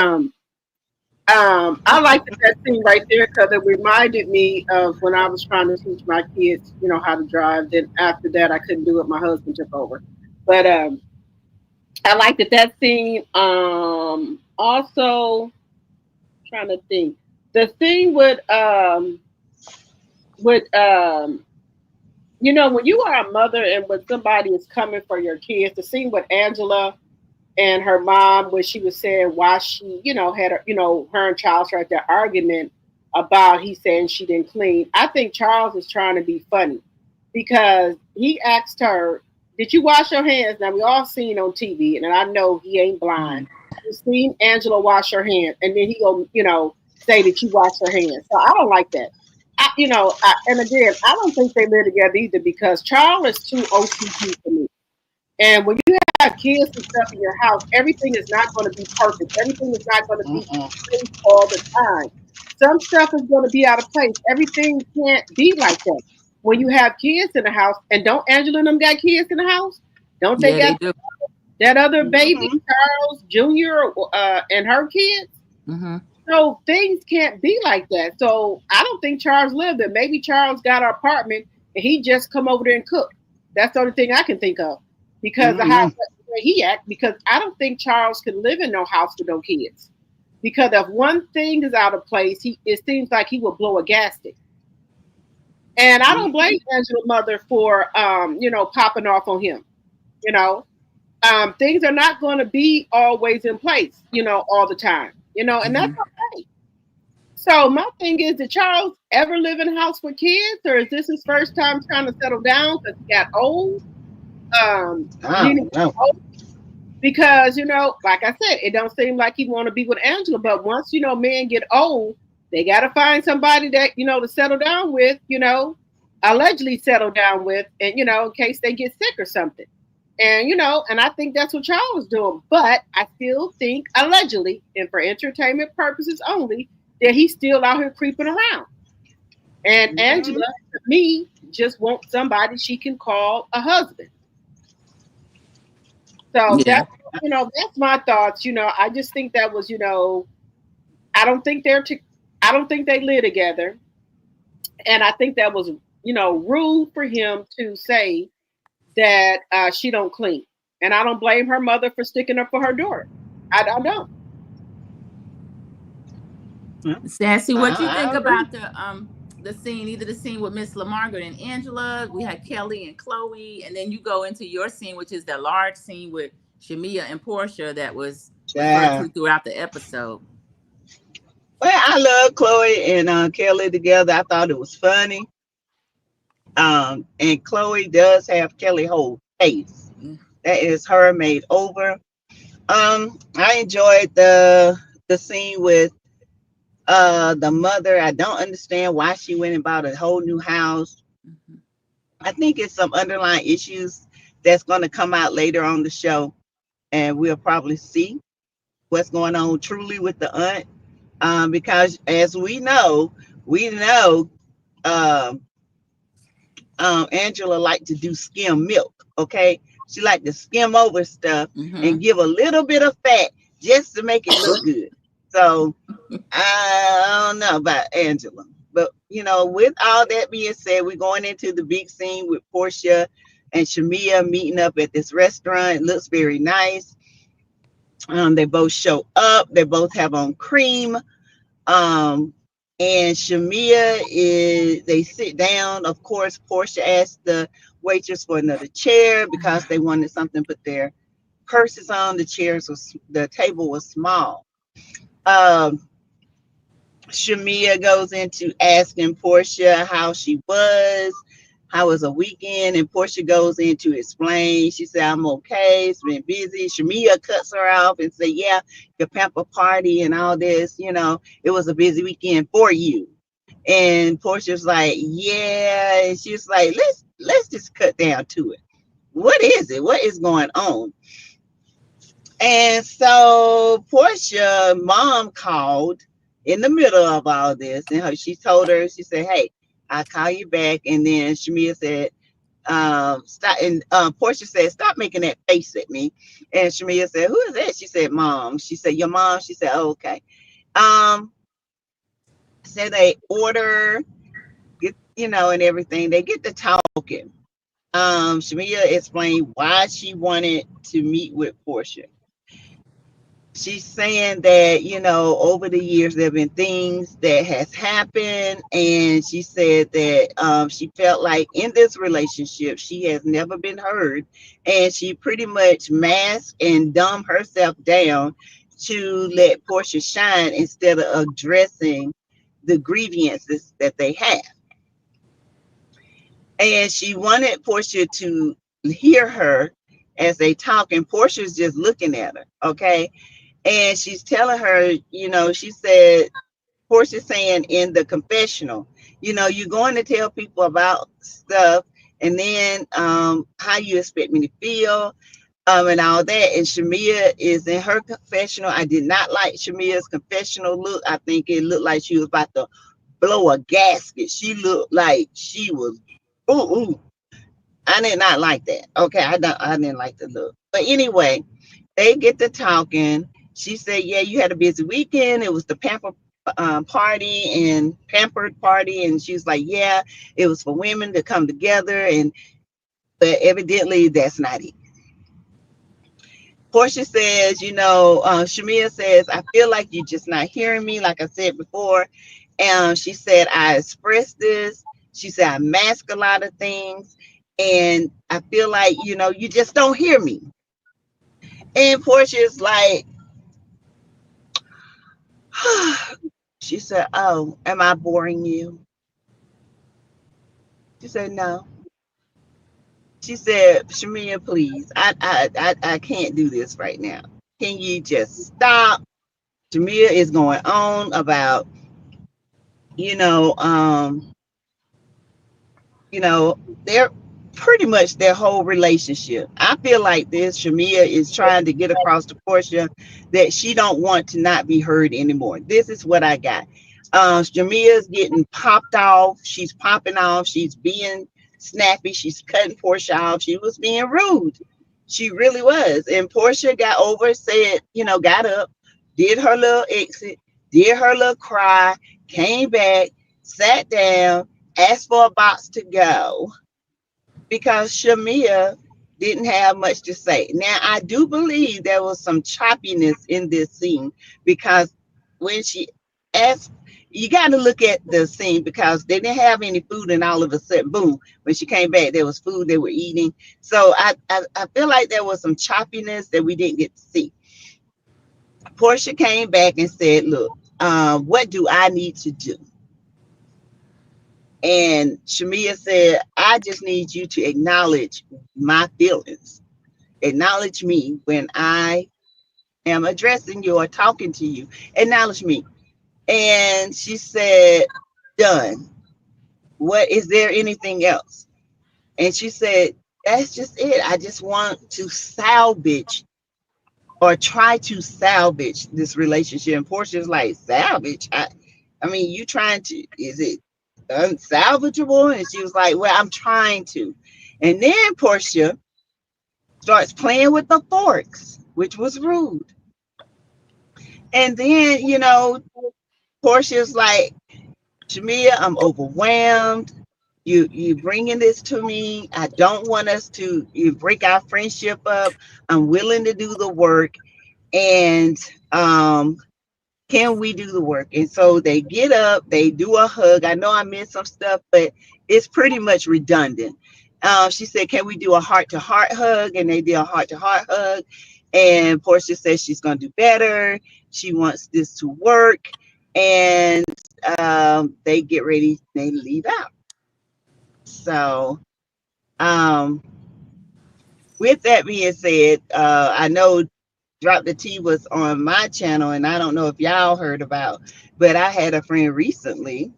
I liked that scene right there because it reminded me of when I was trying to teach my kids, how to drive. Then after that, I couldn't do it. My husband took over. But, I liked that scene. Also, trying to think, the thing with when you are a mother and when somebody is coming for your kids, the scene with Angela and her mom, when she was saying why she, had her and Charles had that argument about he saying she didn't clean. I think Charles is trying to be funny because he asked her, did you wash your hands? Now we all seen on TV, and I know he ain't blind. We've seen Angela wash her hands, and then he go, say that you wash your hands. So I don't like that. And again, I don't think they live together either because Charles is too OCD for me. And when you have kids and stuff in your house, everything is not going to be perfect. Everything is not going to be in place all the time. Some stuff is going to be out of place. Everything can't be like that. When you have kids in the house, and don't Angela and them got kids in the house? Don't they got that other baby, Charles Jr. And her kids? So things can't be like that. So I don't think Charles lived there. Maybe Charles got an apartment and he just come over there and cook. That's the only thing I can think of. Because the house where he at, because I don't think Charles can live in no house with no kids. Because if one thing is out of place, it seems like he will blow a gasket. And I don't blame Angela's mother for popping off on him. Things are not going to be always in place, all the time. And that's okay. So my thing is, did Charles ever live in a house with kids, or is this his first time trying to settle down because he got old? Because like I said, it don't seem like he want to be with Angela. But once men get old, they got to find somebody that to settle down with. Allegedly settle down with, and in case they get sick or something. And and I think that's what Charles was doing. But I still think allegedly, and for entertainment purposes only, that he's still out here creeping around. And Angela, to me, just wants somebody she can call a husband. So that's my thoughts. I just think that was, I don't think they live together. And I think that was, rude for him to say that she don't clean. And I don't blame her mother for sticking up for her daughter. I don't. Sassy, what do you think about the scene, either the scene with Miss LaMargaret and Angela, we had Kelly and Chloe, and then you go into your scene, which is the large scene with Shamia and Porsha that was referred to throughout the episode. Well, I love Chloe and Kelly together. I thought it was funny. And Chloe does have Kelly whole face. That is her made over. I enjoyed the scene with the mother. I don't understand why she went and bought a whole new house. I think it's some underlying issues that's going to come out later on the show, and we'll probably see what's going on truly with the aunt. Because as we know, Angela liked to do skim milk. Okay, she liked to skim over stuff and give a little bit of fat just to make it look good. So I don't know about Angela, but with all that being said, we're going into the big scene with Porsha and Shamia meeting up at this restaurant. It looks very nice. They both show up. They both have on cream. And Shamia they sit down. Of course, Porsha asked the waitress for another chair because they wanted something to put their purses on. The table was small. Shamia goes into asking Porsha how she was, how was a weekend, and Porsha goes in to explain. She said, I'm okay, it's been busy. Shamia cuts her off and say, yeah, your pamper party and all this, it was a busy weekend for you. And Porsha's like, yeah, and she's like, let's just cut down to it. What is it? What is going on? And so Porsha mom called in the middle of all this, and she told her, she said, hey, I'll call you back. And then Shamia said, stop. And Porsha said, stop making that face at me. And Shamia said, who is that? She said, mom. She said, your mom? She said, oh, okay. So they order, and everything. They get to talking. Shamia explained why she wanted to meet with Porsha. She's saying that, over the years, there have been things that has happened. And she said that she felt like in this relationship, she has never been heard. And she pretty much masked and dumbed herself down to let Porsha shine instead of addressing the grievances that they have. And she wanted Porsha to hear her as they talk, and Portia's just looking at her, okay? And she's telling her, she said, Portia's saying in the confessional, you're going to tell people about stuff, and then how you expect me to feel, and all that. And Shamia is in her confessional. I did not like Shamia's confessional look. I think it looked like she was about to blow a gasket. She looked like she was, ooh. I did not like that. Okay, I didn't like the look. But anyway, they get to talking. She said, yeah, you had a busy weekend. It was the pampered party. And she was like, yeah, it was for women to come together. But evidently that's not it. Porsha says, Shamia says, I feel like you're just not hearing me, like I said before. And she said, I expressed this. She said, I mask a lot of things. And I feel like, you just don't hear me. And Porsha is like, she said, oh, am I boring you? She said, no. She said, Shamia, please, I can't do this right now. Can you just stop? Shamia is going on about, they're pretty much their whole relationship. I feel like Shamia is trying to get across to Porsha that she don't want to not be heard anymore. This is what I got. Shamia's getting popped off. She's popping off. She's being snappy. She's cutting Porsha off. She was being rude. She really was. And Porsha got over, said, got up, did her little exit, did her little cry, came back, sat down, asked for a box to go, because Shamia didn't have much to say. Now, I do believe there was some choppiness in this scene, because when she asked, you got to look at the scene, because they didn't have any food, and all of a sudden, boom, when she came back, there was food they were eating. So I feel like there was some choppiness that we didn't get to see. Porsha came back and said, look, what do I need to do? And Shamia said, I just need you to acknowledge my feelings. Acknowledge me when I am addressing you or talking to you. Acknowledge me. And she said, done. What is there anything else? And she said, that's just it. I just want to salvage or try to salvage this relationship. And Portia's like, salvage? I mean, you trying to, is it unsalvageable? And she was like, well, I'm trying to. And then Porsha starts playing with the forks, which was rude. And then, Portia's like, Shamia, I'm overwhelmed. You bringing this to me. I don't want us to break our friendship up. I'm willing to do the work. And can we do the work? And so they get up, they do a hug. I know I missed some stuff, but it's pretty much redundant. She said, can we do a heart-to-heart hug? And they did a heart-to-heart hug. And Porsha says she's going to do better. She wants this to work. And they get ready, they leave out. So with that being said, I know Drop the Tea was on my channel, and I don't know if y'all heard about, but I had a friend recently,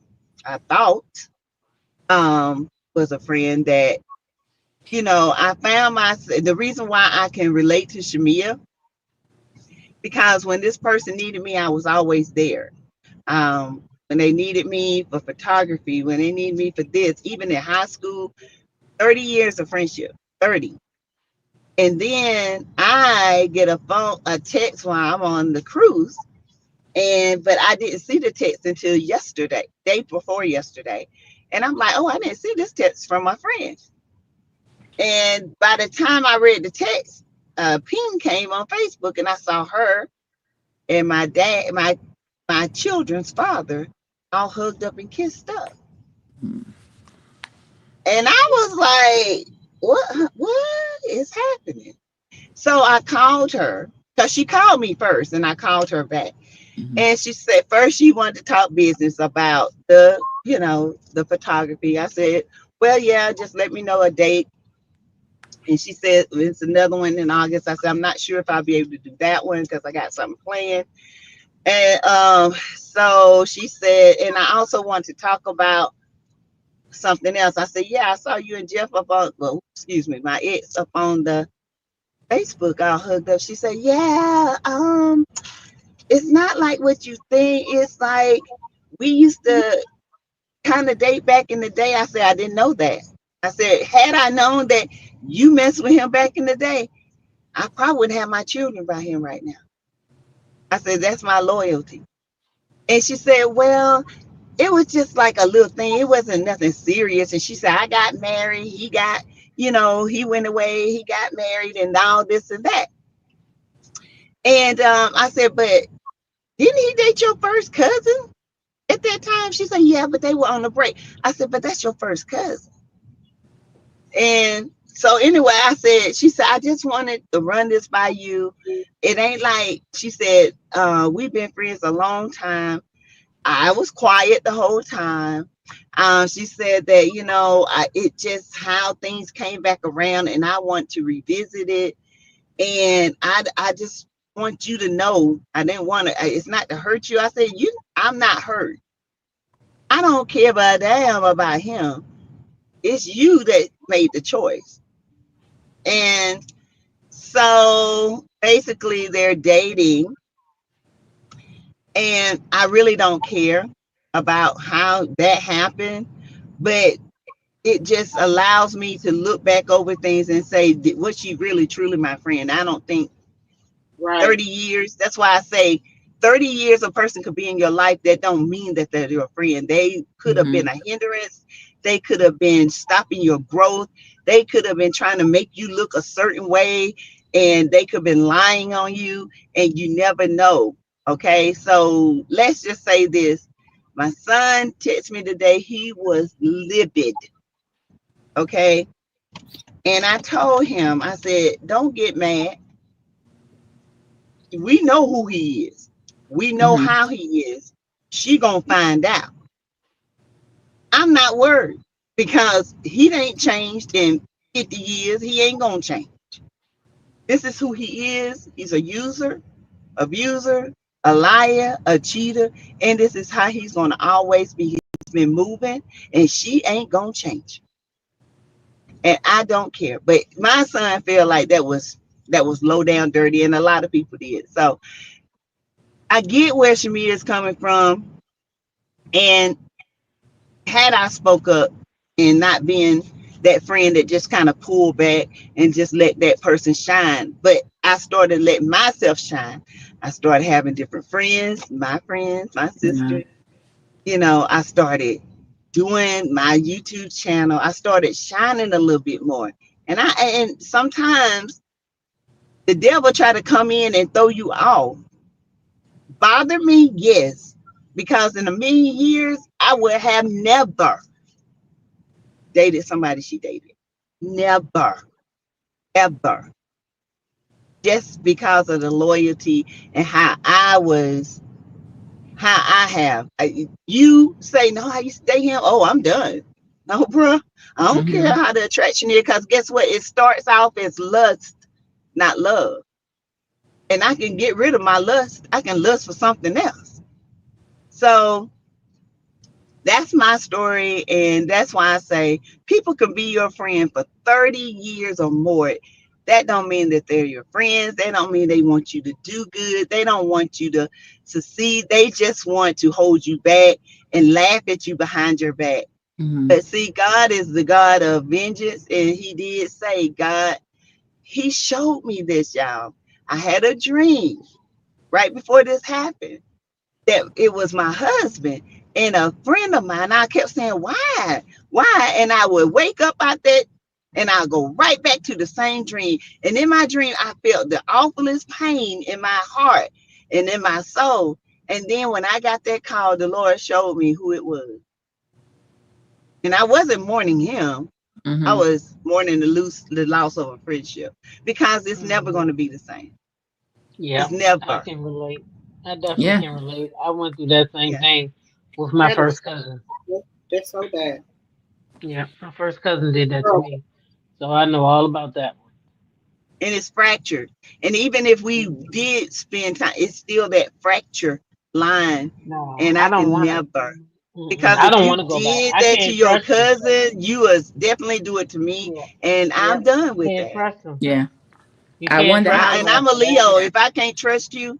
I thought was a friend that, I found the reason why I can relate to Shamia, because when this person needed me, I was always there. When they needed me for photography, when they needed me for this, even in high school, 30 years of friendship, 30. And then I get a text while I'm on the cruise, but I didn't see the text until yesterday, day before yesterday. And I'm like, oh, I didn't see this text from my friend. And by the time I read the text, ping came on Facebook, and I saw her and my dad, my children's father, all hugged up and kissed up. And I was like, what is happening? So I called her, because she called me first, and I called her back. Mm-hmm. And she said first she wanted to talk business about the photography. I said, well, yeah, just let me know a date And she said, it's another one in August. I said, I'm not sure if I'll be able to do that one because I got something planned. And so she said, and I also want to talk about something else. I said, yeah, I saw you and Jeff up on, well, excuse me, my ex up on the Facebook all hooked up. She said, yeah, it's not like what you think. It's like we used to kind of date back in the day. I said, I didn't know that. I said, had I known that you messed with him back in the day, I probably wouldn't have my children by him right now. I said, that's my loyalty. And she said, well, it was just like a little thing. It wasn't nothing serious. And she said, I got married. He got, he went away. He got married and all this and that. And I said, but didn't he date your first cousin at that time? She said, yeah, but they were on a break. I said, but that's your first cousin. And so anyway, she said, I just wanted to run this by you. It ain't like, she said, we've been friends a long time. I was quiet the whole time. She said that, it just how things came back around and I want to revisit it. And I just want you to know, I didn't want to, it's not to hurt you. I said, I'm not hurt. I don't care about damn about him. It's you that made the choice. And so basically they're dating. And I really don't care about how that happened, but it just allows me to look back over things and say, was she really truly my friend? I don't think 30 years. That's why I say 30 years a person could be in your life. That don't mean that they're your friend. They could have been a hindrance. They could have been stopping your growth. They could have been trying to make you look a certain way, and they could have been lying on you, and you never know. Okay, so let's just say this. My son texted me today. He was livid. Okay, and I told him, I said, don't get mad. We know who he is. We know how he is. She gonna find out. I'm not worried because he ain't changed in 50 years. He ain't gonna change. This is who he is. He's a user, abuser, a liar, a cheater, and this is how he's gonna always be. He's been moving, and she ain't gonna change. And I don't care. But my son felt like that was low down dirty, and a lot of people did. So I get where Shamia is coming from. And had I spoke up and not being that friend that just kind of pulled back and just let that person shine, but I started letting myself shine. I started having different friends, my sister. I started doing my YouTube channel. I started shining a little bit more. And sometimes the devil try to come in and throw you off. Bother me, yes, because in a million years I would have never dated somebody she dated. Never, ever. Just because of the loyalty and how I have. You say, no, I used to date him. Oh, I'm done. No, bro. I don't care how the attraction is, because guess what? It starts off as lust, not love. And I can get rid of my lust. I can lust for something else. So that's my story. And that's why I say people can be your friend for 30 years or more. That don't mean that they're your friends. They don't mean they want you to do good. They don't want you to succeed. They just want to hold you back and laugh at you behind your back. But see, God is the God of vengeance. And he did say, God, he showed me this, y'all. I had a dream right before this happened that it was my husband and a friend of mine. I kept saying, why? And I would wake up out that and I'll go right back to the same dream. And in my dream, I felt the awfulest pain in my heart and in my soul. And then when I got that call, the Lord showed me who it was. And I wasn't mourning him. I was mourning the loss of a friendship, because it's never going to be the same. Yeah, it's never. I can relate. I definitely can relate. I went through that same thing with my first cousin. That's so bad. Yeah, my first cousin did that to me. So I know all about that one. And it's fractured. And even if we did spend time, it's still that fracture line. No, and I don't can want never. to. Because I if don't you want to go back. did I that can't to your trust him. cousin, you was definitely do it to me. And I'm done with Can't that. trust him. Yeah. You I can't wonder trust how him And I'm a after that. Leo. If I can't trust you,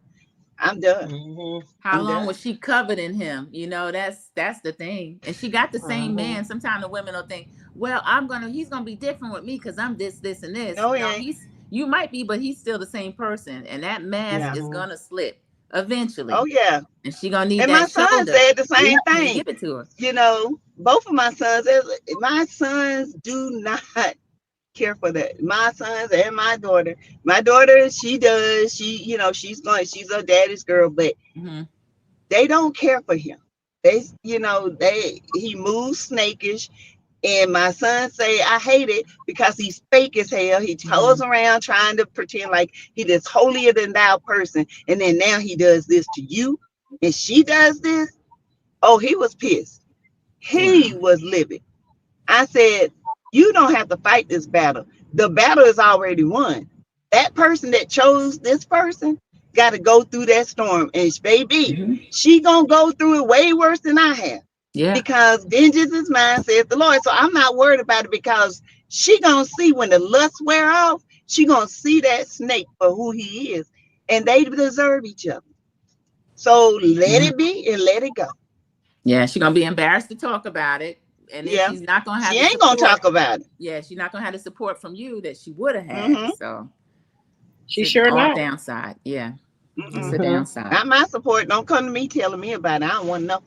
I'm done. How I'm long done. was she coveting him? You know, that's the thing. And she got the same man. Sometimes the women will think, well, he's gonna be different with me because I'm this, and this. No, No, you might be, but he's still the same person. And that mask is gonna slip eventually. Oh yeah. And she gonna need And that my son shoulder. said the same thing. Give it to her. You know, both of my sons do not care for that. My sons and my daughter. My daughter, she does. She's her daddy's girl, but they don't care for him. He moves snakish. And my son say, I hate it because he's fake as hell. He toes around trying to pretend like he this holier than thou person. And then now he does this to you. And she does this. Oh, he was pissed. He was livid. I said, you don't have to fight this battle. The battle is already won. That person that chose this person got to go through that storm. And baby, she gonna go through it way worse than I have. Yeah. Because vengeance is mine, saith the Lord. So I'm not worried about it because she gonna see when the lust wear off, she gonna see that snake for who he is. And they deserve each other. So let it be and let it go. Yeah, she's gonna be embarrassed to talk about it. And then she's not gonna have ain't gonna talk about it. Yeah, she's not gonna have the support from you that she would have had. So she sure not. Downside. Yeah. It's a downside. Not my support. Don't come to me telling me about it. I don't want to know.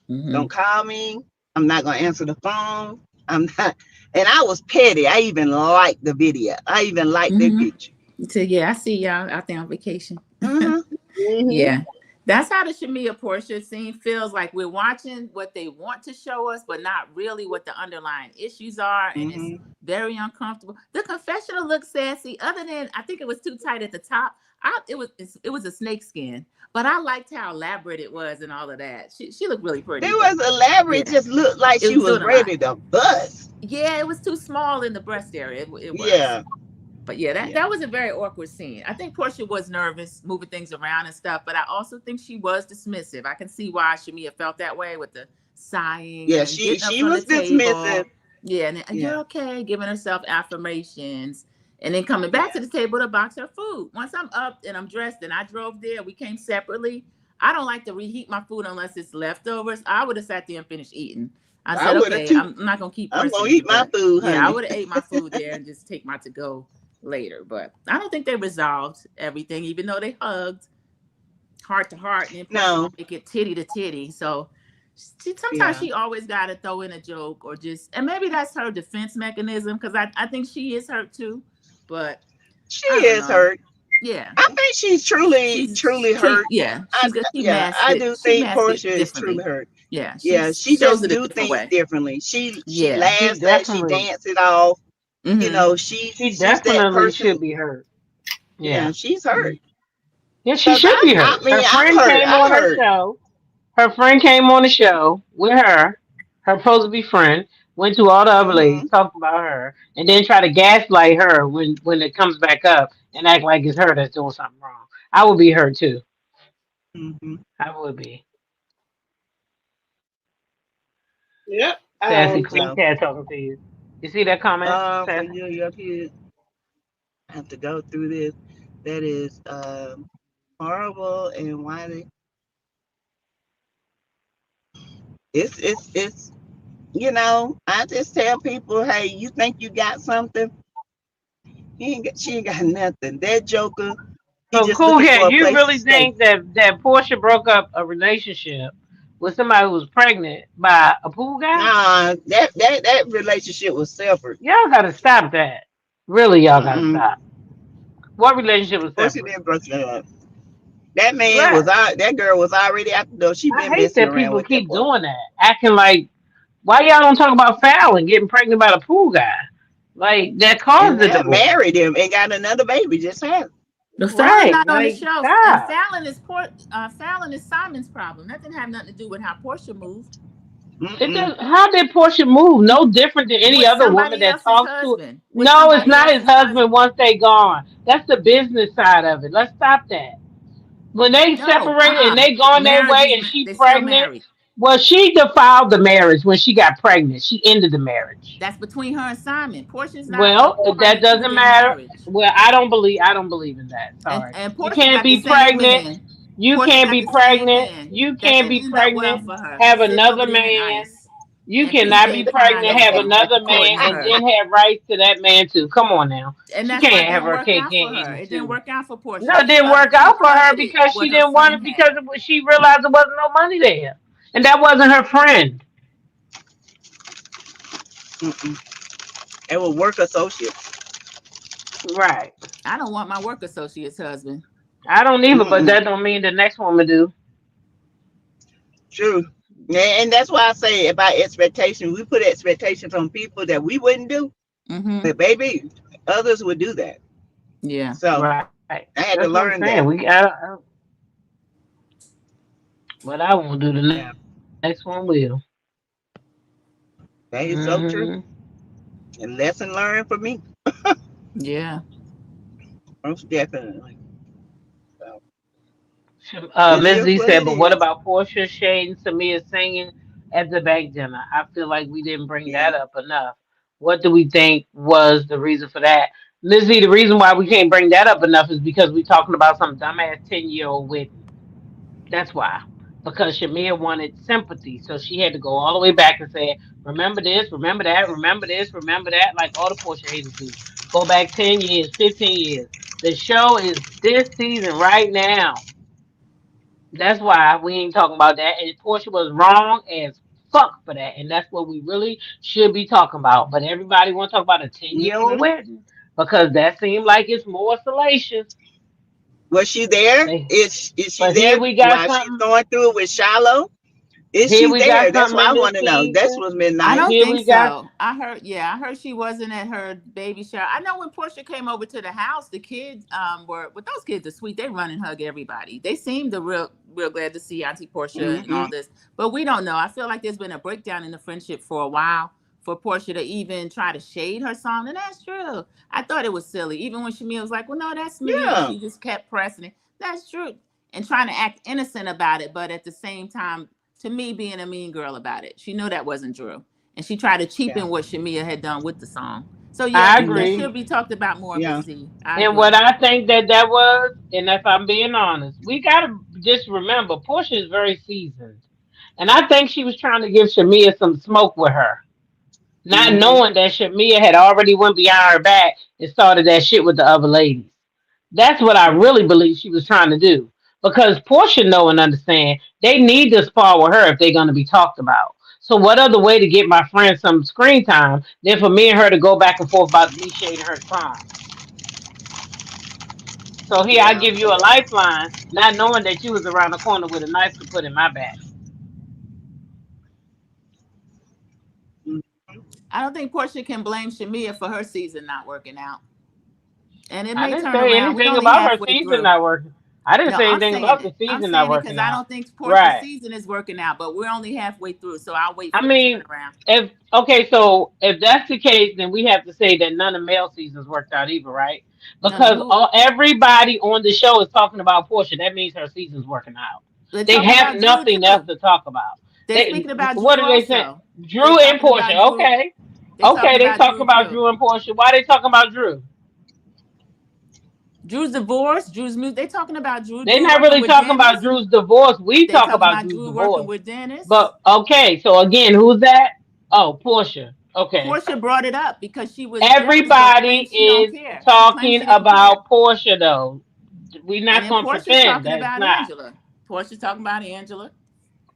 Don't call me. I'm not gonna answer the phone. I'm not. And I was petty. I even liked the video. I even liked the picture. So I see y'all out there on vacation. Yeah. That's how the Shamia Porsha scene feels like. We're watching what they want to show us, but not really what the underlying issues are. And it's very uncomfortable. The confessional looks sassy, other than I think it was too tight at the top. It was a snake skin, but I liked how elaborate it was and all of that. She looked really pretty. It was elaborate. It just looked like she was ready to bust. Yeah, it was too small in the breast area. It was. Yeah. But that was a very awkward scene. I think Porsha was nervous, moving things around and stuff, but I also think she was dismissive. I can see why Shamia felt that way with the sighing. Yeah, she was dismissive. Yeah, and you're okay, giving herself affirmations. And then coming back to the table to box her food. Once I'm up and I'm dressed and I drove there, we came separately. I don't like to reheat my food unless it's leftovers. I would have sat there and finished eating. I said, okay, I'm not going to keep I'm going to eat my food, honey. Yeah, I would have ate my food there and just take my to-go later. But I don't think they resolved everything, even though they hugged heart to heart and make it titty to titty. So sometimes she always got to throw in a joke or and maybe that's her defense mechanism because I think she is hurt too. But she is hurt. Yeah, I think she's truly hurt. Yeah, I do think Porsha is truly hurt. Yeah, she just do things differently. She laughs at, she dances it off. You know, she definitely should be hurt. Yeah, she's hurt. Yeah, she should be hurt. Her friend came on her show. Her friend came on the show with her supposed to be friend. Went to all the other ladies, talked about her, and then try to gaslight her when it comes back up and act like it's her that's doing something wrong. I would be her too. I would be. Yep. Sassy Cat talking to you. You see that comment? For you up here. I have to go through this. That is horrible, and why it's you know, I just tell people, hey, you think you got something? She ain't got nothing. That joker. So cool here. You really think that Porsha broke up a relationship with somebody who was pregnant by a pool guy? Nah, that relationship was separate. Y'all gotta stop that. Really, y'all gotta stop. What relationship was separate? Porsha didn't break that up. That man was that girl was already out the door. She been messing around. I hate that people keep doing that, acting like. Why y'all don't talk about Fallon getting pregnant by the pool guy? Like that caused the divorce. Married him and got another baby. Just had. Fallon's not on the show. And Fallon is Simon's problem. That didn't have nothing to do with how Porsha moved. It does, how did Porsha move? No different than any With other woman somebody that else's talks to. husband. With No, it's somebody not his else's husband once they gone. That's the business side of it. Let's stop that. When they No, separated and they gone their marriage way is and she they still pregnant, married. well, she defiled the marriage when she got pregnant. She ended the marriage. That's between her and Simon. Portia's not a Well, part that doesn't included in the matter. marriage. Well, I don't believe in that. Sorry. And You Portia can't got the be same pregnant. man. You Portia can't got be the same pregnant. man. You That can't didn't be end up well pregnant. for her. Have He's sitting another over there in man. ICE. You And cannot be PJ crying pregnant, have over another man, supporting and her. then have rights to that man too. Come on now. And She that's why it can't have didn't her work cake out and for eat her. it It didn't too. work out for Portia. No, it didn't work out for her because she didn't want it because she realized there wasn't no money there. And that wasn't her friend. It was work associates. Right. I don't want my work associate's husband. I don't either, but that don't mean the next woman do. True. And that's why I say about expectations. We put expectations on people that we wouldn't do. But baby, others would do that. Yeah. So right. I had to learn that. What I won't do, the next one will. That is so true. And lesson learned for me. Yeah. Most definitely. Ms. Z said, but what about Porsha, Shade, and Samia singing at the bank dinner? I feel like we didn't bring that up enough. What do we think was the reason for that? Ms. Z, the reason why we can't bring that up enough is because we're talking about some dumbass 10-year-old wedding. That's why. Because Shamia wanted sympathy. So she had to go all the way back and say, remember this, remember that, remember this, remember that, like all the Porsche haters do. Go back 10 years, 15 years. The show is this season right now. That's why we ain't talking about that. And Porsha was wrong as fuck for that. And that's what we really should be talking about. But everybody want to talk about a 10-year-old wedding because that seemed like it's more salacious. Was she there? Is she there we got while she's going through it with Shiloh? Is she there? That's what I want to know. That's what's midnight. I don't think so. I heard she wasn't at her baby shower. I know when Porsha came over to the house, the kids but those kids are sweet. They run and hug everybody. They seemed real glad to see Auntie Porsha and all this. But we don't know. I feel like there's been a breakdown in the friendship for a while for Porsha to even try to shade her song. And that's true. I thought it was silly. Even when Shamia was like, well, no, that's me. Yeah. She just kept pressing it. That's true. And trying to act innocent about it. But at the same time, to me, being a mean girl about it. She knew that wasn't true. And she tried to cheapen what Shamia had done with the song. So, yeah, I agree. That should be talked about more. Yeah. And what I think that was, and if I'm being honest, we got to just remember, Porsha is very seasoned. And I think she was trying to give Shamia some smoke with her. Not knowing that Shamia had already went behind her back and started that shit with the other ladies. That's what I really believe she was trying to do. Because Porsha know and understand they need to spar with her if they're going to be talked about. So what other way to get my friend some screen time than for me and her to go back and forth about me shading her song? So here I give you a lifeline, not knowing that you was around the corner with a knife to put in my back. I don't think Porsha can blame Shamia for her season not working out. And it may turn around. We only about her season not working. I didn't say anything about the season not working out. I don't think Porsha's season is working out, but we're only halfway through, so I'll wait for it to turn around. So if that's the case, then we have to say that none of male seasons worked out either, right? Because everybody on the show is talking about Porsha. That means her season's working out. They have nothing else to talk about. They're speaking about what Drew do they say? Drew and Porsha. Okay. They talk about Drew and Porsha. Why are they talking about Drew? Drew's divorce, Drew's music. They're talking about Drew. They're not really talking about Drew's divorce. We talk about Drew's divorce. Working with Dennis. But so again, who's that? Oh, Porsha. Okay. Porsha brought it up because she was. Everybody is talking about Porsha, though. We're not going to pretend that's not. Angela. Porsha's talking about Angela.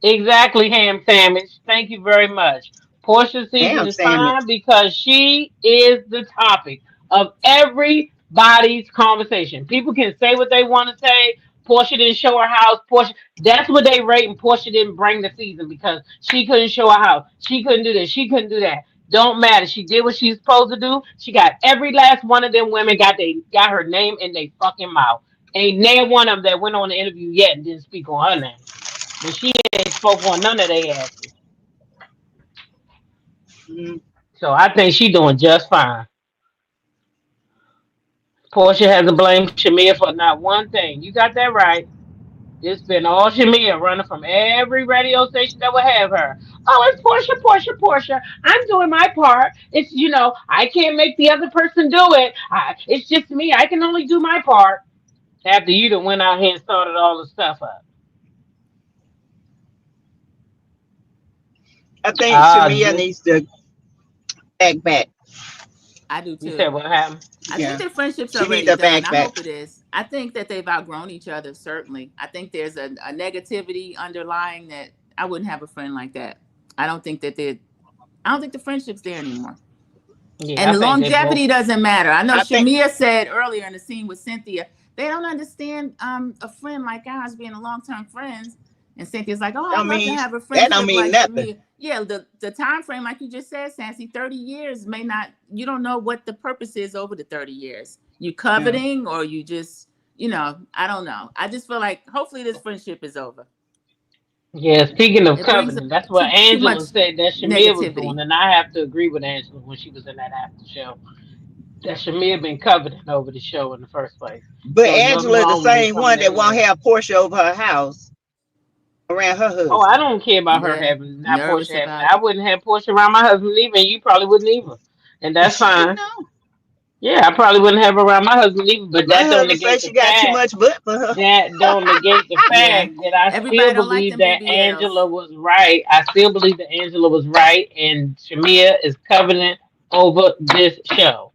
Exactly, ham sandwich. Thank you very much. Porsha's season is fine because she is the topic of everybody's conversation. People can say what they want to say. Porsha didn't show her house. Porsha, that's what they rate, and Porsha didn't bring the season because she couldn't show her house. She couldn't do this. She couldn't do that. Don't matter. She did what she's supposed to do. She got every last one of them women got her name in their fucking mouth. Ain't none one of them that went on the interview yet and didn't speak on her name. But she ain't spoke on none of their asses. Mm. So I think she's doing just fine. Porsha hasn't blamed Shamia for not one thing. You got that right. It's been all Shamia running from every radio station that would have her. Oh, it's Porsha, Porsha, Porsha. I'm doing my part. It's, I can't make the other person do it. It's just me. I can only do my part. After you done went out here and started all the stuff up. I think Shamia Just, needs to back. I do you too. said what happened? I think their friendship's She already need to done. back. I hope it is. I think that they've outgrown each other, certainly. I think there's a negativity underlying that I wouldn't have a friend like that. I don't think the friendship's there anymore. Yeah, and the longevity doesn't matter. I know Shamia said earlier in the scene with Cynthia, they don't understand a friend like ours being a long-term friends. And Cynthia's like, oh, I'd love to have a friendship that don't mean like nothing. Shamia. Yeah, the time frame, like you just said, Sassy, 30 years may not, you don't know what the purpose is over the 30 years. You coveting or you just, I don't know. I just feel like hopefully this friendship is over. Yeah, speaking of covenant, that's what Angela said that Shamia was doing, and I have to agree with Angela when she was in that after show. That Shamia been coveting over the show in the first place. But so Angela, the same one that won't have Porsha over her house around her husband. Oh, I don't care about her having not Porsha having. I wouldn't have Porsha around my husband either, and you probably wouldn't either, and that's fine. Yeah, I probably wouldn't have her around my husband either, but that don't negate the fact got too much butt for her. That don't negate the fact that I still believe that Angela was right. I still believe that Angela was right, and Shamia is covenant over this show.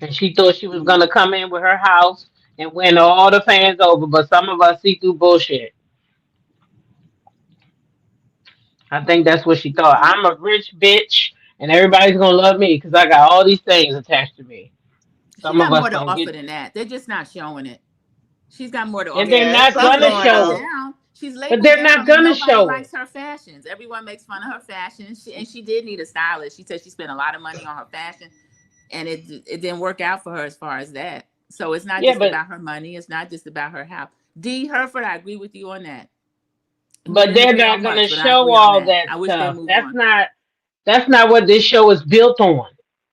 And she thought she was gonna come in with her house and win all the fans over, but some of us see through bullshit. I think that's what she thought. I'm a rich bitch, and everybody's gonna love me because I got all these things attached to me. Some she got more to offer than that. They're just not showing it. She's got more to offer. And they're not gonna show it. She's but they're not gonna show it. Nobody likes her fashions. Everyone makes fun of her fashion. She did need a stylist. She said she spent a lot of money on her fashion, and it didn't work out for her as far as that. So it's not just about her money. It's not just about her house. D. Herford, I agree with you on that. But they're not going to show all that stuff. That's not what this show is built on.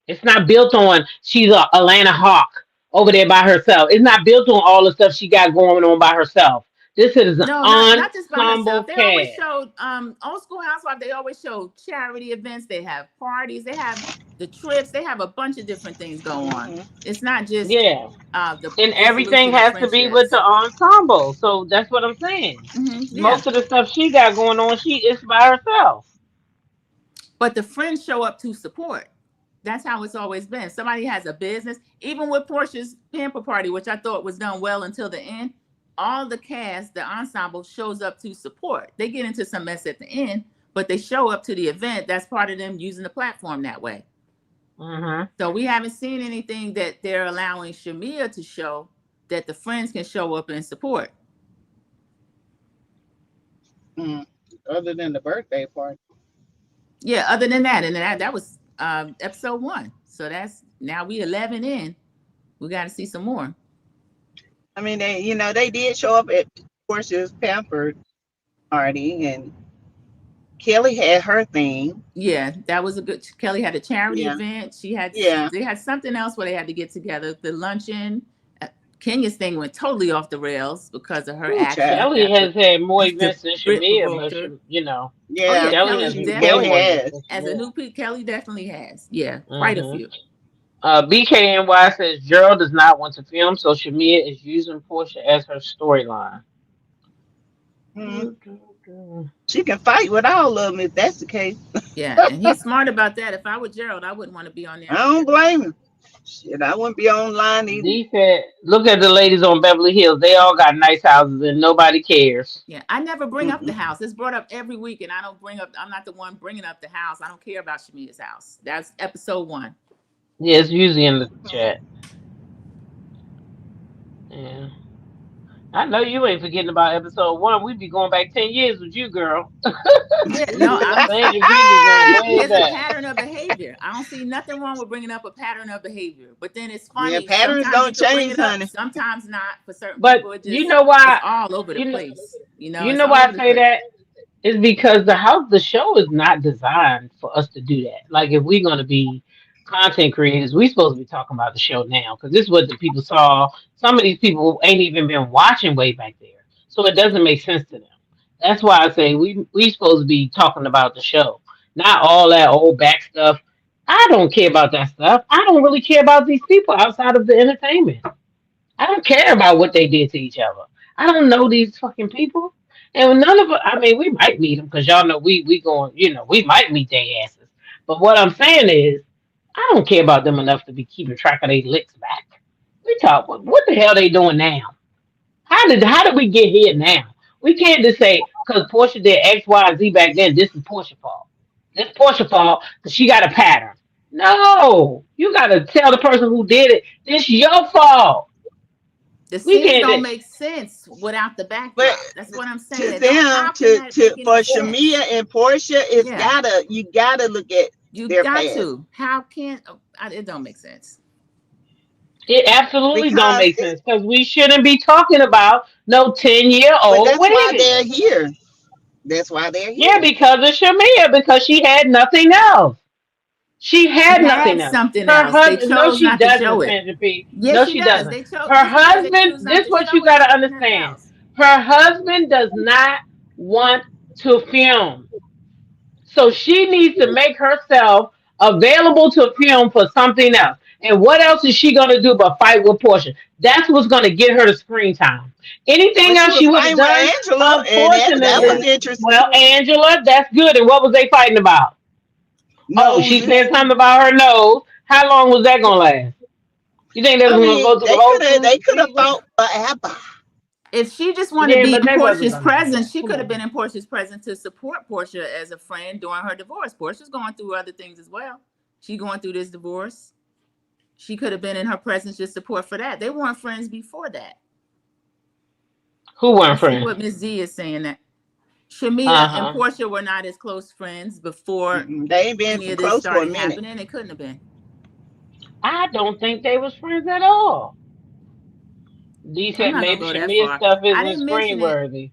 It's not built on she's a Atlanta Hawk over there by herself. It's not built on all the stuff she got going on by herself. This is an not just by herself. They always showed Old School Housewives. They always show charity events. They have parties. They have the trips. They have a bunch of different things going on. It's not just and everything has to be with the ensemble. So that's what I'm saying. Most of the stuff she got going on, she is by herself. But the friends show up to support. That's how it's always been. Somebody has a business. Even with Porsha's pamper party, which I thought was done well until the end. All the cast, the ensemble shows up to support. They get into some mess at the end, but they show up to the event. That's part of them using the platform that way. So we haven't seen anything that they're allowing Shamia to show that the friends can show up and support. Other than the birthday party. Yeah, other than that. And that was episode 1. So that's now we 11 in. We got to see some more. I mean, they did show up at Porsha's pampered party, and Kelly had her thing. Yeah, that was a good. Kelly had a charity event. She had. They had something else where they had to get together. The luncheon. Kenya's thing went totally off the rails because of her action. Kelly has had more events than Shamia, but Yeah, Kelly has. As a new piece, Kelly definitely has. Yeah, quite a few. BKNY says Gerald does not want to film, so Shamia is using Porsha as her storyline. She can fight with all of them if that's the case. Yeah, and he's smart about that. If I were Gerald, I wouldn't want to be on there. I don't blame him. Shit, I wouldn't be online either. He said, look at the ladies on Beverly Hills. They all got nice houses and nobody cares. Yeah, I never bring up the house. It's brought up every week, and I'm not the one bringing up the house. I don't care about Shamia's house. That's episode 1. Yeah, it's usually in the chat. Yeah. I know you ain't forgetting about episode 1. We'd be going back 10 years with you, girl. Yeah, no, there's a pattern of behavior. I don't see nothing wrong with bringing up a pattern of behavior. But then it's funny. Yeah, patterns don't change, honey. Sometimes not for certain but people. You know why? It's all over the place. You know why I say that? It's because the show is not designed for us to do that. Like if we're gonna be content creators, we supposed to be talking about the show now because this is what the people saw. Some of these people ain't even been watching way back there, so it doesn't make sense to them. That's why I say we supposed to be talking about the show, not all that old back stuff. I don't care about that stuff. I don't really care about these people outside of the entertainment. I don't care about what they did to each other. I don't know these fucking people. And none of us, I mean, we might meet them because y'all know we going, we might meet their asses. But what I'm saying is, I don't care about them enough to be keeping track of their licks back. We talk, what the hell they doing now? How did we get here now? We can't just say, because Portia did X, Y, and Z back then, this is Portia's fault. This Portia's fault because she got a pattern. No, you got to tell the person who did it, this your fault. The scenes don't make sense without the backdrop. That's what I'm saying. To them, for Shamia and Porsha, you gotta look at their past. How can it don't make sense? It absolutely don't make sense because we shouldn't be talking about no 10-year-old. That's why they're here. That's why they're here. Yeah, because of Shamia, because she had nothing else. She had nothing else. Something her else. Husband, no, she doesn't, Sandra P. Yes, no, she doesn't. Her husband, this is what you got to understand. Her husband does not want to film. So she needs to make herself available to film for something else. And what else is she going to do but fight with Porsha? That's what's going to get her the screen time. Anything else she would have done, unfortunately. That was interesting. Well, Angela, that's good. And what was they fighting about? No, she said something about her nose. How long was that gonna last? You think they was gonna go through the whole thing? They could have fought forever. If she just wanted to be in Portia's presence, she could have been in Portia's presence to support Porsha as a friend during her divorce. Portia's going through other things as well. She's going through this divorce. She could have been in her presence just support for that. They weren't friends before that. Who weren't friends? What Ms. Z is saying that. Shamia and Porsha were not as close friends before. They ain't been close for a minute. Happening. It couldn't have been. I don't think they was friends at all. D said maybe Shamia's stuff isn't screen worthy.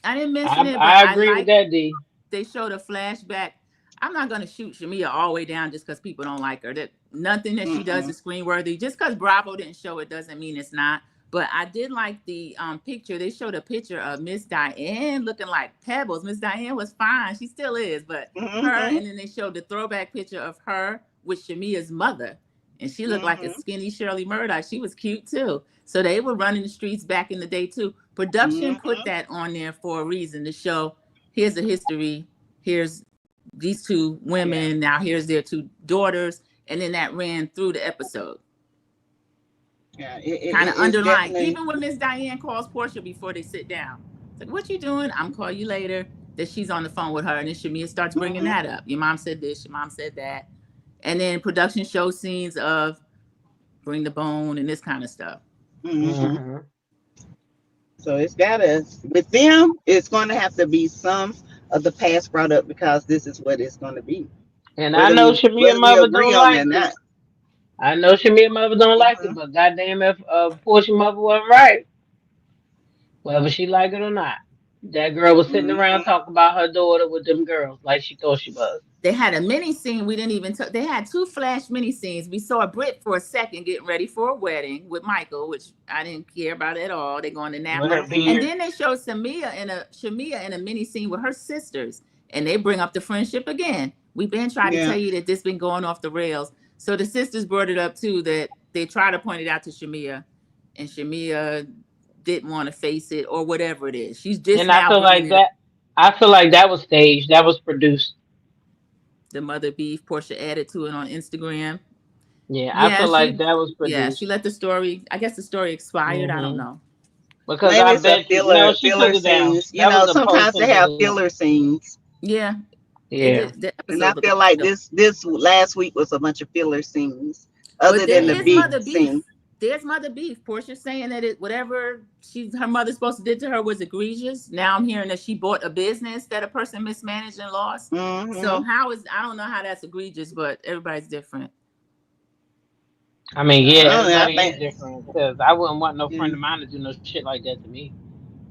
I didn't mention it. But I agree with that, D. They showed a flashback. I'm not going to shoot Shamia all the way down just because people don't like her. That nothing that she does is screen worthy. Just because Bravo didn't show it doesn't mean it's not. But I did like the picture. They showed a picture of Miss Diane looking like pebbles. Miss Diane was fine. She still is. But her, and then they showed the throwback picture of her with Shamia's mother. And she looked like a skinny Shirley Murdoch. She was cute, too. So they were running the streets back in the day, too. Production put that on there for a reason to show, here's a history. Here's these two women. Now here's their two daughters. And then that ran through the episode. Yeah, kind of underlying. Even when Miss Diane calls Porsha before they sit down, it's like, "What you doing? I'm call you later." That she's on the phone with her, and then Shamia starts bringing that up. Your mom said this. Your mom said that, and then production show scenes of bring the bone and this kind of stuff. So it's gotta with them. It's going to have to be some of the past brought up because this is what it's going to be. And I know Shamia mother don't like it. I know Shamia mother don't like it, but goddamn if Porsche mother wasn't right, whether she like it or not, that girl was sitting around talking about her daughter with them girls like she thought she was. They had a mini scene we didn't even they had two flash mini scenes. We saw Britt for a second getting ready for a wedding with Michael, which I didn't care about at all. They're going to Napa. And then they showed Shamia in a mini scene with her sisters, and they bring up the friendship again. We've been trying to tell you that this been going off the rails. So the sisters brought it up too, that they tried to point it out to Shamia, and Shamia didn't want to face it or whatever it is. She's just and I feel like that was staged, that was produced. The mother beef, Porsha added to it on Instagram. Yeah, I feel like that was produced. Yeah, she let the story. I guess the story expired. I don't know. Because I bet filler scenes. You know, sometimes they have filler scenes. Yeah. Yeah, and I feel like this last week was a bunch of filler scenes, other than the beef scene. There's mother beef. Porsha saying that whatever her mother's supposed to did to her was egregious. Now I'm hearing that she bought a business that a person mismanaged and lost. So I don't know how that's egregious, but everybody's different. I mean, yeah, everybody's different because I wouldn't want no friend of mine to do no shit like that to me.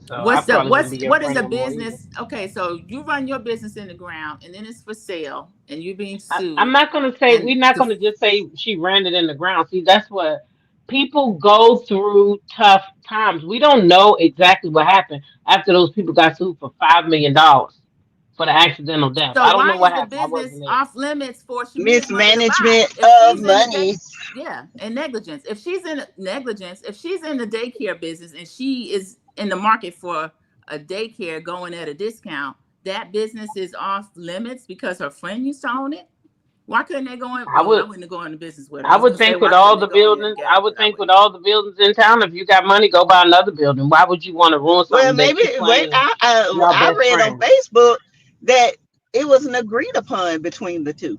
So what is a business? Okay, so you run your business in the ground, and then it's for sale, and you're being sued. I'm not going to say we're not going to just say she ran it in the ground. See, that's what people go through tough times. We don't know exactly what happened after those people got sued for $5 million for the accidental death. So I don't why know what is the happened. business off limits for Shamia mismanagement of money? And negligence. If she's in negligence, if she's in the daycare business and she is in the market for a daycare going at a discount, that business is off limits because her friend used to own it. Why couldn't they go in? I wouldn't go into business with her. I would think with all the buildings, with all the buildings in town, if you got money, go buy another building. Why would you want to ruin something? Well, maybe I read on Facebook that it was an agreed upon between the two.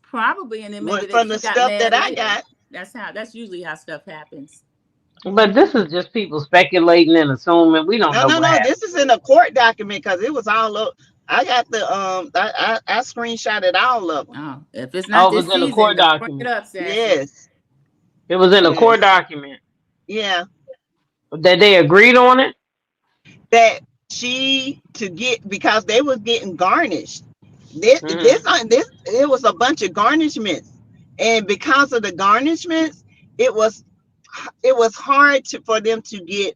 Probably, and then maybe from the stuff that I got. That's usually how stuff happens. But this is just people speculating and assuming. We don't know. No. This is in a court document because it was all up. I got the I screenshotted all of them. Oh, if it's not this season, in a court document. It up, yes, it was in a court document. Yeah, that they agreed on it. That because they was getting garnished. This it was a bunch of garnishments, and because of the garnishments, it was hard for them to get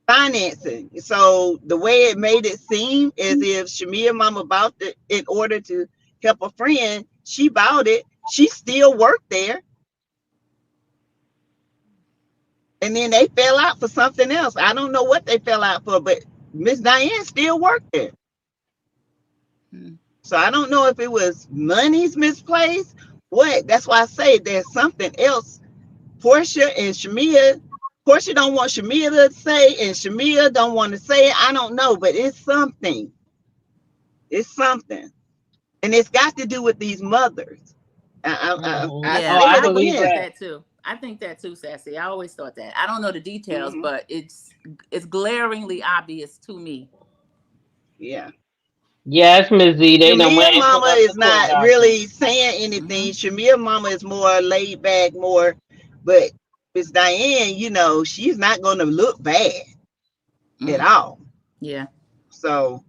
financing. So the way it made it seem as if Shamia mama bought it in order to help a friend. She bought it. She still worked there. And then they fell out for something else. I don't know what they fell out for, but Miss Diane still worked there. So I don't know if it was money's misplaced. What? That's why I say there's something else. Porsha and Shamia. Porsha don't want Shamia to say, and Shamia don't want to say it. I don't know, but it's something. It's something. And it's got to do with these mothers. I believe that too. I think that too, Sassy. I always thought that. I don't know the details, but it's glaringly obvious to me. Yeah. Yes, Ms. Z. Shamia mama is not really saying anything. Shamia mama is more laid back, but Miss Diane, she's not going to look bad at all. Yeah. So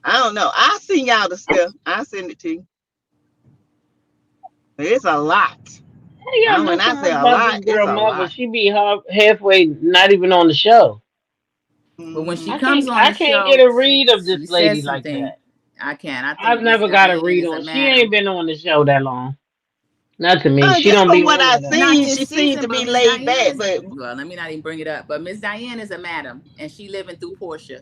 I don't know. I'll send y'all the stuff. I'll send it to you. It's a lot. When I say a lot, it's a lot. She be halfway not even on the show. But when she comes on the show, I can't get a read of this lady like that. I can. I've never got a read on. She ain't been on the show that long. Not to me. She don't be. What I've seen, she seems to be laid back. But well, let me not even bring it up. But Miss Diane is a madam, and she living through Porsha.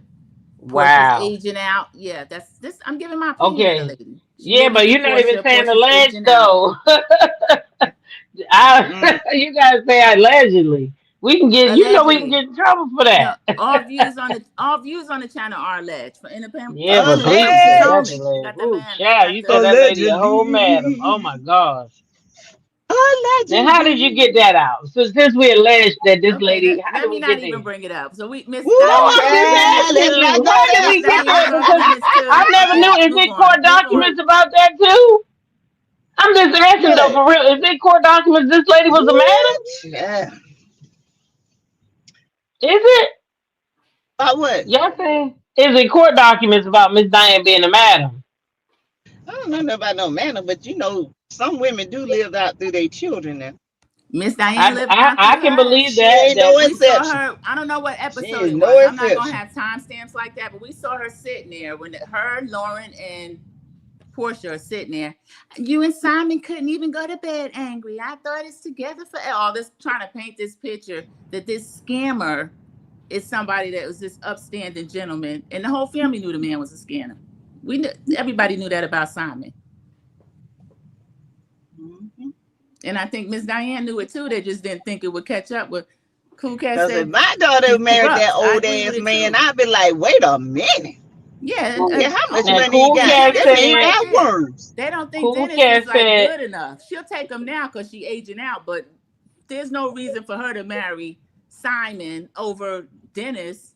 Wow. Portia's aging out. Yeah, that's this. I'm giving my opinion. Okay. Yeah, but you're not even saying alleged though. You guys say allegedly. We can get, allegedly. We can get in trouble for that. No, all views on the channel are alleged for independent. Yeah, but please, you said that lady a whole madam. Oh my gosh. Now, how did you get that out? So since we alleged that this lady, let me not even bring it up. So we missed. How did we get that? I never knew. Is it court documents about that too? I'm just asking though, for real. Is it court documents? This lady was a madam? Yeah. Is it? About what? Y'all saying? Is it court documents about Miss Diane being a madam? I don't know about no madam, but some women do live out through their children now. Miss Diane lived I can believe that. We saw her. I don't know what episode it was. I'm not gonna have timestamps like that, but we saw her sitting there when her, Lauren, and Porsha are sitting there. You and Simon couldn't even go to bed angry. I thought it's together for all this, trying to paint this picture that this scammer is somebody that was this upstanding gentleman, and the whole family knew the man was a scammer. Everybody knew that about Simon. And I think Miss Diane knew it too. They just didn't think it would catch up with Cool Cat. Because if my daughter married that old ass man, I'd be like, wait a minute. Yeah, how much money you got? That worms. They don't think Dennis is good enough. She'll take him now because she's aging out, but there's no reason for her to marry Simon over Dennis.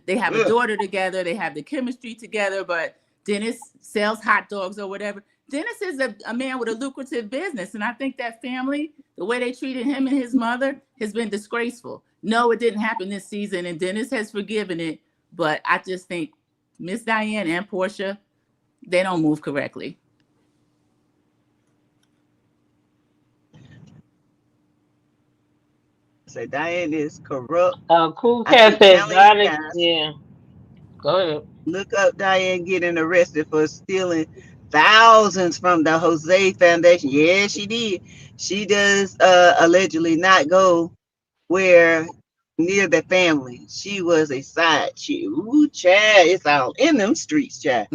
They have a daughter together, they have the chemistry together, but Dennis sells hot dogs or whatever. Dennis is a man with a lucrative business, and I think that family, the way they treated him and his mother, has been disgraceful. No, it didn't happen this season, and Dennis has forgiven it. But I just think Miss Diane and Porsha, they don't move correctly. So Diane is corrupt. Cool Cat said Diane. Yeah. Go ahead. Look up Diane getting arrested for stealing thousands from the Jose Foundation. Yeah, she did. She does allegedly not go where near the family. She was a side chick. Ooh, child, it's all in them streets, child.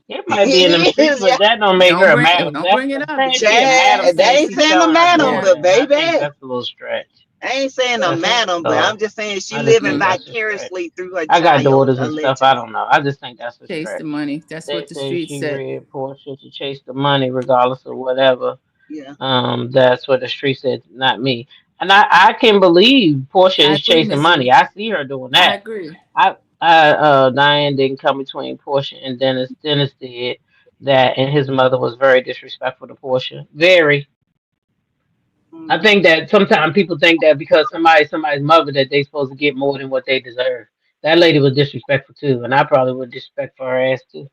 It might be in them streets, but that don't make her a madam. Don't bring it up. She a madam. They ain't saying a madam, but baby, that's a little stretch. I ain't saying a madam, but I'm just saying she living vicariously through her child. I got daughters and stuff. I don't know. I just think that's a chase stretch. the money. That's what the streets she said. read Porsha to chase the money, regardless of whatever. Yeah. That's what the street said, not me. And I can believe Porsha is chasing money. I see her doing that. I agree. Diane didn't come between Porsha and Dennis. Dennis did that, and his mother was very disrespectful to Porsha. Very. I think that sometimes people think that because somebody's mother that they supposed to get more than what they deserve. That lady was disrespectful too, and I probably would disrespect for her ass too.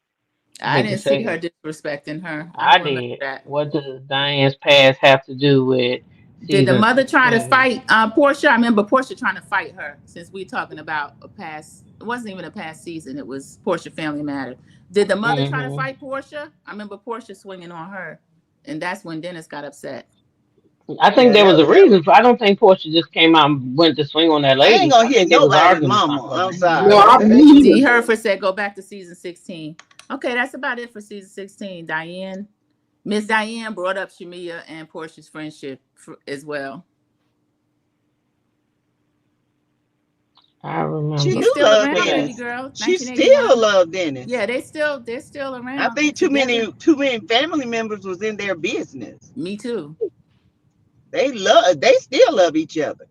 I didn't see her disrespecting her. I did. What does Diane's past have to do with? Did the mother try to fight Porsha? I remember Porsha trying to fight her. Since we're talking about a past, it wasn't even a past season. It was Porsha Family Matter. Did the mother try to fight Porsha? I remember Porsha swinging on her, and that's when Dennis got upset. I think there was a reason. I don't think Porsha just came out and went to swing on that lady. I ain't gonna hit nobody's mama. I'm sorry. No, D. Hereford said go back to season 16. Okay, that's about it for season 16. Miss Diane brought up Shamia and Porsha's friendship as well. I remember. She still love around, Dennis. baby girl. She still love Dennis. Yeah, they're still around. I think too many family members was in their business. Me too. They still love each other.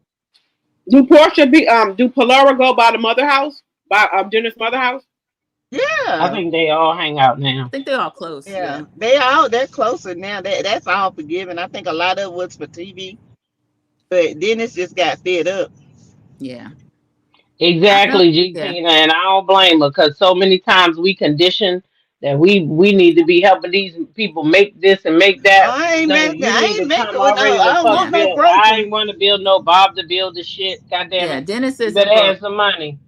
Do Porsha do Polara go by the mother house? By Dennis' mother house? Yeah. I think they all hang out now. I think they're all close. Yeah. They're closer now. That's all forgiven. I think a lot of it was for TV. But Dennis just got fed up. Yeah. Exactly, Tina, and I don't blame her because so many times we condition that we need to be helping these people make this and make that. I ain't making I ain't want to build no Bob to build the shit. Goddamn it. Dennis is better have some money.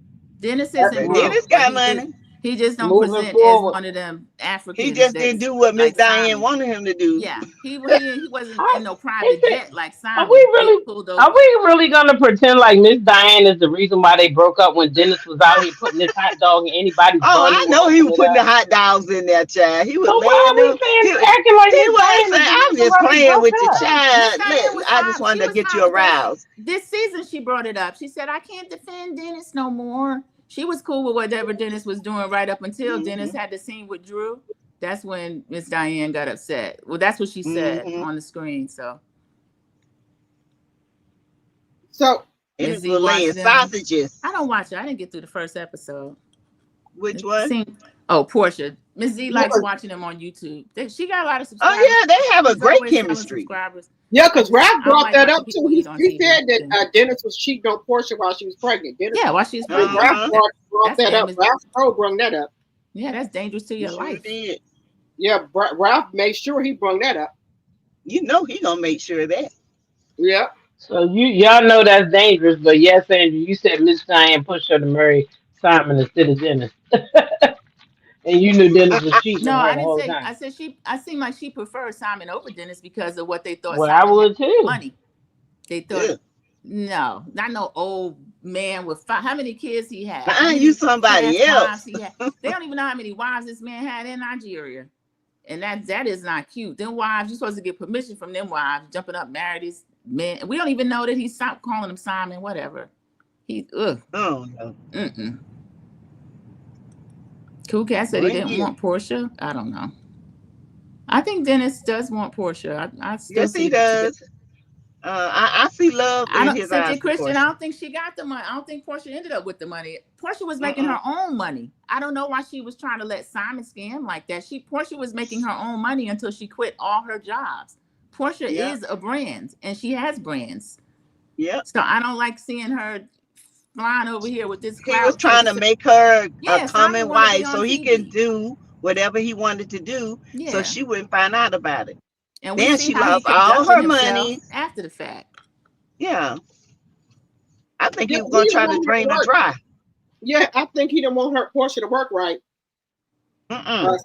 Dennis isn't broke. Dennis got money. He just don't present as one of them Africans. He just didn't do what Miss Diane wanted him to do. Yeah, he wasn't in no private jet like Simon. Are we really gonna pretend like Miss Diane is the reason why they broke up when Dennis was out here putting this hot dog in anybody's bunny? I know he was putting the hot dogs in there, child. He was acting like he was saying, I'm just playing with your child. I just wanted to get you aroused. This season she brought it up. She said, I can't defend Dennis no more. She was cool with whatever Dennis was doing right up until Dennis had the scene with Drew. That's when Miss Diane got upset. Well, that's what she said on the screen. So it was laying sausages. I don't watch it. I didn't get through the first episode. Which one? Porsha. Miss Z likes watching them on YouTube. She got a lot of subscribers. Oh yeah, they have a great chemistry. Yeah, because Ralph brought that up too. He said that Dennis was cheating on Porsha while she was pregnant. While she was pregnant. Ralph brought that up. Ralph brought that up. Yeah, that's dangerous to your life. Did. Yeah, Ralph made sure he brought that up. You know he gonna make sure of that. Yeah. So y'all know that's dangerous, but yes, Andrew, you said Miss Diane pushed her to marry Simon instead of Dennis. And you knew Dennis was cheating. No, I didn't say. I said I seemed like she preferred Simon over Dennis because of what they thought. Well, I would too. Money. They thought no, not no old man with how many kids he had. You somebody else. They don't even know how many wives this man had in Nigeria, and that is not cute. Them wives, you're supposed to get permission from them wives jumping up married these men. We don't even know that he stopped calling him Simon. Whatever. Oh no. Cool Cat said he didn't want Porsha. I don't know. I think Dennis does want Porsha. I still he does. I see love in his eyes. Christian, I don't think she got the money. I don't think Porsha ended up with the money. Porsha was making her own money. I don't know why she was trying to let Simon scam like that. Porsha was making her own money until she quit all her jobs. Porsha is a brand, and she has brands. Yeah. So I don't like seeing her flying over here with this He clout. was trying to make her a Simon common wanted to be wife on so he TV. could do whatever he wanted to do, so she wouldn't find out about it. And we Then see she how he lost all her conducted himself money. after the fact. Yeah. I think he was going to try to drain her dry. Yeah, I think he didn't want her Porsha to work right. I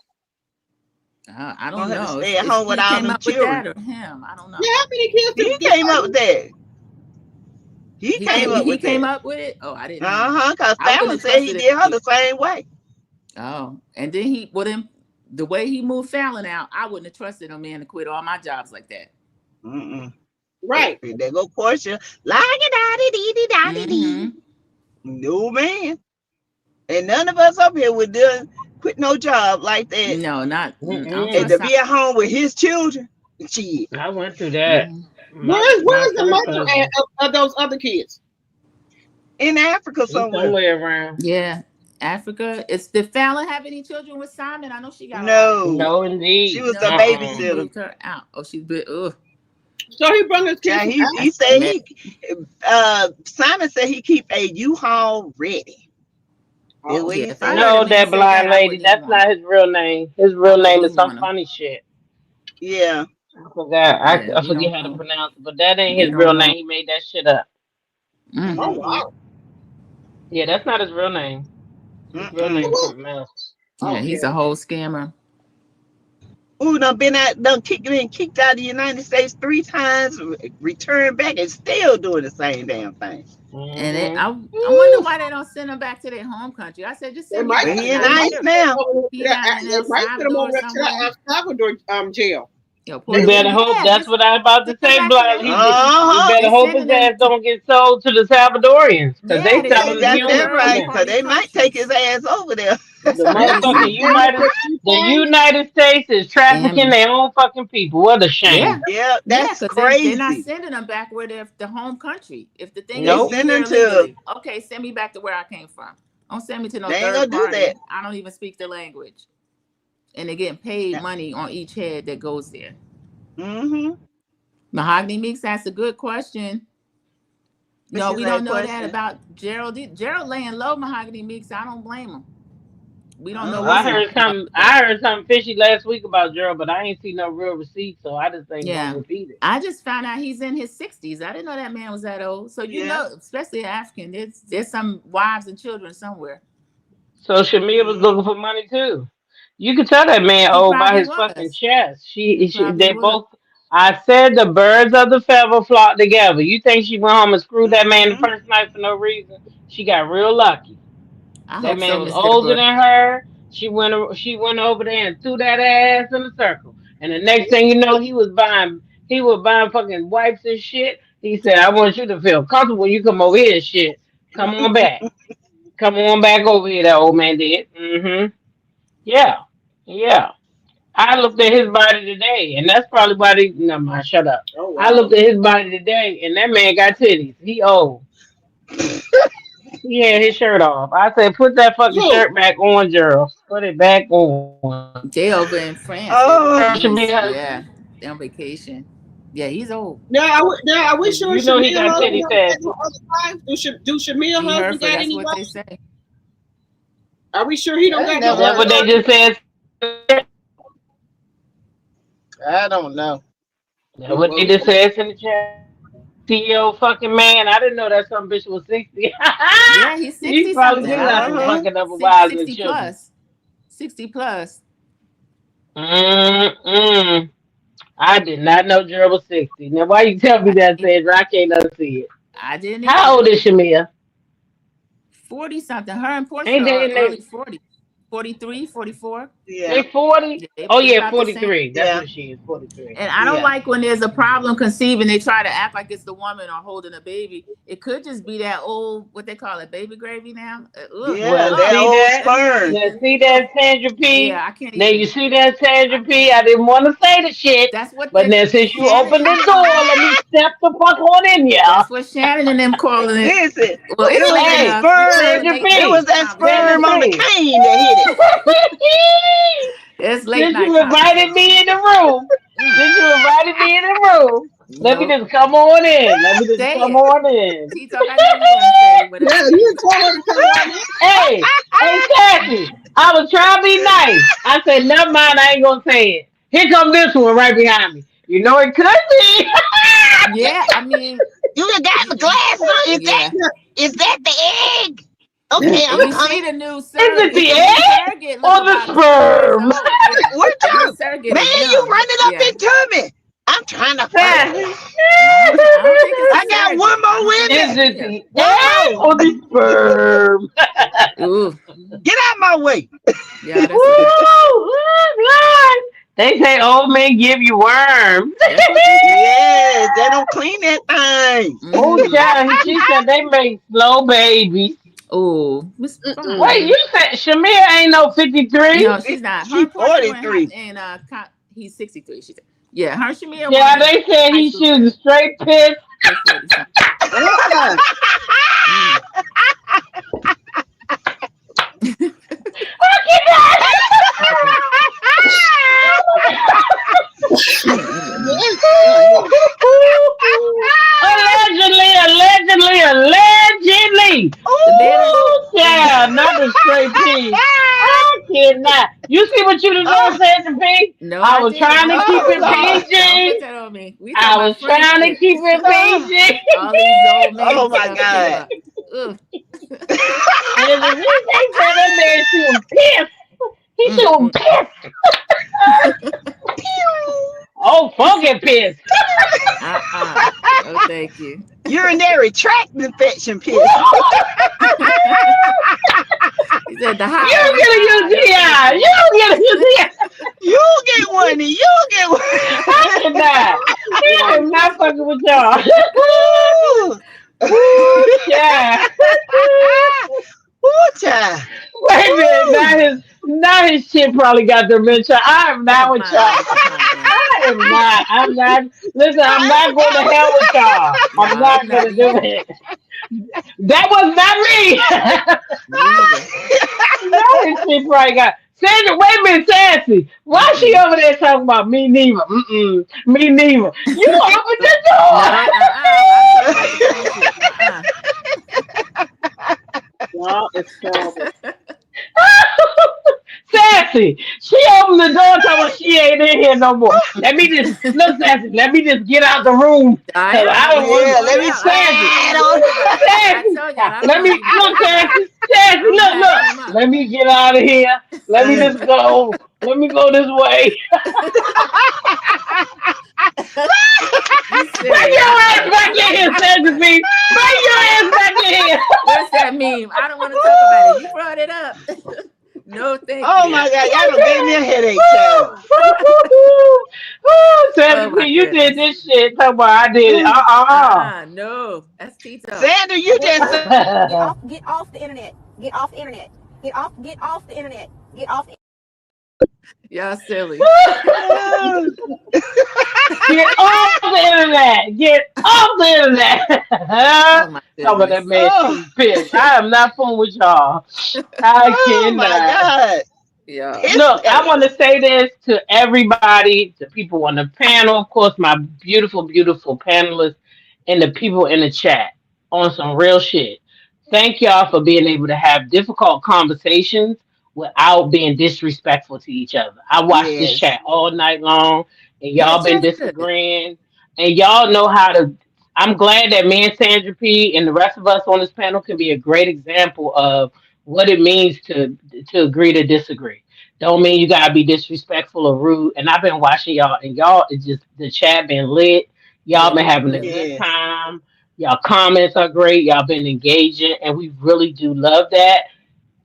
don't know. Stay at home with all them children. Or him, I don't know. Yeah, how many kids? He came up with that. He came up with it. Oh, I didn't know. Because Fallon said he did her the same way. Oh, and then the way he moved Fallon out, I wouldn't have trusted a man to quit all my jobs like that. Right. There go Porsha. No, man. And none of us up here would quit no job like that. No, not. And to be at home with his children. Shit. I went through that. Where's the mother of those other kids? In Africa somewhere. Somewhere around. Yeah. Africa. Did Fallon have any children with Simon? I know she got no, indeed. She was the babysitter. Moved her out. Oh, she's been. So he brought his kids. Yeah, he said Simon said he keep a U-Haul ready. No, that blind lady. That's not his real name. His real name is some funny shit. Yeah. I forgot. I forget how to pronounce it, but that ain't his real name. He made that shit up. Oh wow. Yeah, that's not his real name. His real name is something else. Yeah, he's a whole scammer. Ooh, kicked out of the United States 3 times, returned back, and still doing the same damn thing. And I wonder why they don't send him back to their home country. I said, just send him back. He in ICE now. They might send him over to El Salvador jail. You better hope. That's what I was about to say, Blood. You better hope his ass don't get sold to the Salvadorians, because they selling him. That's right, because they might take his ass over there. The United States is trafficking their own fucking people. What a shame. Yeah, that's crazy. They're not sending them back where they're the home country. If the thing is, send them to okay, send me back to where I came from. Don't send me to no they third ain't gonna party. do that. I don't even speak the language. And they're getting paid money on each head that goes there. Mahogany Meeks asked a good question. No, we don't know that about Gerald. Gerald laying low, Mahogany Meeks. I don't blame him. We don't know. I heard something fishy last week about Gerald, but I ain't seen no real receipts, so I just ain't gonna repeat it. I just found out he's in his 60s. I didn't know that man was that old. So you know, especially African, there's some wives and children somewhere. So Shamia was looking for money too. You can tell that man old by his fucking chest. They both. I said the birds of the feather flock together. You think she went home and screwed that man the first night for no reason? She got real lucky. That man was older than her. She went over there and threw that ass in a circle. And the next thing you know, he was buying fucking wipes and shit. He said, I want you to feel comfortable when you come over here and shit. Come on back. Come on back over here, that old man did. Yeah. I looked at his body today, and that's probably why shut up. Oh, wow. I looked at his body today, and that man got titties. He old. He had his shirt off. I said, put that fucking shirt back on, Gerald. Put it back on. They over in France. Yeah. They're on vacation. Yeah, he's old. Now, are we sure you know he got titty fat? Do Shamia husband got any what they say. Are we sure he don't got no? That's what they just said. I don't know. That's what they just said in the chat. CEO fucking man. I didn't know that some bitch was 60. Yeah, he's 60. He probably did have fucking up with wives and children. 60 plus. I did not know Gerald was 60. Now, why you tell me that, Sandra? I can't unsee it. I didn't. How old is Shamia? 40 something. Her and Porsha are early 40. 43, 44. Yeah. They 40? Oh, yeah, 43. That's what she is, 43. And I don't like when there's a problem conceiving, they try to act like it's the woman or holding a baby. It could just be that old, what they call it, baby gravy now. See that, Sandra P? Yeah, I can't now, you see that, Sandra P? I didn't want to say the shit. That's what. But now, since you opened the door, let me step the fuck on in, y'all. That's what Shannon and them calling it. Listen, well, it was that sperm on the cane that hit it. It's late night. You invited me in the room. Let me just come on in. Let me just come on in. Teatalk, I know you want to say whatever. Yeah, you told her to come on in. Hey, Sassy, I was trying to be nice. I said, never mind, I ain't gonna say it. Here come this one right behind me. You know it could be. Yeah, I mean, You got the glass on. Is that the egg? Okay, I'm you coming. see the new Is it the egg surrogate or the sperm? What you? Man, you running up into me. I'm trying to find it. I don't think it's I got one more with Is me. it the egg or the sperm? Ooh. Get out my way. Yeah, that's They say old men give you worms. Yeah, they don't clean that thing. Oh, child, she said they make slow babies. Oh, Wait, you said Shamia ain't no 53? No, she's not. She's 43. And he's 63. She said, yeah, her Shamia. Yeah, they said he's shooting straight piss. Allegedly. Yeah, not a straight pig. I cannot. You see what you done said to me? No, I was trying to keep it PG. Don't put that on me. I was trying to keep it PG. All these old men. Oh my God. And he said that man shooting piss. He shooting piss. Oh, funky piss. Oh, thank you. Urinary tract infection piss. He said the hot. You get a UTI. You get a UTI. You get one and you get one. I cannot. I'm not fucking with y'all. Ooh, yeah. Ooh, child. Wait a minute. Now his shit probably got dementia. I am not with y'all. I'm not. Listen, I'm not going to hell with y'all. I'm not going to do it. That was not me. No, his shit probably got. Sandra, wait a minute, Sassy. Why she over there talking about me neither? Me neither. You opened the door. Wow, it's terrible. Sassy, she opened the door talking about she ain't in here no more. Let me just look, Sassy. Let me just get out the room. I don't want to. Let me Sassy. Let me look, Sassy. Sassy, look. Let me get out of here. Let me just go. Let me go this way. Bring your ass back in here, Sassy. Bring your ass back in here. What's that meme? I don't want to talk about it. You brought it up. No, thank you. Oh my God, y'all done gave me a headache, child. Sassy, you did this shit. Talk about I did it. No, that's Teatalk. Sandra, you just Get off the internet. Get off the internet. Get off the internet. Get off the Y'all silly. Get off the internet. Get off the internet. Some of that man shooting piss. I am not fooling with y'all. I cannot. My God. Yeah. Look, I want to say this to everybody, the people on the panel, of course, my beautiful, beautiful panelists, and the people in the chat on some real shit. Thank y'all for being able to have difficult conversations without being disrespectful to each other. I watched this chat all night long, and y'all been disagreeing, and y'all know how to. I'm glad that me and Sandra P and the rest of us on this panel can be a great example of what it means to agree to disagree. Don't mean you gotta be disrespectful or rude. And I've been watching y'all, and y'all is just the chat been lit. Y'all been having a good time. Y'all comments are great. Y'all been engaging, and we really do love that.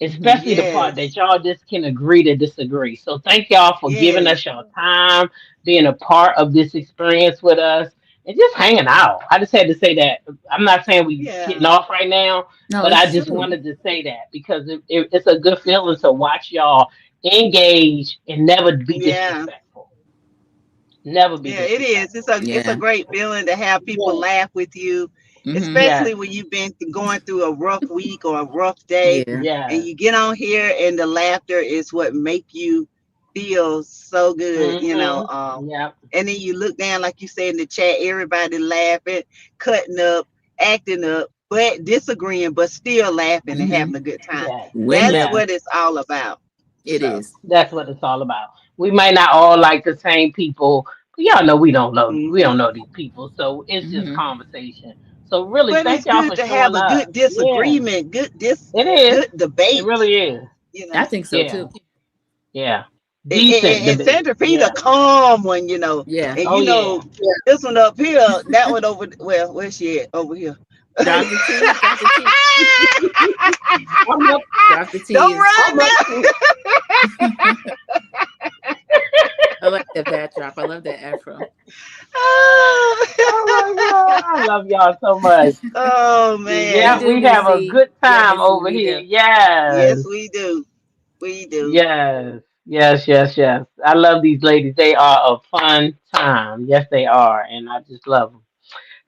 Especially the part that y'all just can agree to disagree. So thank y'all for giving us your time, being a part of this experience with us, and just hanging out. I just had to say that. I'm not saying we getting off right now, but I just wanted to say that because it's a good feeling to watch y'all engage and never be disrespectful. Never be disrespectful. It is. It's a great feeling to have people laugh with you. Especially when you've been going through a rough week or a rough day, and you get on here and the laughter is what make you feels so good, you know. Yep. And then you look down, like you said in the chat, everybody laughing, cutting up, acting up, but disagreeing, but still laughing and having a good time. That's what it's all about. It is. That's what it's all about. We might not all like the same people, but y'all know we don't know these people, so it's just conversation. So really, but thank it's y'all good for to showing have a up. good disagreement, It is. good debate. It really is. You know? I think so too. Yeah. Decent and Sandra P, the calm one, you know. Yeah. And you know, this one up here, that one over. Well, where's she at? Over here. Drop the T. Drop the T. Drop the T. Don't run now. I like that backdrop. I love that afro. Oh my God. I love y'all so much. Oh man. Yeah, we have a good time over here. Yes, we do. We do. Yes. I love these ladies. They are a fun time. Yes, they are. And I just love them.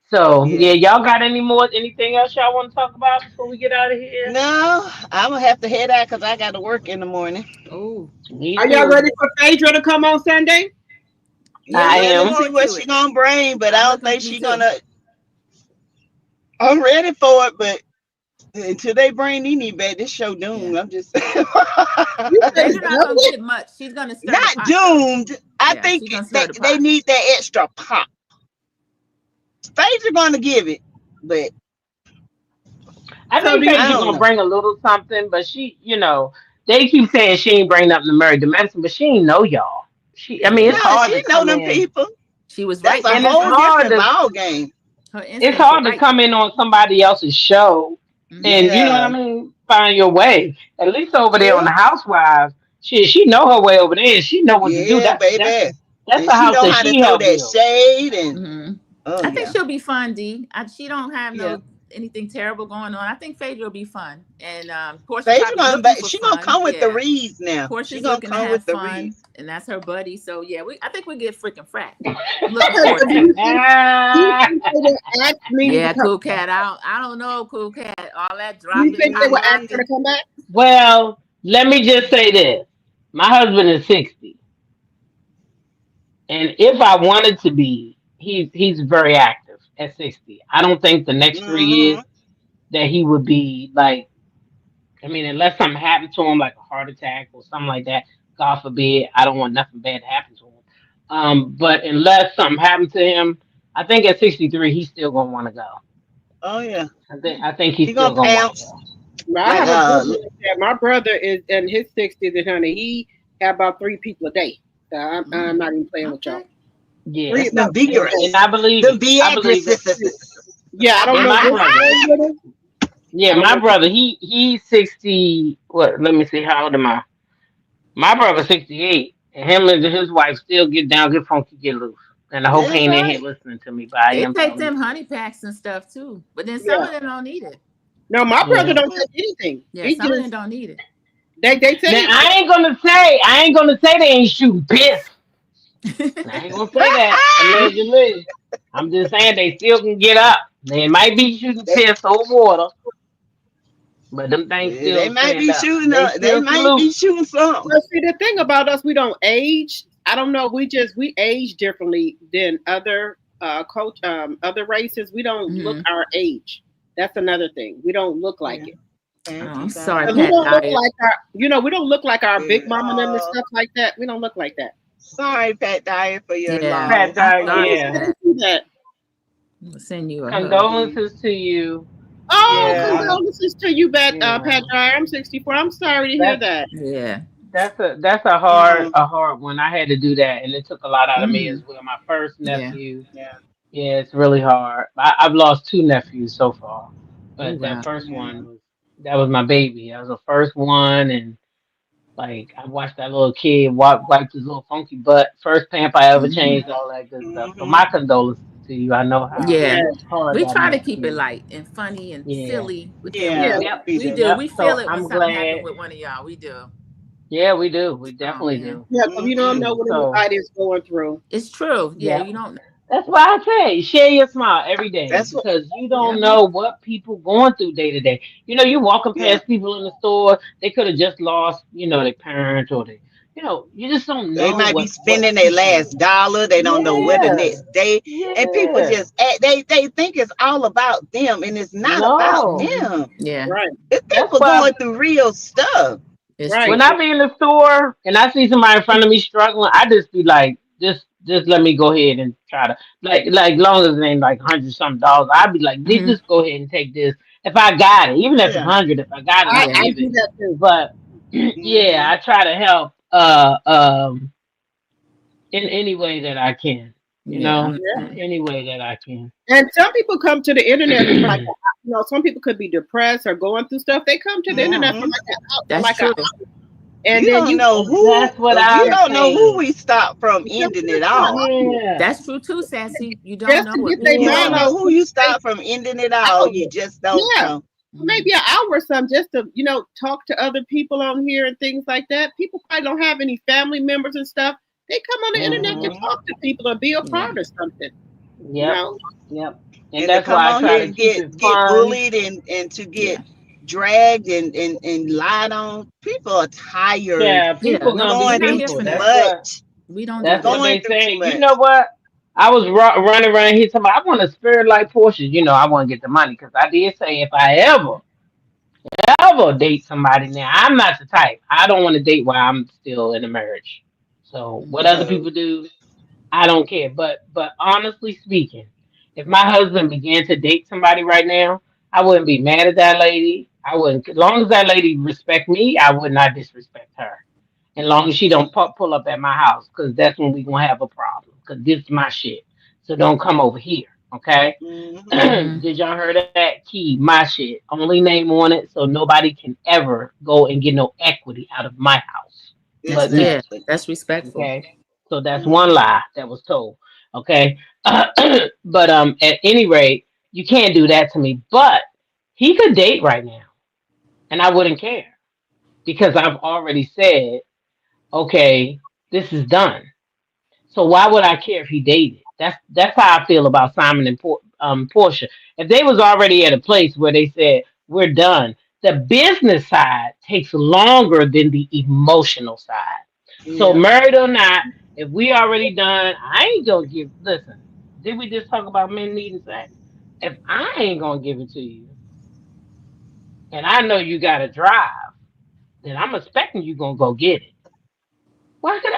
So, y'all got anything else y'all want to talk about before we get out of here? No, I'm going to have to head out because I got to work in the morning. Oh, are y'all ready for Phaedra to come on Sunday? Yeah, I am. Let's see what she's going to bring, but I don't think she's going to. I'm ready for it, but until they bring Nene back, this show doomed. I'm just. Phaedra's not going to get much. She's going to start. Not doomed. I think they need that extra pop. Phaedra going to give it, but. I think Phaedra's going to bring a little something, but she, you know, they keep saying she ain't bring nothing to Mary Dimension, but she ain't know y'all. It's hard to come in. People. She was right. That's a whole different ball game. It's hard to come in on somebody else's show and you know what I mean, find your way. At least over there on the Housewives, she know her way over there. She know what to do. That's the house that she helped that shade and. I think she'll be fun, D. She don't have anything terrible going on. I think Phaedra will be fun, and Porsche gonna come with the reads now. She's gonna come with the reads, and that's her buddy. So I think we get freaking frat. Looking forward to it. Cool Cat. I don't know, Cool Cat. All that dropping. You think they were asking her to come back? Well, let me just say this: my husband is 60, and if I wanted to be. He's very active at 60. I don't think the next 3 years that he would be like, I mean, unless something happened to him, like a heart attack or something like that, God forbid, I don't want nothing bad to happen to him. But unless something happened to him, I think at 63, he's still going to want to go. Oh, yeah. I think he's still going to want to go. My brother is in his 60s, and honey, he have about 3 people a day. So I'm not even playing with y'all. Yeah, the vigorous. And I believe it. Yeah, I don't know. Yeah, my brother, he's 60. What? Let me see. How old am I? My brother's 68, and him and his wife still get down, get funky, get loose. And I hope he ain't in here listening to me. But I am. They take them honey packs and stuff too, but then some of them don't need it. No, my brother don't take anything. Yeah, some of them don't need it. They say. Now, I ain't gonna say they ain't shooting piss. I ain't gonna say that allegedly. I'm just saying they still can get up. They might be shooting piss or water, but them things still. They might be shooting. They might be shooting something. Well, see, the thing about us, we don't age. I don't know. We age differently than other other races. We don't look our age. That's another thing. We don't look like it. I'm sorry, we don't look like our. We don't look like our big mama and stuff like that. We don't look like that. Sorry, Pat Dyer, for your loss. Pat Dyer, We'll send you a condolences to you. Oh, condolences to you, Pat Dyer. I'm 64. I'm sorry to hear that. Yeah. That's a hard one. I had to do that, and it took a lot out of me as well. My first nephew. Yeah, it's really hard. I've lost 2 nephews so far, but that first one was my baby. That was the first one, and like I watched that little kid wipe his little funky butt. First pamp I ever changed, all that good stuff. So my condolences to you. I know how. Hard we try to keep it light and funny and silly. We do. We feel it when something happens with one of y'all. We do. Yeah, we do. We definitely do. Yeah, because you don't know what everybody is going through. It's true. Yeah, you don't know. That's why I say share your smile every day, because you don't know what people going through day to day. You know, you walking past people in the store, they could have just lost, their parent or you just don't know. They might be spending their last dollar. They don't know where the next day. And people just they think it's all about them, and it's not about them. Yeah, right. It's people going through real stuff. it's Right. true. When I be in the store and I see somebody in front of me struggling, I just be like, just let me go ahead and try to like long as it ain't like $100-something. I'd be like, just go ahead and take this. If I got it, even if it's 100, if I got it, I'll I give do it. that too. But yeah, I try to help in any way that I can. You know, any way that I can. And some people come to the internet like, some people could be depressed or going through stuff. They come to the internet for That's true. And you then don't know who. That's what you don't know who we stop from ending it all. Yeah, That's true too, Sassy. You don't Just know to what get You their don't mind know off. who you stop from ending it all. You just don't know. Maybe an hour or something just to, talk to other people on here and things like that. People probably don't have any family members and stuff. They come on the internet to talk to people and be a part of something. Yep. And that's why I try to get bullied and to get dragged and lied on. People are tired. Yeah, people going gonna be through people. too much. We don't. That's do what they through say. too much. You know what? I was running around here talking about, I want a spirit like Porsche. I want to get the money because I did say if I ever date somebody now, I'm not the type. I don't want to date while I'm still in a marriage. So what other people do, I don't care. But honestly speaking, if my husband began to date somebody right now, I wouldn't be mad at that lady. I wouldn't, as long as that lady respect me, I would not disrespect her. As long as she don't pull up at my house, because that's when we gonna have a problem. Because this is my shit. So don't come over here, okay? Did y'all heard that? Key, my shit. Only name on it, so nobody can ever go and get no equity out of my house. But me. That's respectful. Okay, so that's one lie that was told. Okay, but at any rate, you can't do that to me. But he could date right now, and I wouldn't care because I've already said, okay, this is done. So why would I care if he dated? That's how I feel about Simon and Porsha. If they was already at a place where they said we're done, the business side takes longer than the emotional side. So married or not, if we already done, I ain't gonna give. Listen, did we just talk about men needing sex? If I ain't gonna give it to you, and I know you got to drive, then I'm expecting you gonna go get it. Why should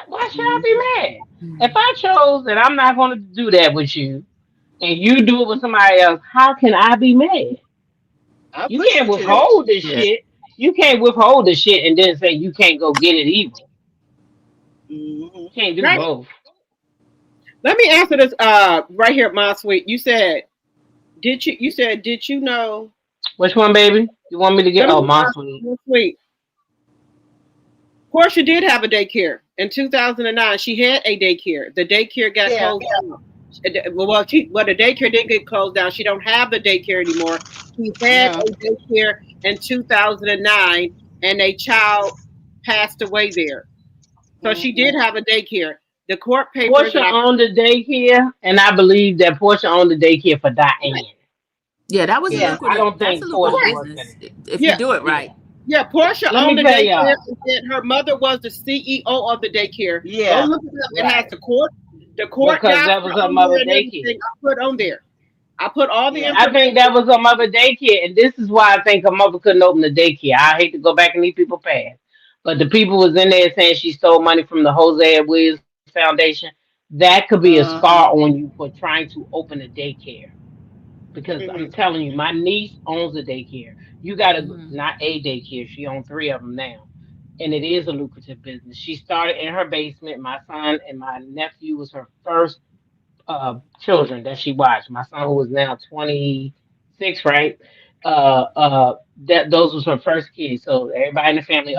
I be mad? If I chose that I'm not going to do that with you, and you do it with somebody else, how can I be mad? You can't withhold this shit. You can't withhold the shit and then say you can't go get it either. Can't do both. Let me answer this right here, my sweet. You said, did you know? Which one, baby? You want me to get? Oh, my sweet. Porsha did have a daycare in 2009. She had a daycare. The daycare got closed down. Well, the daycare did get closed down. She don't have the daycare anymore. She had a daycare in 2009, and a child passed away there. So she did have a daycare. The court papers. Porsha owned the daycare, and I believe that Porsha owned the daycare for Diane. Yeah, that was lucrative. I don't think Porsha business if you do it right. Yeah, Porsha owned the daycare. And her mother was the CEO of the daycare. Yeah, look it up. It has the court because that was her mother daycare. I put on there. I put all the. I think that was her mother daycare, and this is why I think her mother couldn't open the daycare. I hate to go back and leave people past, but the people was in there saying she stole money from the Hosea Williams Foundation. That could be a scar on you for trying to open a daycare. Because I'm telling you, my niece owns a daycare. You got to, not a daycare, she owns 3 of them now. And it is a lucrative business. She started in her basement. My son and my nephew was her first children that she watched. My son, who was now 26, right? Those was her first kids. So everybody in the family,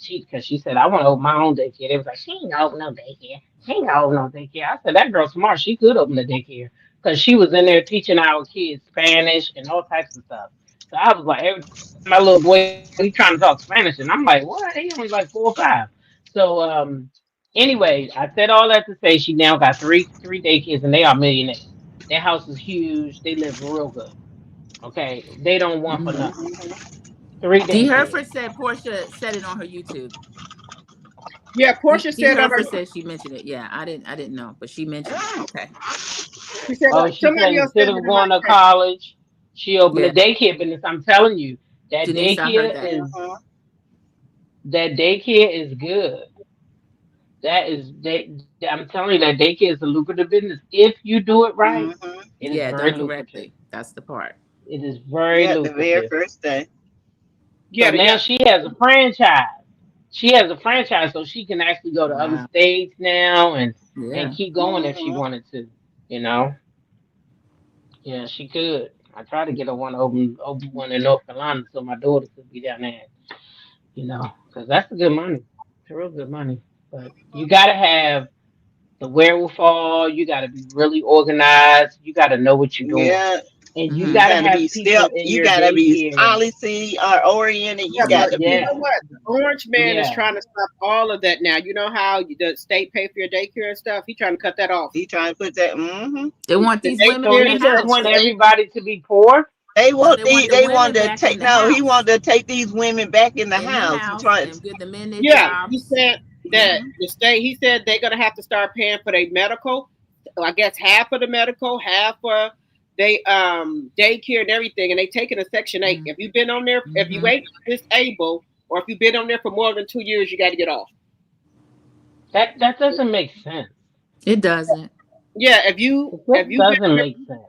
because she said, I want to open my own daycare. They was like, she ain't gonna open no daycare. She ain't gonna open no daycare. I said, that girl's smart. She could open a daycare. Because she was in there teaching our kids Spanish and all types of stuff. So I was like, every time my little boy, he trying to talk Spanish. And I'm like, what? He only like 4 or 5. So anyway, I said all that to say she now got three daycares and they are millionaires. Their house is huge. They live real good. Okay. They don't want for nothing. 3 daycares. D. Hereford said Porsha said it on her YouTube. Yeah, Porsha said on her. said she mentioned it. Yeah, I didn't know, but she mentioned it. Okay. She said She said instead of going to college, she opened a daycare business. I'm telling you, that Denise, I heard that daycare is good. I'm telling you, that daycare is a lucrative business if you do it right. It is very done lucrative. correctly. That's the part. It is very lucrative. The very first day. So now she has a franchise. She has a franchise, so she can actually go to other states now and keep going if she wanted to. You know. Yeah, she could. I tried to get her one open one in North Carolina so my daughter could be down there. You know, because that's good money. It's real good money. But you got to have the wherewithal. You got to be really organized. You got to know what you're doing. Yeah. And you got to have be people in you your gotta be daycare. policy oriented. You got to be. You know what? The Orange Man is trying to stop all of that now. You know how the state pay for your daycare and stuff? He's trying to cut that off. He trying to put that. They want these women So in he the house. just want everybody to be poor. They want they want to take he wanted to take these women back in the house. He trying and give them in their jobs. He said that Mm-hmm. the state. He said they're gonna have to start paying for their medical. I guess half of the medical, half for they daycare and everything, and they taking a Section 8. If you've been on there, if you ain't disabled, or if you've been on there for more than 2 years, you got to get off. That doesn't make sense. It doesn't. Yeah, if you doesn't make sense.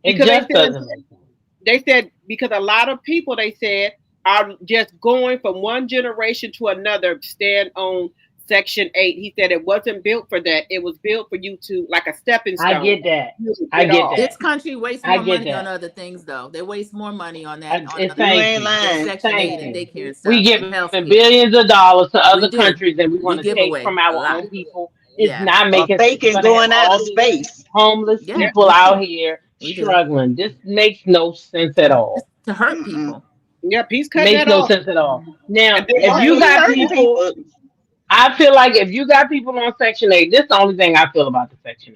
It just doesn't make sense. They said because a lot of people, they said, are just going from one generation to another, stand on Section 8. He said it wasn't built for that. It was built for you to, like a stepping stone. I get that. I get that. This country wastes more money on other things, though. They waste more money on that. Section 8 and daycare and stuff. We give billions of dollars to other countries, and we want to take from our own people. It's not making sense. Faking going out of space. Homeless people out here struggling. This makes no sense at all. To hurt people. Yep, he's cutting makes that no off. sense at all. Now, if you got people, I feel like if you got people on Section 8, this is the only thing I feel about the Section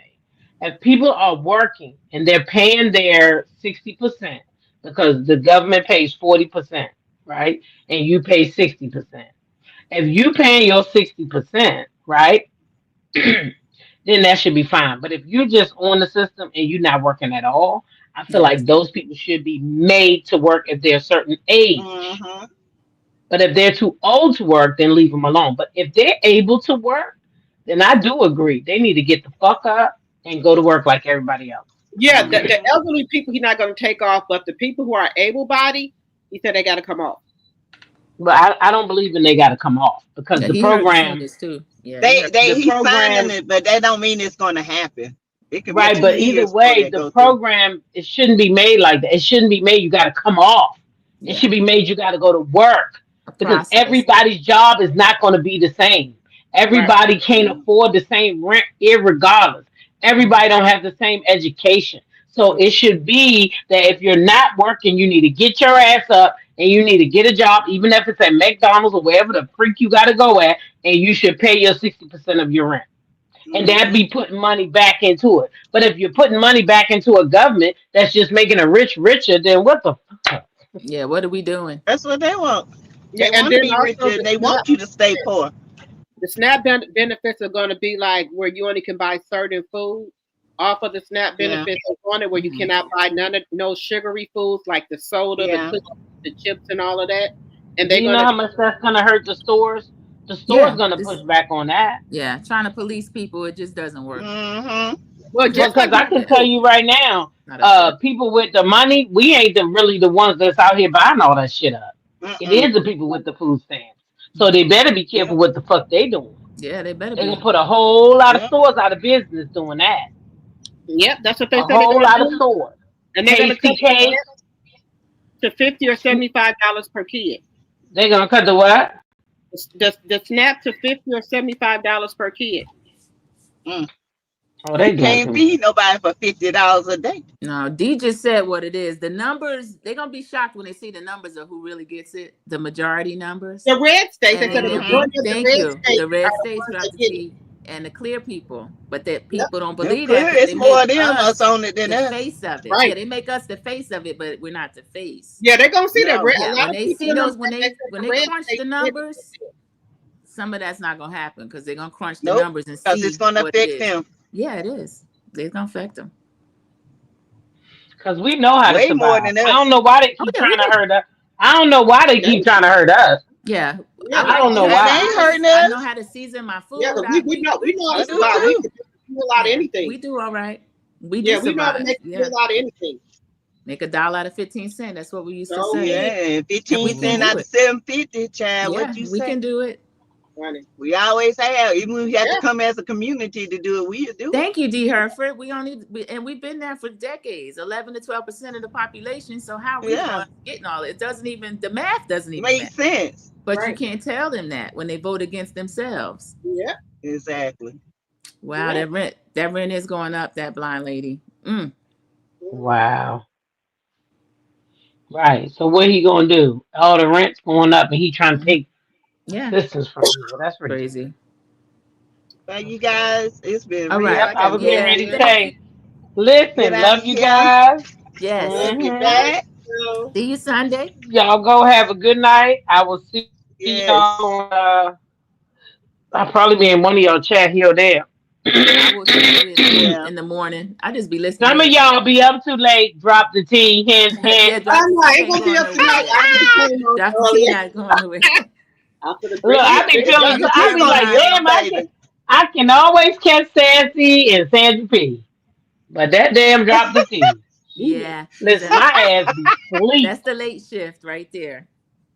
8. If people are working and they're paying their 60%, because the government pays 40%, right? And you pay 60%. If you paying your 60%, right? Then that should be fine. But if you're just on the system and you're not working at all, I feel like those people should be made to work if they're a certain age. But if they're too old to work, then leave them alone. But if they're able to work, then I do agree. They need to get the fuck up and go to work like everybody else. Yeah, the elderly people he's not going to take off, but the people who are able-bodied, he said they got to come off. But I don't believe in they got to come off because the program. Too. Yeah, he's signing it, but that don't mean it's going to happen. Right, but either way, the program it shouldn't be made like that. It shouldn't be made. You got to come off. It should be made. You got to go to work because everybody's job is not going to be the same. Everybody can't afford the same rent, irregardless. Everybody don't have the same education. So it should be that if you're not working, you need to get your ass up and you need to get a job, even if it's at McDonald's or wherever the freak you got to go at, and you should pay your 60% of your rent. And that'd be putting money back into it. But if you're putting money back into a government that's just making a rich richer, then what the fuck? Yeah, what are we doing? That's what they want. They and want to be richer. They want you to stay poor. The SNAP benefits are going to be like where you only can buy certain food off of the SNAP benefits on it, where you cannot buy no sugary foods like the soda, the cookies, the chips, and all of that. And they know how much that's going to hurt the stores. The store's going to push back on that. Yeah, trying to police people, it just doesn't work. Well, just because I can tell you right now, people with the money, we ain't really the ones that's out here buying all that shit up. It is the people with the food stamps. So they better be careful what the fuck they doing. Yeah, they better be. They're going to put a whole lot of stores out of business doing that. Yep, that's what they said. A whole lot of stores. And they're going to cut to $50 or $75 per kid. They're going to cut the what? The SNAP to $50 or $75 per kid. Oh, they can't feed nobody for $50 a day. No, D just said what it is. The numbers, they're gonna be shocked when they see the numbers of who really gets it. The majority numbers. The red states. Thank you. The red states without the T and the clear people, but that people don't believe that. It's more of them us on it than us. The face of it. Right. Yeah, they make us the face of it, but we're not the face. Yeah, they're gonna see that red. Yeah, when they see those, when they crunch the numbers. some of that's not gonna happen because they're gonna crunch the numbers and see because it's gonna affect them. Yeah, it is. They're gonna affect them. Because we know how to Way more survive. than I us. don't know why they keep trying to hurt us. I don't know why they keep trying to hurt us. Yeah, I don't know They why. ain't hurting I us. know how to season my food. Yeah, because we know how to do survive. We too. can do a lot of anything. We do all right. We Yeah, do we know how to survive. make a lot of anything. Make $1 out of 15 cents. That's what we used to So, say. Yeah, 15 we can cents do out of it. 750, child. Yeah, What you we say? can do it. Funny. We always have. Even when we have to come as a community to do it, we'll do it. Thank you, D. Herford. And we've been there for decades. 11 to 12% of the population. So how are we the ones getting all it? It doesn't even, the math doesn't even make sense. But you can't tell them that when they vote against themselves. Yeah, exactly. Wow, that rent is going up. That blind lady. Wow. Right. So what he gonna do? All the rent's going up, and he trying to take assistance from people. That's crazy. Thank you guys. It's been all real. right. I was getting ready to Thank say, listen, Get out love of you here. guys. Yes. Love you back. See you Sunday. Y'all go have a good night. I will see y'all on, I'll probably be in one of y'all chat here or there. I will see you in the morning. I just be listening. Some of y'all be up too late. Drop the tea. Hands. Yeah, drop I'm like, ain't gonna be up tonight. Drop the tea not going away. Look, I be feeling. I be like, damn, I can always catch Sassy and Sandra P. But that damn drop the tea. Yeah. Listen, my ass be sleep. That's the late shift right there.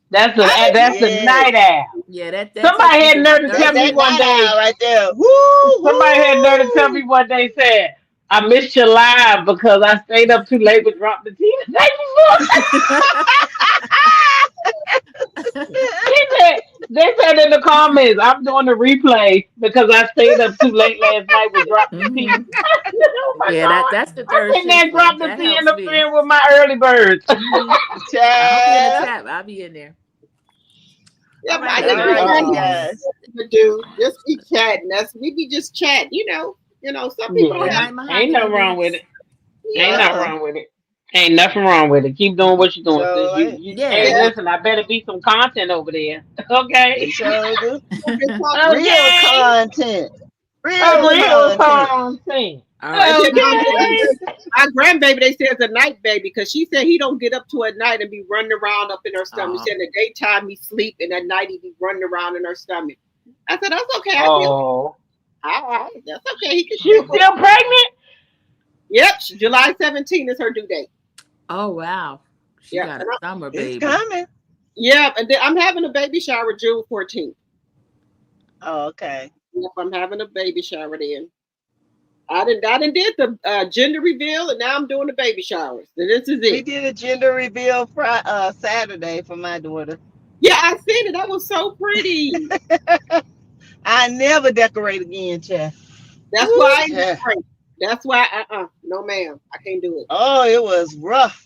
That's the night owl. Yeah, that somebody had nerve to tell me one day. Right there. Woo, somebody had nerve to tell me one day, said, I missed your live because I stayed up too late to drop the tea the day before. They said in the comments, I'm doing the replay because I stayed up too late last night with drop the tea. That's the third shift. I think drop the tea in the fan with my early birds. I'll be in the chat. I'll be in there. Yeah, right, guys. Just be chatting. We be just chatting, some people don't have. Ain't nothing wrong with it. Ain't nothing wrong with it. Ain't nothing wrong with it. Keep doing what you're doing. Hey, listen, I better be some content over there. Okay. Real content. Real content. My grandbaby, they say, is a night baby because she said he don't get up to at night and be running around up in her stomach. She said in the daytime he sleep and at night he be running around in her stomach. I said, that's okay. All right, that's okay. He can. She's still pregnant? Yep, July 17th is her due date. Oh wow. She got a summer baby. It's coming. Yeah, and then I'm having a baby shower June 14th. Oh, okay. Yep, I'm having a baby shower then. I did the gender reveal, and now I'm doing the baby showers. So this is it. We did a gender reveal Saturday for my daughter. Yeah, I seen it. That was so pretty. I never decorate again, Chef. That's why I decorate. That's why, no, ma'am, I can't do it. Oh, it was rough.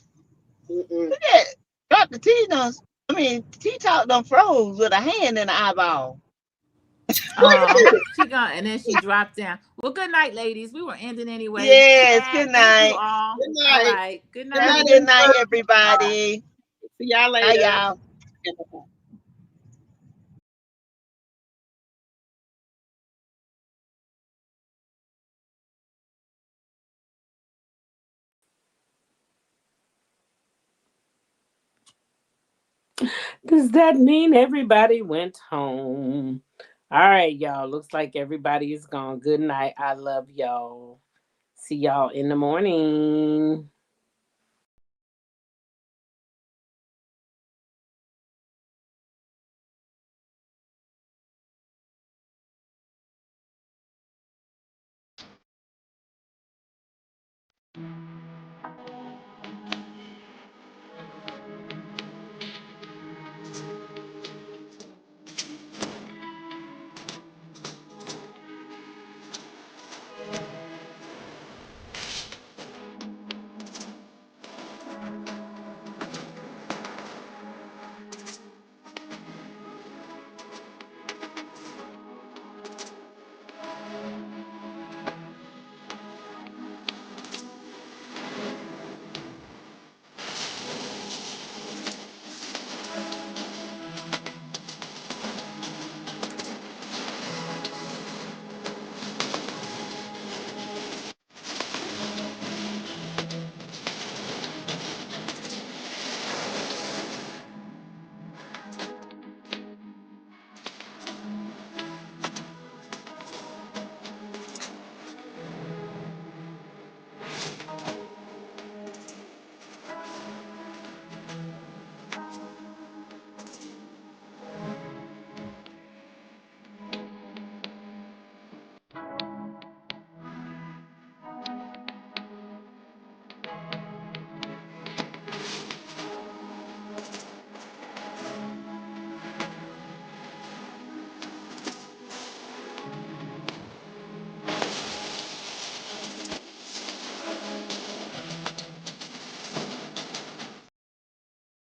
Look at Dr. Teatalk done froze with a hand in the eyeball. She gone, and then she dropped down. Well, good night, ladies. We were ending anyway. Yes, good night. Good night. All right. Good night. Good night, everybody. See y'all later. Bye, y'all. Does that mean everybody went home? All right, y'all. Looks like everybody is gone. Good night. I love y'all. See y'all in the morning.